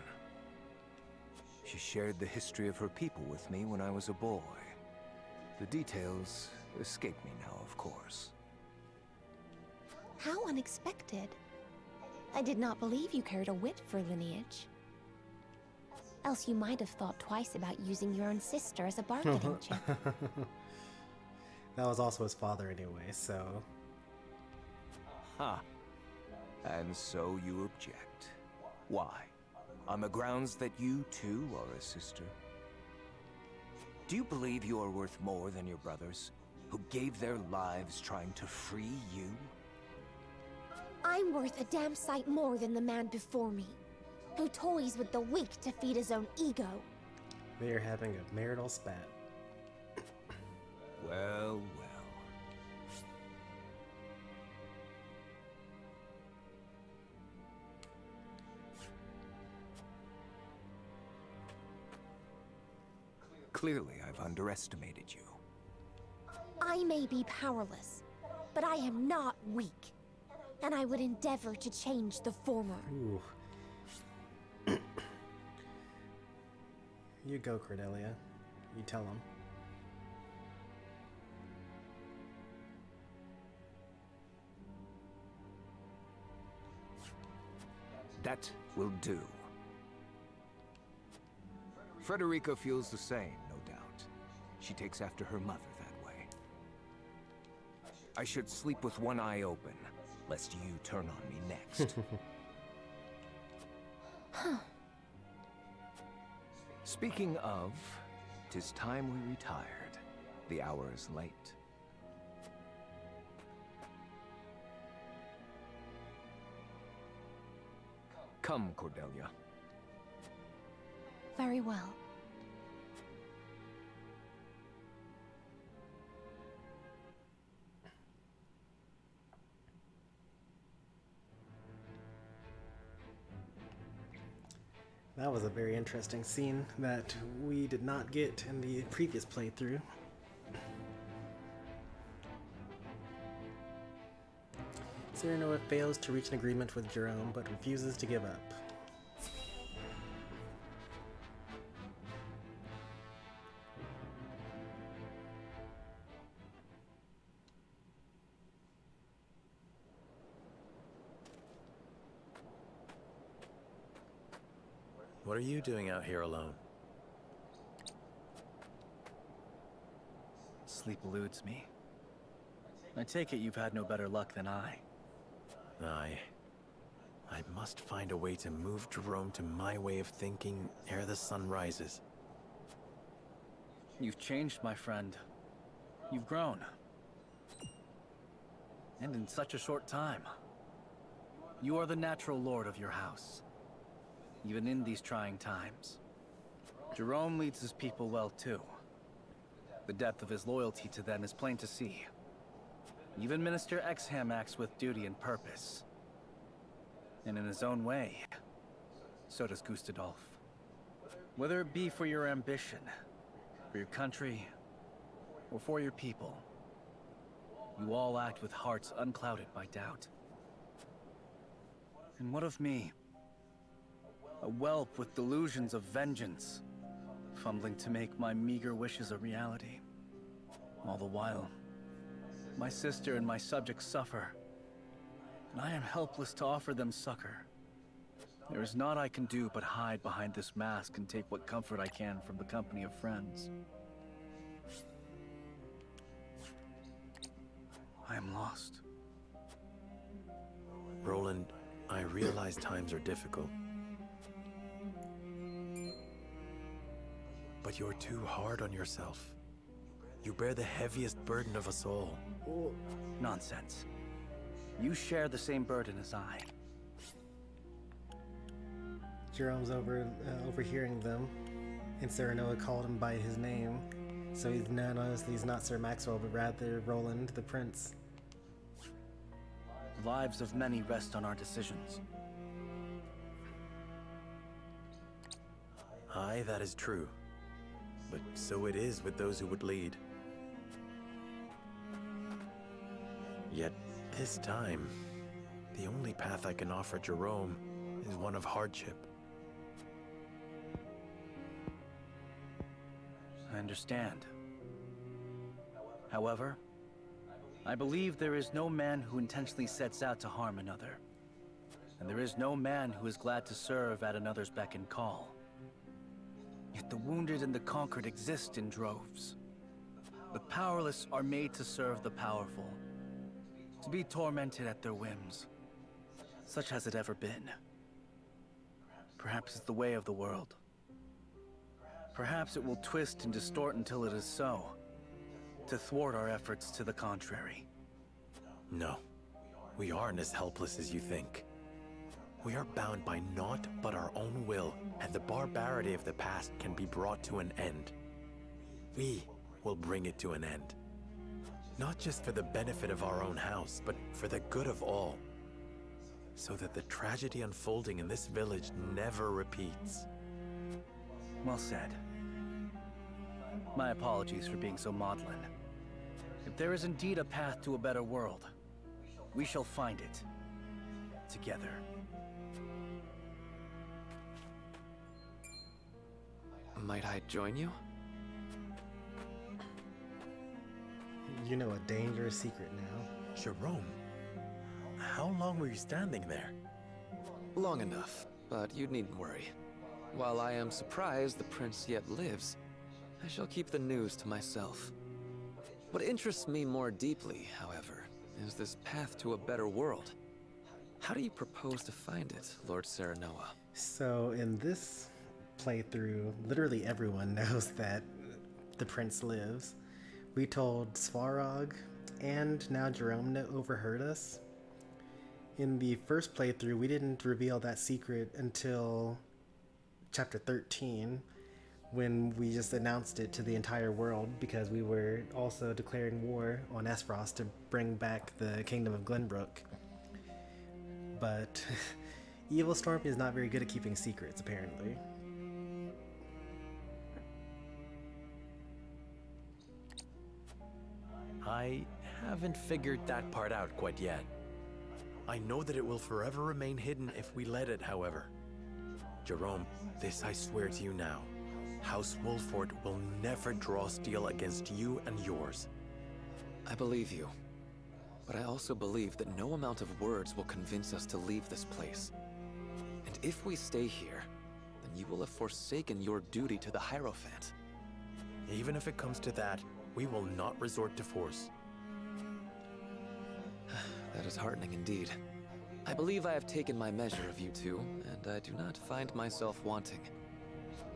She shared the history of her people with me when I was a boy. The details escape me now, of course. How unexpected. I did not believe you cared a whit for lineage. Else you might have thought twice about using your own sister as a bargaining chip. That was also his father anyway, so... Ha! And so you object. Why? On the grounds that you too are a sister? Do you believe you are worth more than your brothers, who gave their lives trying to free you? I'm worth a damn sight more than the man before me, who toys with the weak to feed his own ego. They are having a marital spat. Well, well. Clearly, I've underestimated you. I may be powerless, but I am not weak. And I would endeavor to change the former. Ooh. You go, Cordelia. You tell him. That will do. Frederica feels the same, no doubt. She takes after her mother that way. I should sleep with one eye open, lest you turn on me next. Huh. Speaking of, 'tis time we retired. The hour is late. Come, Cordelia. Very well. That was a very interesting scene that we did not get in the previous playthrough. Cyranoa fails to reach an agreement with Jerome, but refuses to give up. What are you doing out here alone? Sleep eludes me. I take it you've had no better luck than I. I must find a way to move Jerome to my way of thinking ere the sun rises. You've changed, my friend. You've grown. And in such a short time. You are the natural lord of your house. Even in these trying times. Jerome leads his people well too. The depth of his loyalty to them is plain to see. Even Minister Exham acts with duty and purpose. And in his own way, so does Gustadolf. Whether it be for your ambition, for your country, or for your people, you all act with hearts unclouded by doubt. And what of me? A whelp with delusions of vengeance, fumbling to make my meager wishes a reality. All the while, my sister and my subjects suffer, and I am helpless to offer them succor. There is naught I can do but hide behind this mask and take what comfort I can from the company of friends. I am lost. Roland, I realize times are difficult. But you're too hard on yourself. You bear the heaviest burden of us all. Nonsense. You share the same burden as I. Jerome's overhearing them, and Cyranoa called him by his name, so he's now noticed he's not Sir Maxwell, but rather Roland, the prince. The lives of many rest on our decisions. Aye, that is true. But so it is with those who would lead. Yet, this time, the only path I can offer Jerome is one of hardship. I understand. However, I believe there is no man who intentionally sets out to harm another. And there is no man who is glad to serve at another's beck and call. Yet the wounded and the conquered exist in droves. The powerless are made to serve the powerful, to be tormented at their whims. Such has it ever been. Perhaps it's the way of the world. Perhaps it will twist and distort until it is so, to thwart our efforts to the contrary. No, we aren't as helpless as you think. We are bound by naught but our own will, and the barbarity of the past can be brought to an end. We will bring it to an end. Not just for the benefit of our own house, but for the good of all. So that the tragedy unfolding in this village never repeats. Well said. My apologies for being so maudlin. If there is indeed a path to a better world, we shall find it. Together. Might I join you? You know a dangerous secret now. Jerome, how long were you standing there? Long enough, but you needn't worry. While I am surprised the prince yet lives, I shall keep the news to myself. What interests me more deeply, however, is this path to a better world. How do you propose to find it, Lord Cyranoa? So in this playthrough, literally everyone knows that the prince lives. We told Svarog, and now Jerome overheard us. In the first playthrough, we didn't reveal that secret until chapter 13, when we just announced it to the entire world because we were also declaring war on Esfrost to bring back the Kingdom of Glenbrook. But Evil Stormy is not very good at keeping secrets, apparently. I haven't figured that part out quite yet. I know that it will forever remain hidden if we let it, however. Jerome, this I swear to you now. House Wolford will never draw steel against you and yours. I believe you. But I also believe that no amount of words will convince us to leave this place. And if we stay here, then you will have forsaken your duty to the Hierophant. Even if it comes to that, we will not resort to force. That is heartening indeed. I believe I have taken my measure of you two, and I do not find myself wanting.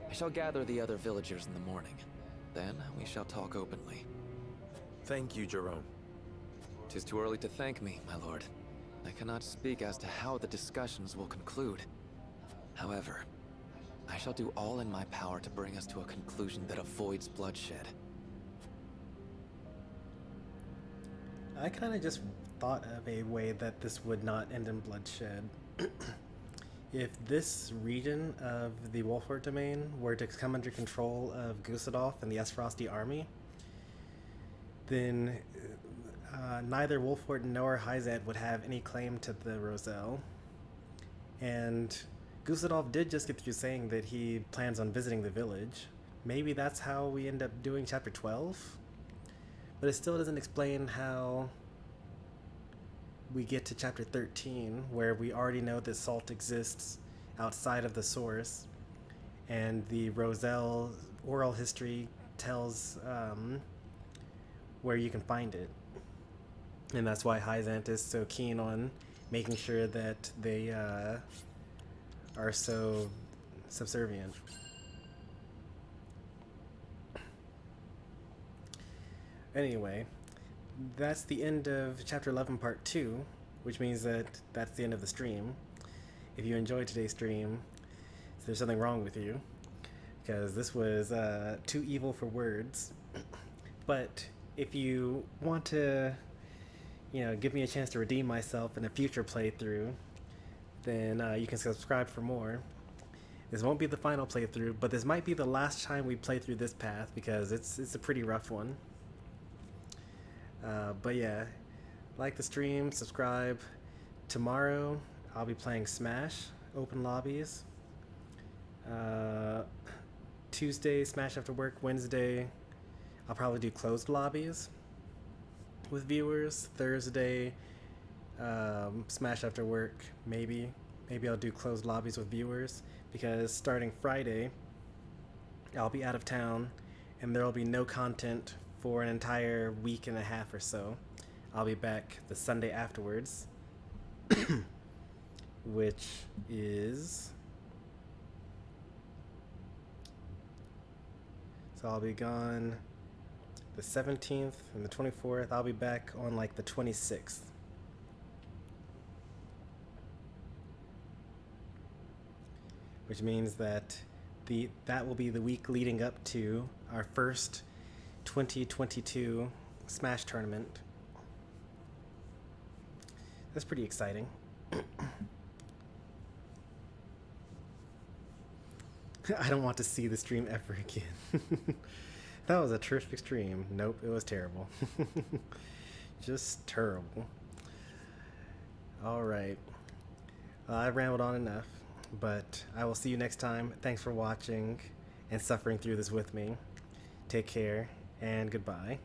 I shall gather the other villagers in the morning. Then we shall talk openly. Thank you, Jerome. 'Tis too early to thank me, my lord. I cannot speak as to how the discussions will conclude. However, I shall do all in my power to bring us to a conclusion that avoids bloodshed. I kind of just thought of a way that this would not end in bloodshed. If this region of the Wolford domain were to come under control of Gusadolf and the Esfrosti army, then neither Wolford nor Hyzant would have any claim to the Roselle. And Gusadolf did just get through saying that he plans on visiting the village. Maybe that's how we end up doing chapter 12? But it still doesn't explain how we get to chapter 13, where we already know that salt exists outside of the source, and the Roselle oral history tells where you can find it. And that's why Hyzant is so keen on making sure that they are so subservient. Anyway, that's the end of chapter 11 part 2, which means that that's the end of the stream. If you enjoyed today's stream, there's something wrong with you, because this was too evil for words. But if you want to, give me a chance to redeem myself in a future playthrough, then you can subscribe for more. This won't be the final playthrough, but this might be the last time we play through this path, because it's a pretty rough one. But yeah, like the stream, subscribe. Tomorrow I'll be playing Smash open lobbies. Tuesday Smash after work. Wednesday I'll probably do closed lobbies with viewers. Thursday Smash after work. Maybe I'll do closed lobbies with viewers, because starting Friday I'll be out of town and there will be no content for an entire week and a half or so. I'll be back the Sunday afterwards, which is... So I'll be gone the 17th and the 24th. I'll be back on like the 26th. Which means that that will be the week leading up to our first 2022 Smash tournament. That's pretty exciting. I don't want to see the stream ever again. That was a terrific stream. Nope, it was terrible. Just terrible. Alright. I've rambled on enough, but I will see you next time. Thanks for watching and suffering through this with me. Take care, and goodbye.